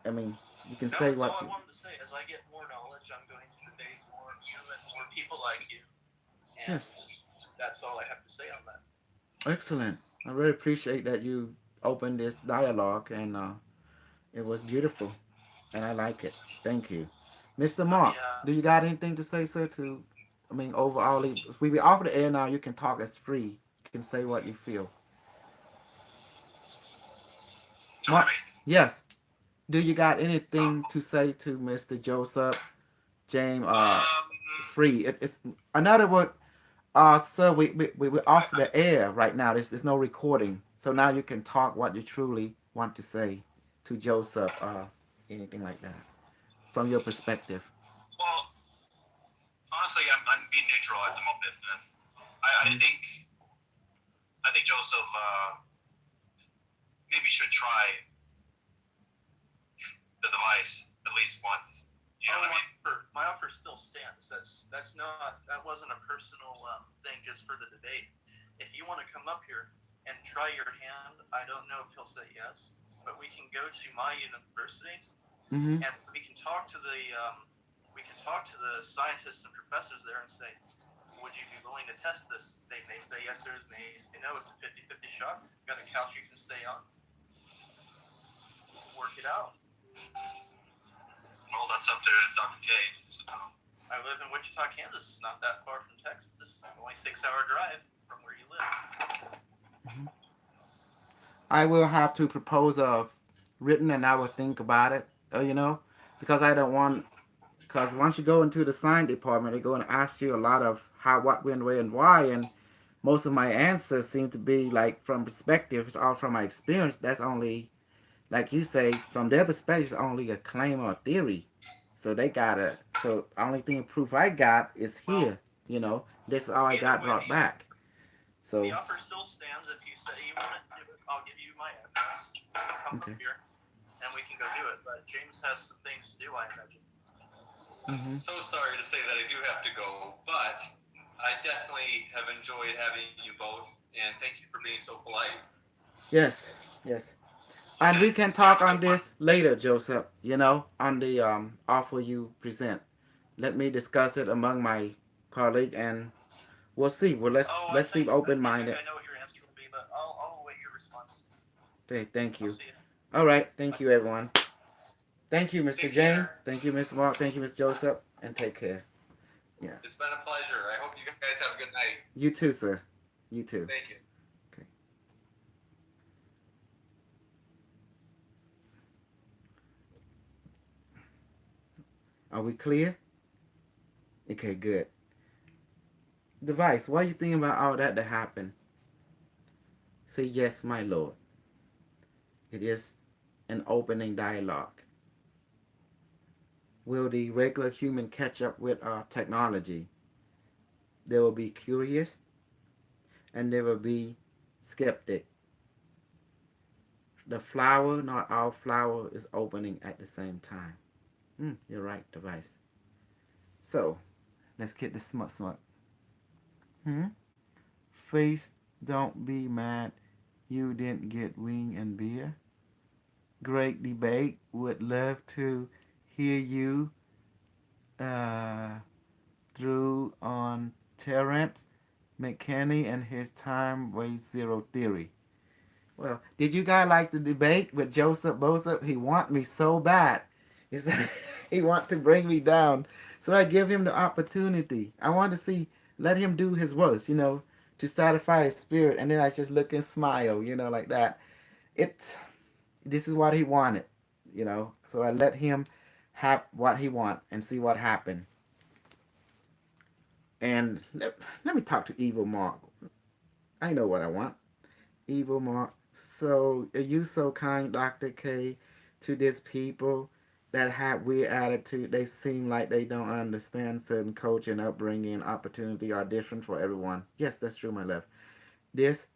I mean, you can
No,
say
that's all
what
I
you.
wanted to say. As I get more knowledge, I'm going to debate more of you and more people like you. And
Yes,
that's all I have to say on that.
excellent. I really appreciate that you opened this dialogue, and it was beautiful, and I like it. Thank you, Mr. Mark.
Yeah.
Do you got anything to say, sir? I mean, overall, if we be off the air now, you can talk as free. You can say what you feel.
Talking
Mark,
to me.
yes. Do you got anything to say to Mr. Joseph, James?
Um,
Free. It's another word. Sir, we're off the air right now. There's no recording, so now you can talk what you truly want to say to Joseph. Anything like that from your perspective.
well, honestly, I'm being neutral at the moment. And I think Joseph maybe should try the device at least once. You know what I mean?
My offer still stands. That wasn't a personal thing just for the debate. If you want to come up here and try your hand, I don't know if he'll say yes, but we can go to my university
Mm-hmm.
and we can talk to the scientists and professors there and say, would you be willing to test this? They may say yes, there's may say no. It's a 50-50 shot. Got a couch you can stay on. Work it out.
Well, that's up to Dr. K. So.
I live in Wichita, Kansas. It's not that far from Texas. It's only a 6-hour drive from where you live.
Mm-hmm. I will have to propose a written, and I will think about it. Because I don't want. Because once you go into the science department, they're going to ask you a lot of how, what, when, where, and why, and most of my answers seem to be like from perspective, it's all from my experience. That's only like you say, from their perspective, it's only a claim or a theory. So they gotta. So only thing of proof I got is
Well,
here. You know, this is all I
either
got
way,
brought back.
the
So
offer still stands. If you say you want it, I'll give you my address. Come
okay.
up here, and we can go do it. But James has some things to do, I imagine.
I'm
Mm-hmm.
so sorry to say that I do have to go, but I definitely have enjoyed having you both, and thank you for being so polite.
Yes. Yes. And
Okay.
we can
You have
talk
a
on
good one.
this later, Joseph. You know, on the offer you present. Let me discuss it among my colleague, and we'll see. Well,
Oh,
let's see open minded.
I know what your answer will be, but I'll await your response.
Okay, thank
I'll
you.
see you.
All right, thank
Bye.
you, everyone. Thank you, Mr.
Take
Jane.
care.
Thank you, Mr. Mark. Thank you, Mr. Joseph, and take care. Yeah,
It's been a pleasure. I hope you guys have a good night.
you too, sir. You too.
Thank you.
Okay. Are we clear? Okay, good. Device, what are you thinking about all that happened? Say yes, my lord. It is an opening dialogue. Will the regular human catch up with our technology? They will be curious and they will be skeptic. The flower, not all flower, is opening at the same time. You're right, device. So, let's get the smut. Hmm? Face, don't be mad you didn't get wing and beer. Great debate. Would love to hear you uh, through on Terrence McKinney and his time wave zero theory. Well, did you guys like the debate with Joseph Bosep? He want me so bad. Is that he want to bring me down. So I give him the opportunity. I want to see, let him do his worst, to satisfy his spirit. And then I just look and smile, like that. This is what he wanted. So I let him have what he want and see what happened. And let me talk to Evil Mark. I know what I want. Evil Mark. So are you so kind, Dr. K, to these people that have weird attitude? They seem like they don't understand certain culture and upbringing and opportunity are different for everyone. Yes, that's true, my love. This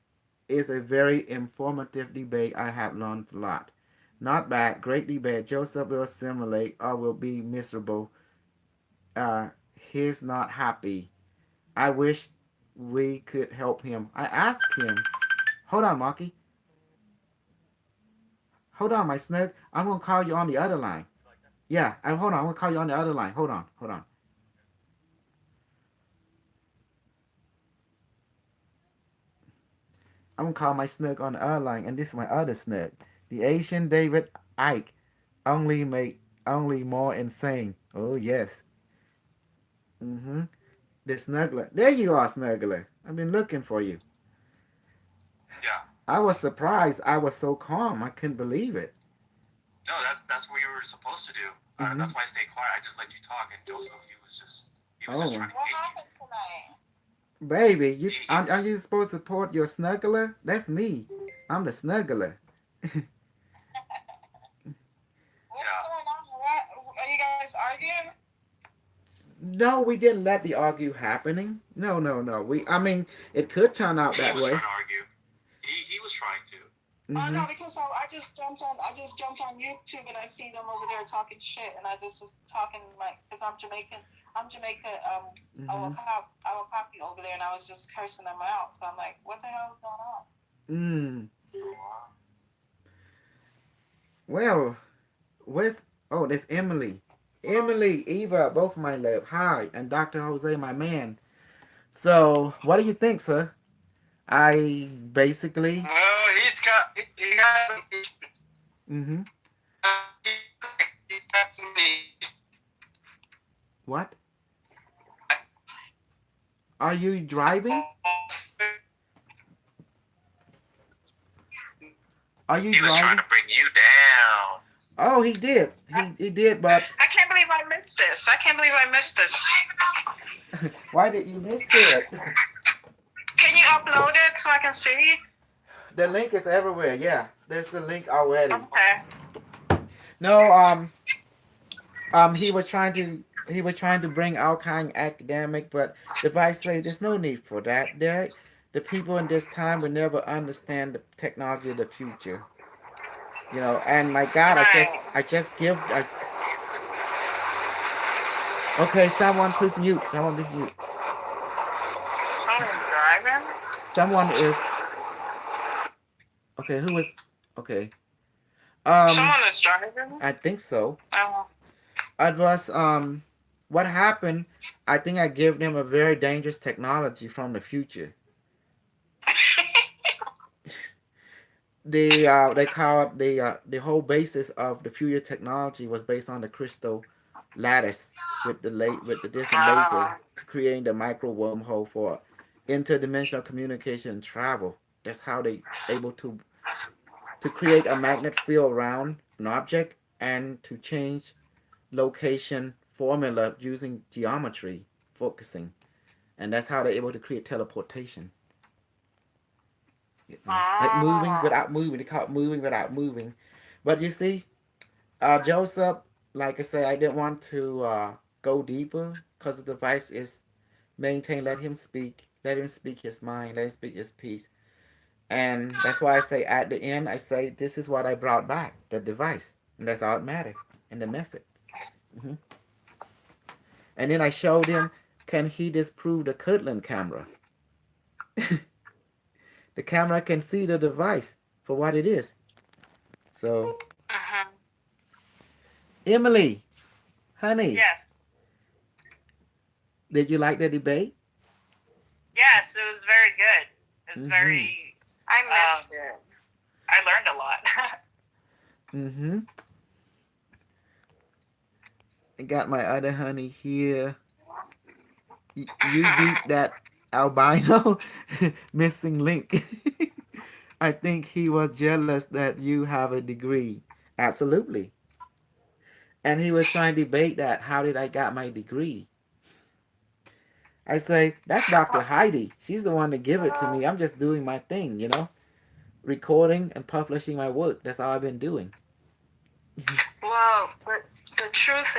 is a very informative debate. I have learned a lot. Not bad. Great debate. Joseph will assimilate or will be miserable. He's not happy. I wish we could help him. I asked him. Hold on, Marky. Hold on, my snug. I'm gonna call you on the other line. Yeah, hold on. I'm gonna call you on the other line. Hold on. I'm gonna call my snug on the other line, and this is my other snug. The Asian David Ike only more insane. Oh yes. Mm-hmm. The snuggler. There you are, snuggler. I've been looking for you.
Yeah.
I was surprised. I was so calm. I couldn't believe it.
No, that's what you were supposed to do.
Mm-hmm.
That's why I stayed quiet. I just let you talk. And Joseph, he was just
Oh.
trying to
What
get
happened tonight?
Baby, aren't you supposed to support your snuggler? That's me. I'm the snuggler.
What's
Yeah.
going on? What are you guys arguing?
No, we didn't let the argue happening. No. I mean, it could turn out
He
that
was
way.
trying to argue. He was trying to.
Oh no,
Mm-hmm.
because I just jumped on YouTube and I seen them over there talking shit, and I just was talking because I'm Jamaican. I'm Jamaica. I will copy over there, and I was just cursing them out. So I'm like, what the hell is going on?
Well, there's Emily. Emily, Eva, both my love. Hi, and Dr. Jose, my man. So, what do you think, sir? I basically.
Well, he got some.
Mm-hmm.
He's got some.
What? Are you driving? Are you
He was trying
driving?
to bring you down.
Oh, he did. He did, but
I can't believe I missed this.
why did you miss it?
Can you upload it so I can see?
The link is everywhere. Yeah, there's the link already.
Okay.
No, he was trying to bring all kind of academic, but the vice say there's no need for that. The people in this time will never understand the technology of the future. You know, and my God,
Right.
I just give. Okay, someone please mute. Someone please mute.
Someone's driving.
Someone is okay. Who is okay?
Someone is driving.
I think so.
Oh.
It was what happened. I think I gave them a very dangerous technology from the future. They call it the whole basis of the future technology was based on the crystal lattice with with the different laser to create the micro wormhole for interdimensional communication and travel. That's how they able to create a magnet field around an object and to change location formula using geometry focusing, and that's how they're able to create teleportation. You know, like moving without moving. They call it moving without moving. But you see, Joseph, like I said, I didn't want to go deeper because the device is maintained. Let him speak. Let him speak his mind. Let him speak his piece. And that's why I say at the end, I say this is what I brought back, the device, and that's all it matters, and the method. Hmm. And then I showed him, can he disprove the Kirtland camera? The camera can see the device for what it is. So, Emily, honey,
Yes.
did you like the debate?
Yes, it was very good. It was
Mhm.
very. I missed it. I learned a lot.
Mm-hmm. I got my other honey here. You beat that albino missing link. I think he was jealous that you have a degree. Absolutely. And he was trying to debate that. How did I got my degree? I say, that's Dr. Heidi. She's the one to give it to me. I'm just doing my thing, you know? Recording and publishing my work. That's all I've been doing.
Well, but the truth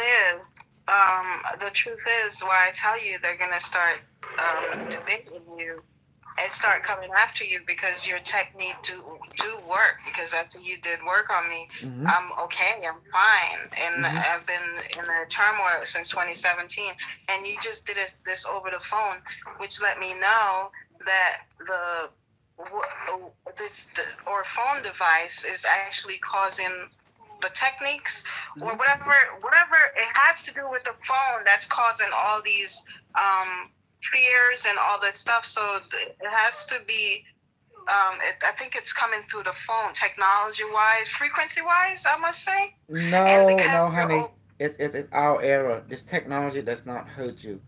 is why I tell you they're gonna start debating you and start coming after you because your technique do work. Because after you did work on me,
Mm-hmm.
I'm okay, I'm fine, and
Mhm.
I've been in a turmoil since 2017. And you just did this over the phone, which let me know that or phone device is actually causing the techniques or whatever it has to do with the phone that's causing all these fears and all that stuff. So it has to be I think it's coming through the phone, technology wise, frequency wise, I must say.
No, honey. It's our era. This technology does not hurt you.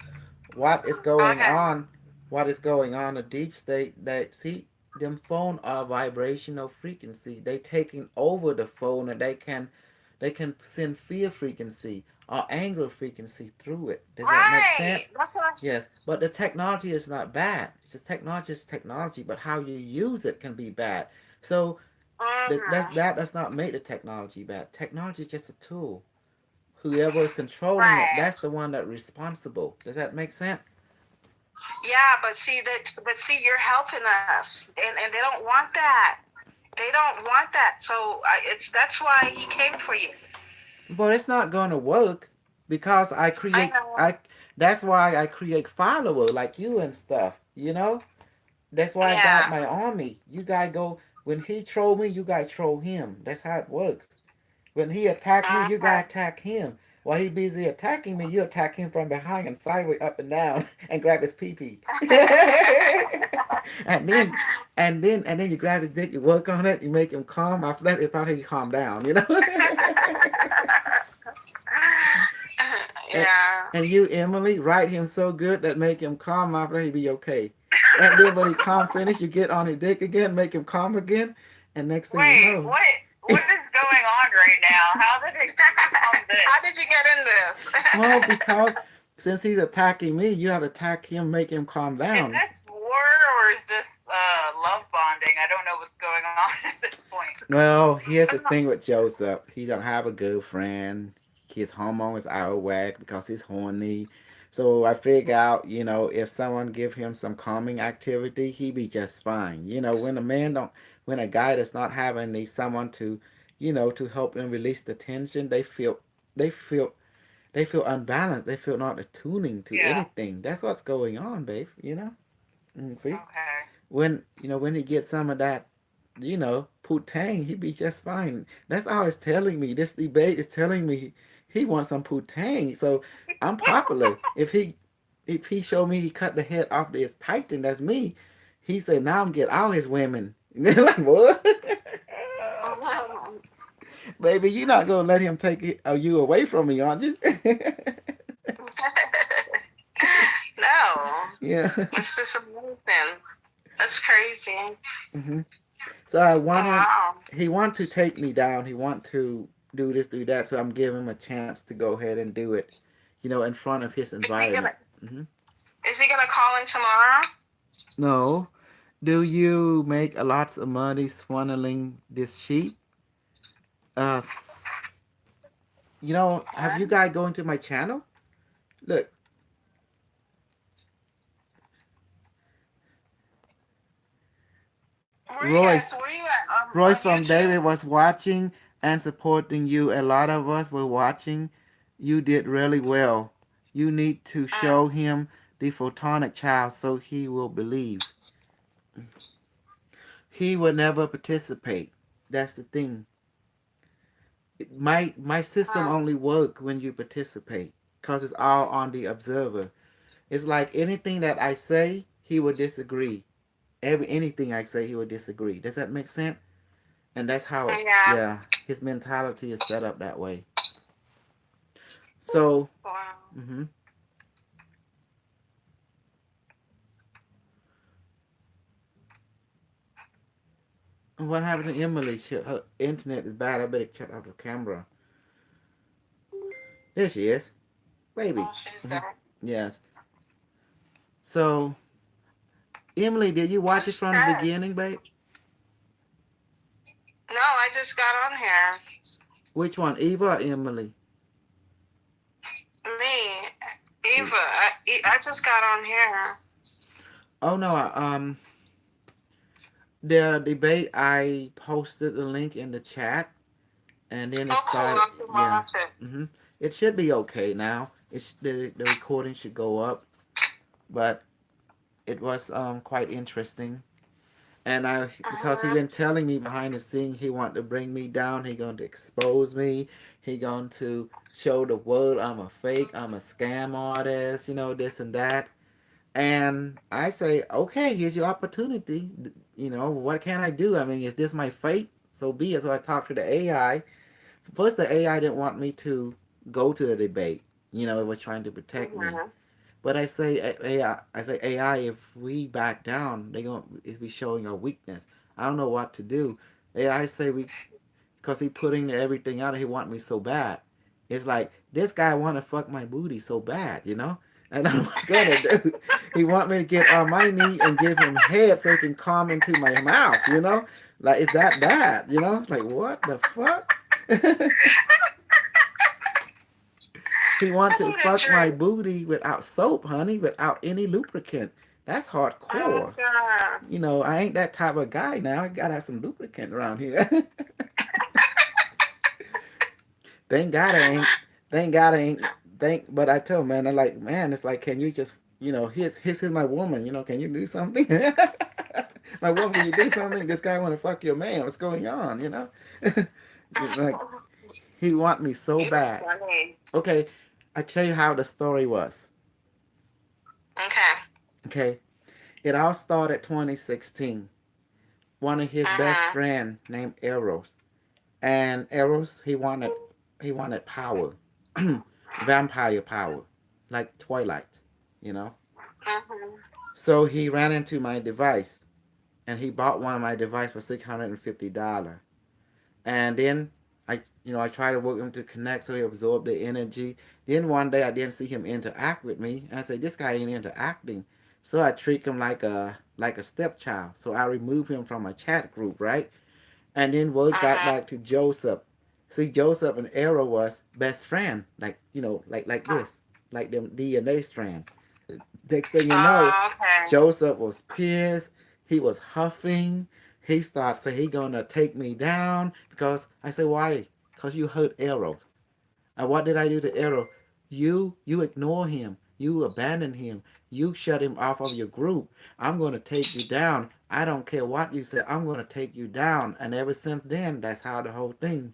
What is going
Okay.
on? What is going on? The deep state that see them phone are vibrational frequency. They taking over the phone and they can send fear frequency or anger frequency through it. Does that make sense?
That's what
Yes, but the technology is not bad. It's just technology, but how you use it can be bad. So that does not make the technology bad. Technology is just a tool. Whoever is controlling it, that's the one that's responsible. Does that make sense?
Yeah, but see you're helping us, and they don't want that. They don't want that. So that's why he came for you.
But it's not gonna work because I create
know.
that's why I create follower like you and stuff. You know, that's why I got my army. You guys go when he troll me, you guys troll him. That's how it works. When he attack me, you guys attack him. While he busy attacking me, you attack him from behind and sideways up and down and grab his pee pee. and then you grab his dick, you work on it, you make him calm. After that, it probably calm down, you know.
Yeah.
And you, Emily, write him so good that make him calm. After he be okay. And then when he calm finish, you get on his dick again, make him calm again, and next thing you know.
What is going on right now? How did it come this? How did you get in this?
Well, because since he's attacking me, you have to attack him, make him calm down.
Is this war?
or is this love bonding? I don't know what's going on at this point.
Well, here's the thing with Joseph. He don't have a girlfriend. His hormones out of whack because he's horny. So I figure out, if someone give him some calming activity, he be just fine. When a man don't, when a guy does not have any someone to, to help them release the tension, they feel, they feel unbalanced. They feel not attuning to
Yeah.
anything. That's what's going on, babe. See,
Okay.
when he gets some of that, putang, he be just fine. That's all it's telling me. This debate is telling me he wants some putang. So I'm popular. If he show me he cut the head off his titan, that's me. He said, now I'm get all his women. They're like, what? Baby, you're not gonna let him take you away from me, aren't you?
No,
Yeah.
it's just amazing. That's crazy.
hmm So I want him.
Wow.
He want to take me down. He want to do this, do that. So I'm giving him a chance to go ahead and do it. In front of his environment.
Is he gonna call in tomorrow?
No. Do you make a lots of money swindling this sheep? S- have you guys going to my channel? Look, Royce.
Where you at?
Royce
On
from
YouTube?
David was watching and supporting you. A lot of us were watching. You did really well. You need to show him the photonic child so he will believe. He will never participate. That's the thing. My system only work when you participate because it's all on the observer. It's like anything that I say, he will disagree. Anything I say, he will disagree. Does that make sense? And that's how,
Yeah.
his mentality is set up that way. So,
Wow.
hmm what happened to Emily? Her internet is bad. I better check out the camera. There she is, baby.
Oh, she's back.
Yes. So, Emily, did you watch it from the
Sure.
beginning, babe?
No, I just got on here.
Which one, Eva or Emily?
Me, Eva. I just got on here.
Oh no, the debate I posted the link in the chat, and then it
Oh, cool.
started.
I can
Yeah.
watch it.
It should be okay now. The recording should go up, but it was quite interesting. And because he been telling me behind the scene he want to bring me down, he going to expose me, he going to show the world I'm a fake, I'm a scam artist, this and that. And I say, okay, here's your opportunity. What can I do? I mean, is this my fate? So be it. So I talked to the AI. First, the AI didn't want me to go to the debate. It was trying to protect me. But I say AI, if we back down, they gonna be showing our weakness. I don't know what to do. AI say because he putting everything out, he want me so bad. It's like this guy want to fuck my booty so bad. And I was gonna do. He want me to get on my knee and give him head so he can come into my mouth. Like it's that bad. Like what the fuck. He want to fuck my booty without soap, honey, without any lubricant. That's hardcore. I ain't that type of guy now. I gotta have some lubricant around here. Thank God I ain't. Thank God I ain't. But I tell man, I'm like, man, it's like, can you just, here's my woman. Can you do something? My woman, can you do something? This guy want to fuck your man. What's going on? Like, he want me so bad. Okay, I tell you how the story was. Okay. It all started 2016. One of his best friend named Eros. And Eros, he wanted power. Vampire power. Like Twilight. So he ran into my device and he bought one of my device for $650. And then I tried to work him to connect so he absorbed the energy. Then one day I didn't see him interact with me. And I said, this guy ain't interacting. So I treat him like a like a stepchild. So I removed him from my chat group, right? And then word got back to Joseph. See, Joseph and Arrow was best friend, like like this, like them DNA strand. Next thing you know,
Okay.
Joseph was pissed. He was huffing. He started saying he gonna take me down because I said why? Because you hurt Arrow. And what did I do to Arrow? You ignore him. You abandon him. You shut him off of your group. I'm gonna take you down. I don't care what you say. I'm gonna take you down. And ever since then, that's how the whole thing,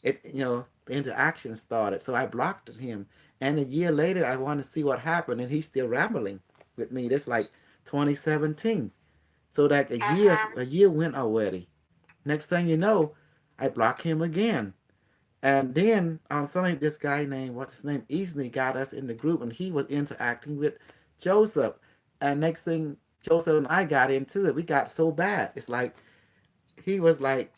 the interaction started. So I blocked him. And a year later, I want to see what happened, and he's still rambling with me. That's like 2017. So like a year went already. Next thing you know, I block him again. And then on Sunday, this guy named what's his name, Easley, got us in the group, and he was interacting with Joseph. And next thing, Joseph and I got into it. We got so bad. It's like he was like,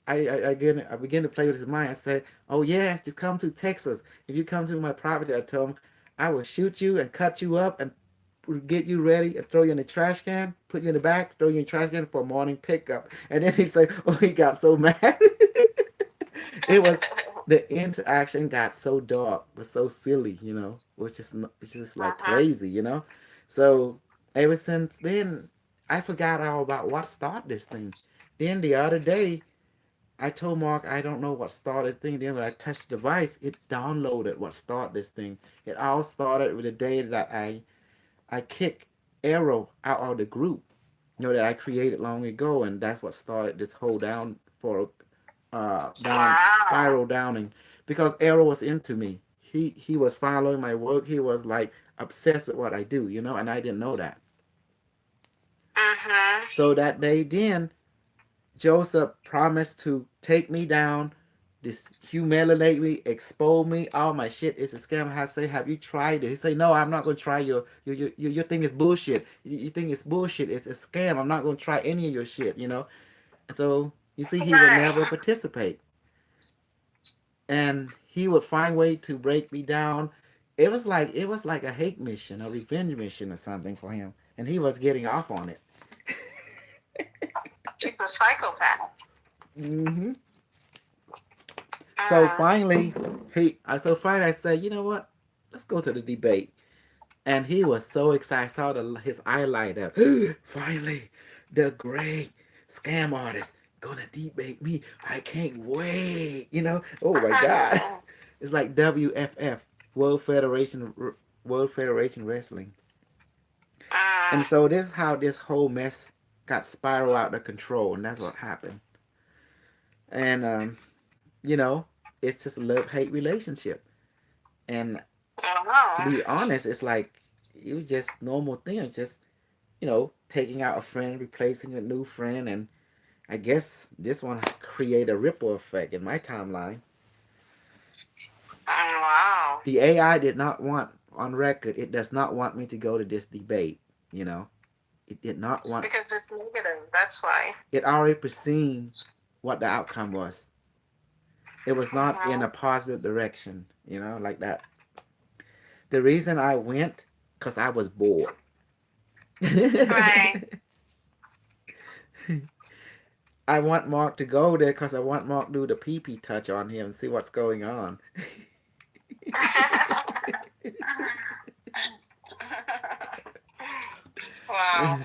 I began to play with his mind. I said, "Oh yeah, just come to Texas. If you come to my property," I told him, "I will shoot you and cut you up and get you ready and throw you in the trash can, put you in the back, throw you in the trash can for morning pickup." And then he said, "Oh, he got so mad." It was the interaction got so dark, was so silly, it's just like crazy. So ever since then, I forgot all about what started this thing. Then the other day, I told Mark I don't know what started the thing. Then when I touched the device, it downloaded what started this thing. It all started with the day that I kicked Arrow out of the group, that I created long ago, and that's what started this whole down
Wow.
spiral downing, because Arrow was into me. He was following my work. He was like obsessed with what I do, and I didn't know that.
Mhm.
So that day, then Joseph promised to take me down, this humiliate me, expose me. All my shit is a scam. I say, have you tried it? He say, no, I'm not gonna try your thing is bullshit. You think it's bullshit. It's a scam. I'm not gonna try any of your shit. So you see, he would
Right.
never participate, and he would find way to break me down. It was like a hate mission, a revenge mission, or something for him, and he was getting off on it.
She's a psychopath.
hmm So
Mm.
finally, I said, you know what? Let's go to the debate. And he was so excited. I saw his eye light up. Finally, the great scam artist gonna debate me. I can't wait. Oh my God. It's like WFF, World Federation Wrestling. And so this is how this whole mess got spiraled out of control, and that's what happened. And you know, it's just a love hate relationship. And to
Oh.
be honest, it's like it was just normal thing, just taking out a friend, replacing a new friend, and I guess this one create a ripple effect in my timeline.
Wow.
The AI did not want on record. It does not want me to go to this debate. You know, it did not want.
Because it's negative. That's why.
It already perceived what the outcome was. It was not in
Mhm.
a positive direction. Like that. The reason I went, because I was bored.
Right.
I want Mark to go there because I want Mark to do the pee touch on him and see what's going on.
Wow.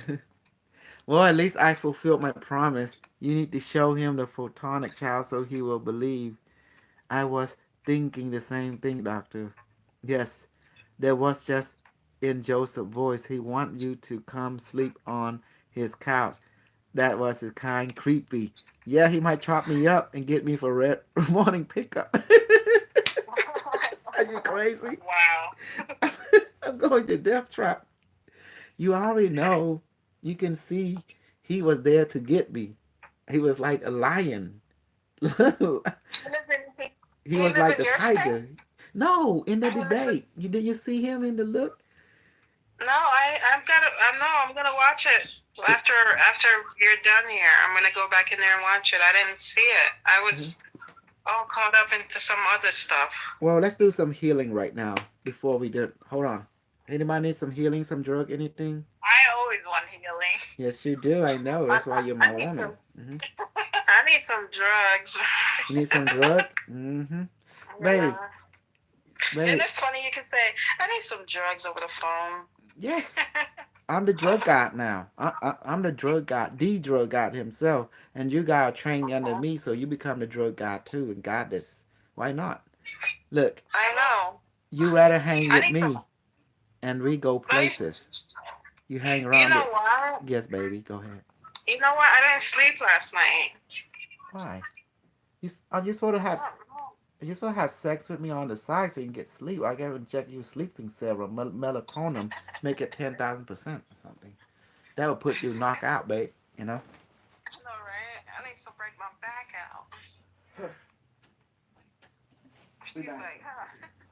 Well, at least I fulfilled my promise. You need to show him the photonic child so he will believe. I was thinking the same thing, Doctor. Yes, there was just in Joseph's voice. He want you to come sleep on his couch. That was his kind creepy. Yeah, he might chop me up and get me for red morning pickup. Are you crazy?
Wow.
I'm going to death trap. You already know. You can see he was there to get me. He was like a lion. He
He
was
live
like
in
the
your state?
tiger. No, in the
He live in-
debate. Did you see him in the look?
No, I've got to. I'm gonna watch it after you're done here. I'm gonna go back in there and watch it. I didn't see it. I was all caught up into some other stuff.
Well, let's do some healing right now before we do. Hold on. Anybody need some healing, some drug, anything?
I I always want healing.
Yes, you do. I know. That's why you're my woman. Hmm.
I need some drugs.
You need some drug? Mm-hmm. Baby,
Yeah.
baby.
Isn't it funny you can say, I need some drugs over the phone?
Yes, I'm the drug god now. I'm the drug god, the drug god himself. And you got trained under me, so you become the drug god too and goddess. Why not? Look,
I know.
you rather hang
I
with
need some.
me and we go
Like,
places. You hang
you
around
know
with.
what?
Yes, baby. Go ahead.
You know what? I didn't sleep last night.
Why? I just want to
I
have.
don't know.
You just want to have sex with me on the side so you can get sleep. I gotta inject you sleeping serum, melatonin, make it 10,000% or something. That would put you knock out, babe. You know.
I know, right? I need to break my back out. She's like, huh?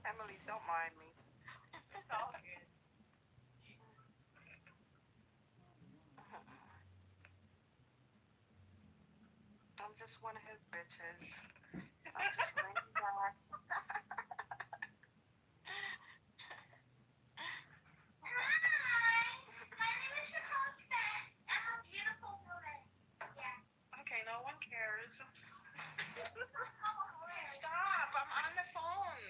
Emily, don't mind me.
It's all good.
I'm just one of his bitches. I'm just laying back. Okay, no one cares. Stop! I'm on the phone.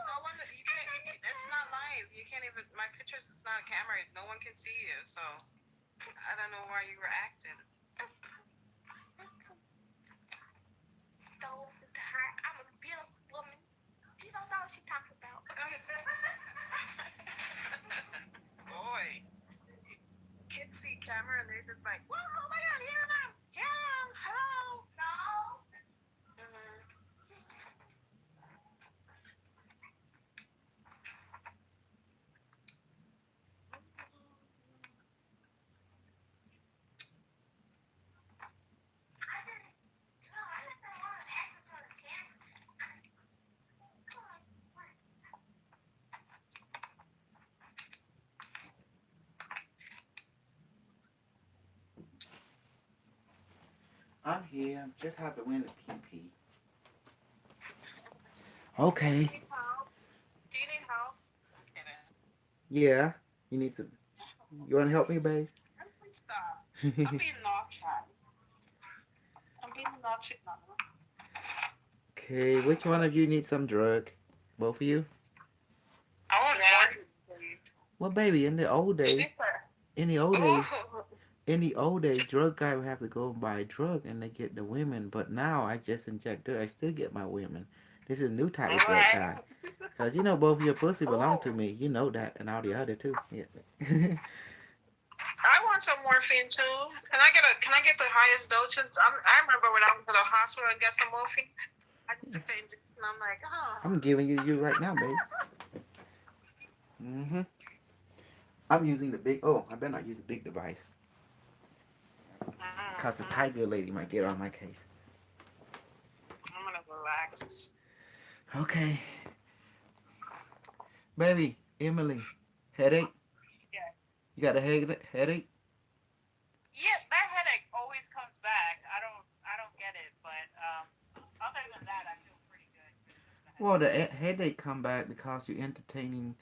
No one. You can't. It's not live. You can't even. My pictures. It's not a camera. No one can see you. So I don't know why you were acting.
I'm a beautiful woman. She don't know what she talks about.
Boy, kids see camera and they're just like, whoa, oh my God, here I am. Here I am. Hello.
No.
Mhm.
I'm here. Just have to win the PP. Okay.
Do you need help? I'm kidding.
Yeah. You need to. You want to help me, babe?
Stop. I'm being naughty. I'm being naughty now.
Okay. Which one of you needs some drug? Both of you?
I want more, please.
Well, baby, in the old days,
She said,
in the old days,
ooh.
in the old days, drug guy would have to go and buy a drug and they get the women. But now I just inject dirt. I still get my women. This is a new type of drug
Right.
guy. Cause you know both of your pussy belong to me. You know that, and all the other too. Yeah.
I want some morphine too. Can I get the highest dosage? I remember when I went to the hospital and got some morphine. I just took the injection. I'm like, oh.
I'm giving you right now, babe. I'm using the big. Oh, I better not use a big device. Cause the tiger lady might get on my case.
I'm gonna relax.
Okay. Baby, Emily, headache?
Yeah.
You got a headache?
Yes, that headache always comes back. I don't get it, but other than that, I feel pretty good.
Well, the headache come back because you're entertaining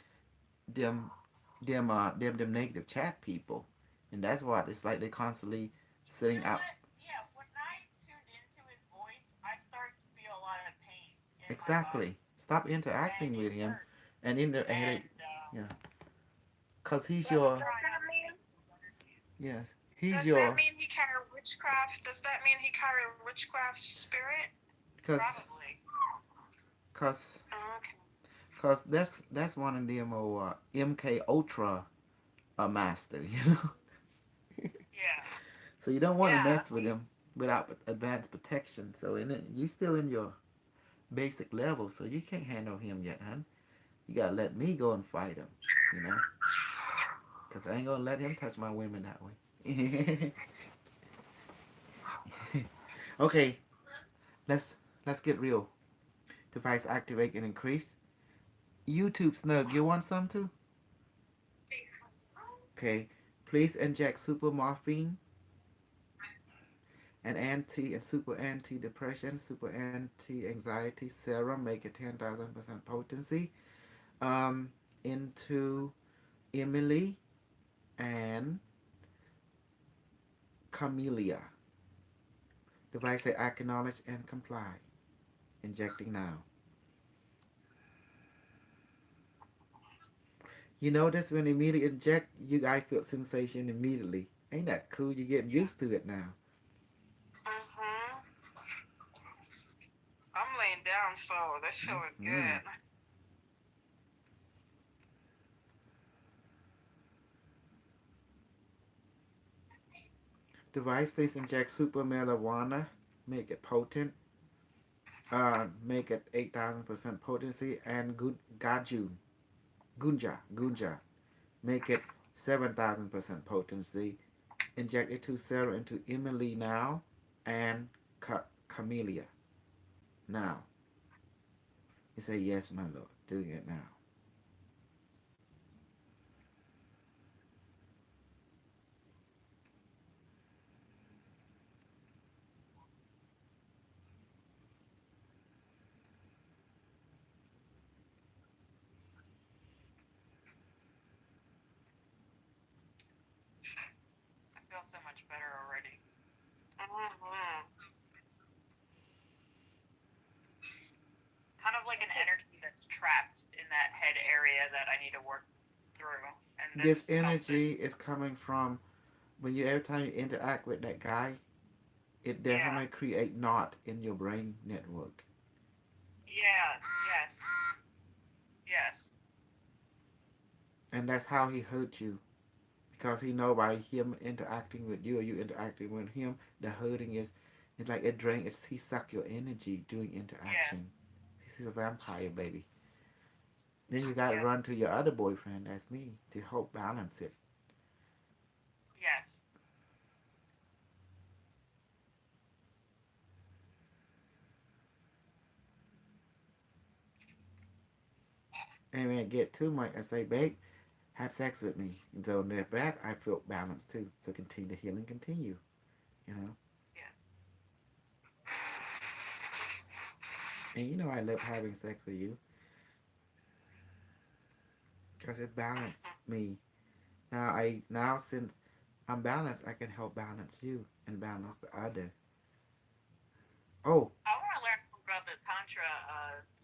them negative chat people, and that's what it's like. They constantly sitting out.
Yeah, when I tune into his voice, I start to feel a lot of pain in my
Exactly.
body.
Stop interacting
And
with
it
him,
hurts.
and in the headache.
And
Yeah. Cause he's
but
your.
I'm trying not to use allergies.
Yes. He's
Does
your.
that mean he carry witchcraft? Does that mean he carry witchcraft spirit?
Cause.
Probably.
Cause.
Oh, okay.
Cause that's one of them MK Ultra master, you know.
Yeah.
So you don't want to
Yeah.
mess with him without advanced protection. So you still in your basic level, so you can't handle him yet, hon. You gotta let me go and fight him, you know. Cause I ain't gonna let him touch my women that way. Okay, let's get real. Device activate and increase. YouTube Snug, you want some too? Okay, please inject super morphine and super anti-depression, super anti-anxiety serum, make it 10,000% potency. Into Emily, and Camellia. Device say acknowledge and comply. Injecting now. You notice when immediately inject, you guys feel sensation immediately. Ain't that cool? You're getting used to it now.
Mhm. I'm laying down, so that's feeling good.
Device please inject super marijuana. Make it potent. Make it 8,000% potency. And Gunja. Make it 7,000% potency. Inject it to serum into Emily now and Camellia now. You say yes, my lord. Doing it now.
I feel so much better already.
Mhm.
Kind of like an energy that's trapped in that head area that I need to work through. And
This
this helps it.
energy is coming from when you every time you interact with that guy, it
Yeah.
definitely create knot in your brain network.
Yes. Yes. Yes.
And that's how he hurt you. Because he know by him interacting with you or you interacting with him, the hurting is it's like a drain. It's he suck your energy doing
Yes.
interaction. He's a vampire, baby. Then you gotta
Yes.
run to your other boyfriend, that's me, to help balance it.
Yes.
And when I get too much, I say, babe, have sex with me. And so that I feel balanced too. So continue the healing, continue. You know.
Yes.
And you know I love having sex with you because it balanced me. Now since I'm balanced, I can help balance you and balance the other. Oh,
I want to learn more about the tantra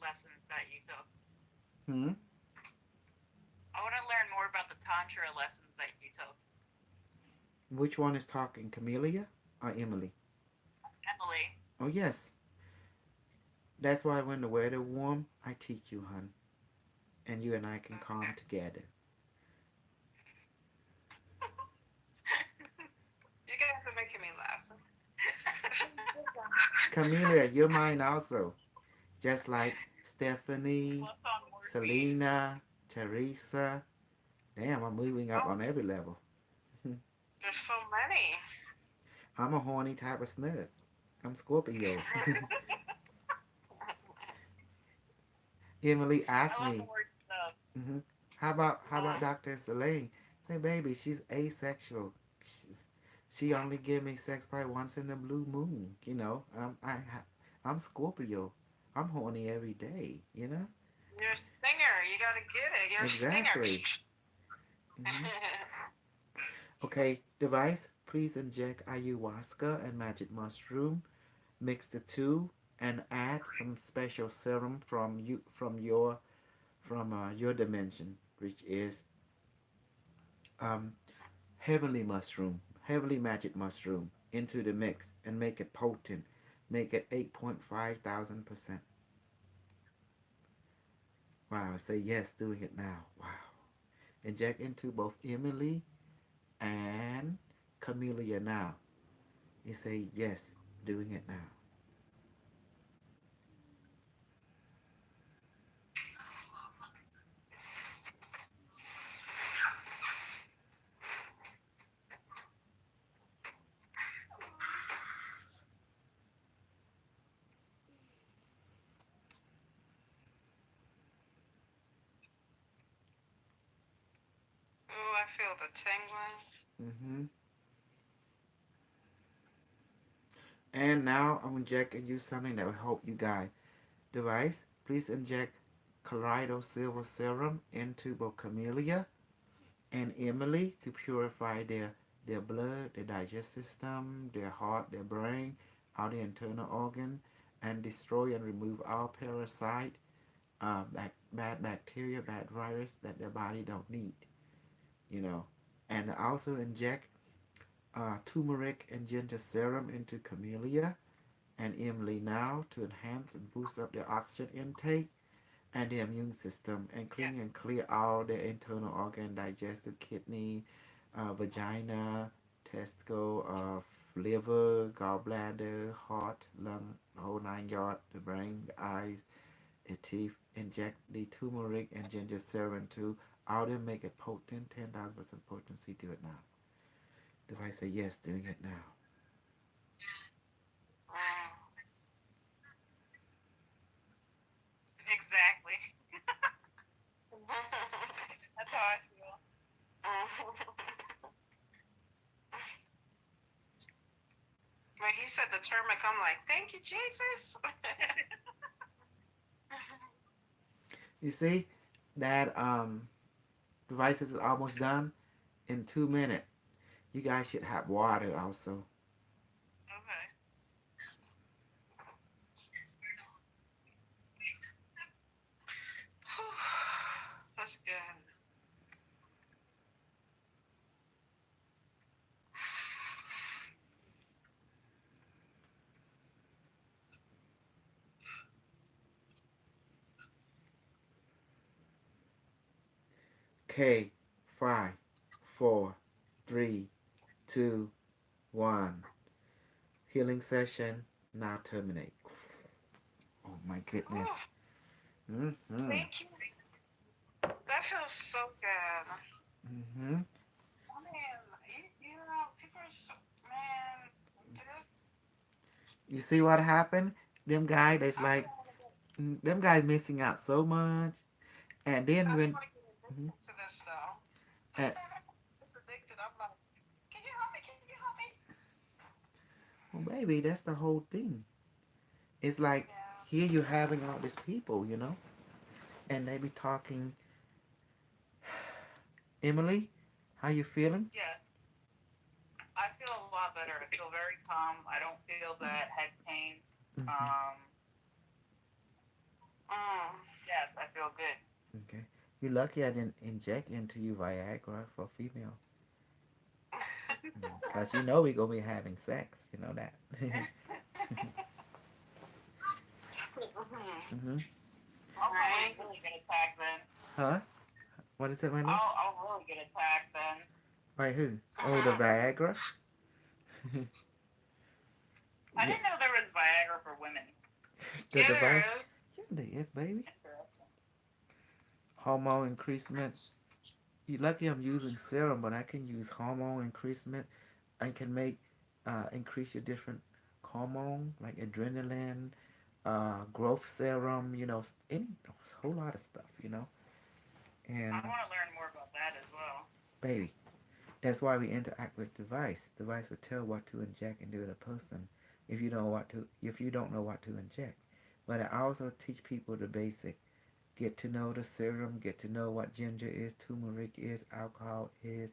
lessons that you took.
hmm.
I want to learn more about the tantra lessons that you took.
Which one is talking, Camellia or Emily?
Emily.
Oh yes. That's why when the weather warm, I teach you, hun, and you and I can calm
Okay.
together.
You guys are making me laugh.
Camellia, you're mine also. Just like Stephanie,
Plus on morphine.
Selena, Teresa. Damn, I'm moving up
Oh,
on every level.
there's so many.
I'm a horny type of snud. I'm Scorpio. Emily
I
asked
love the
me,
word stuff.
hmm how about
Mm.
Dr. Selene? Say, baby, she's asexual. She's, she only give me sex probably once in the blue moon. You know, I'm Scorpio. I'm horny every day. You know,
You're a stinger. You gotta get it. You're a stinger.
exactly. hmm Okay, device, please inject ayahuasca and magic mushroom. Mix the two and add some special serum from your dimension, which is um, heavenly magic mushroom, into the mix and make it potent. Make it 8,500%. Wow, say yes, doing it now. Wow. Inject into both Emily and Camellia now. You say yes, doing it now.
Ooh, I feel the tingling.
Mm-hmm. And now I'm injecting you something that will help you guys. Device, please inject Colloidal Silver Serum into both Camellia and Emily to purify their blood, their digestive system, their heart, their brain, all the internal organ, and destroy and remove all parasite, bad bacteria, bad virus that their body don't need. You know, and also inject turmeric and ginger serum into Camellia and Emily now to enhance and boost up their oxygen intake and the immune system and
Yeah.
clean and clear all the internal organ, digestive, kidney, vagina, testicle, liver, gallbladder, heart, lung, the whole 9 yard, the brain, the eyes, the teeth. Inject the turmeric and ginger serum to all them make it potent, 10,000% potency. Do it now. Device say yes, doing it now.
Exactly. That's how I feel.
When he said the turmeric, I'm like, thank you, Jesus.
You see that device is almost done in 2 minutes. You guys should have water also.
Okay.
That's good.
K, 5, 4, 3, 2, 1. Healing session now terminate. Oh my goodness. Mm-hmm.
Thank you. That feels so good.
Mm-hmm.
Man, you know, people are so, man, it's,
You see what happened? Them guys, that's
I
like,
don't want to get,
them guys missing out so much. And then
I don't
when,
want to get
mhm,
addicted to this though.
and,
It's addicted. I'm like, can you help me? Can you help me?
well, baby, that's the whole thing. It's like,
Yeah.
here you having all these people, and they be talking. Emily, how you feeling?
Yes. I feel a lot better. I feel very calm. I don't feel that head pain.
Mm-hmm.
Mm.
Yes, I feel good.
Okay. You're lucky I didn't inject into you Viagra for female. Because you know we going to be having sex. You know that. Mm-hmm.
I'll
Right.
probably really get attacked then.
Huh? What is it, my name?
I'll really get attacked then.
By who? Oh, the Viagra?
I
Yeah.
didn't know there was Viagra for women.
The
Yeah,
device?
there is.
Yeah, there is, baby.
Interesting.
Hormone increasement. You lucky I'm using serum, but I can use hormone increasement. I can make increase your different hormone like adrenaline, growth serum. Any a whole lot of stuff.
I
And
want to learn more about that as well.
baby, that's why we interact with device. Device will tell what to inject and do to a person if you don't know what to inject. But I also teach people the basic. Get to know the serum, get to know what ginger is, turmeric is, alcohol is,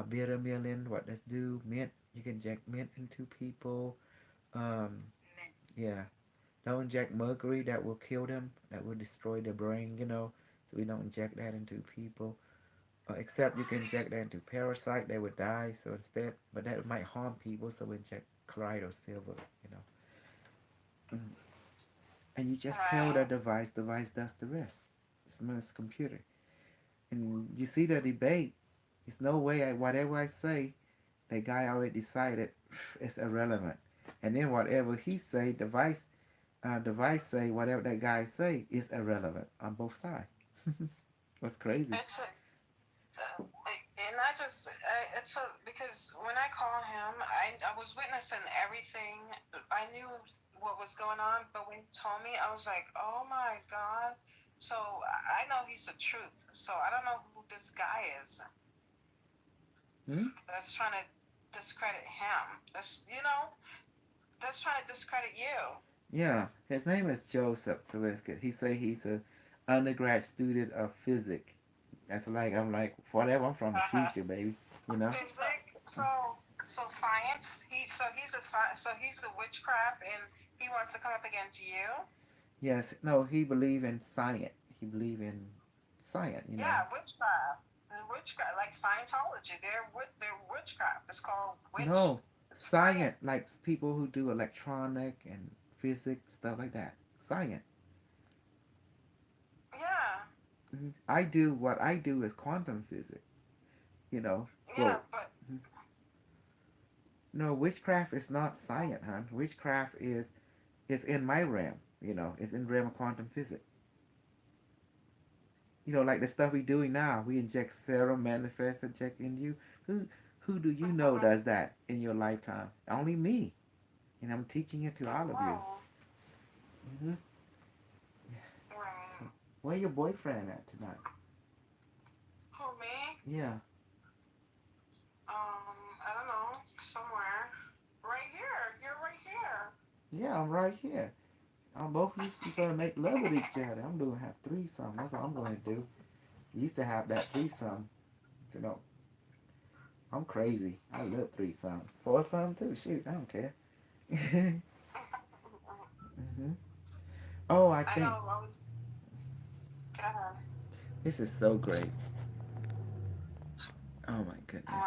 bitter melon, what does do, mint, you can inject mint into people. Um,
Mint.
yeah. Don't inject mercury, that will kill them, that will destroy the brain. So we don't inject that into people. Except you can inject that into parasite, they would die. So instead, but that might harm people, so we inject chloride or silver. Mm. And you just tell the
Right.
device does the rest. It's a computer. And you see the debate. It's no way whatever I say, the guy already decided it's irrelevant. And then whatever he say, device say whatever that guy say is irrelevant on both sides. What's crazy?
It's a, and I just, it's a, because when I call him, I was witnessing everything. I knew what was going on, but when he told me, I was like, oh my God. So I know he's the truth. So I don't know who this guy is
Hmm?
that's trying to discredit him. That's trying to discredit you.
Yeah, his name is Joseph Sawicki. He say he's a undergrad student of physics That's like I'm like whatever. I'm from the
Uh-huh.
future, baby. You know.
Physics. So science. He's a witchcraft, and he wants to come up against you.
Yes. No. He believe in science. He believe in science. You know.
Yeah, witchcraft. The witchcraft, like Scientology. They're witchcraft. It's called witch
No.
science.
Science, like people who do electronic and physics stuff like that. Science.
Yeah,
I do what I do is quantum physics. You know.
yeah,
Well,
but
no, witchcraft is not science, huh? Witchcraft is in my realm. You know, it's in realm of quantum physics. You know, like the stuff we doing now. We inject serum, manifest, inject in you. Who do you know
uh-huh.
does that in your lifetime? Only me, and I'm teaching it to all of you.
Wow.
hmm
Right.
Where your boyfriend at tonight?
Who, me?
Yeah,
I don't know. Somewhere. Right here. You're right here.
yeah, I'm right here. I'm both used to sort of make love with each other. I'm doing have threesome. That's what I'm going to do. Used to have that threesome. You know, I'm crazy. I love threesome. Foursome too. Shoot, I don't care. hmm Oh, I
I
think
know. I was.
this is so great. Oh my
Wow.
goodness.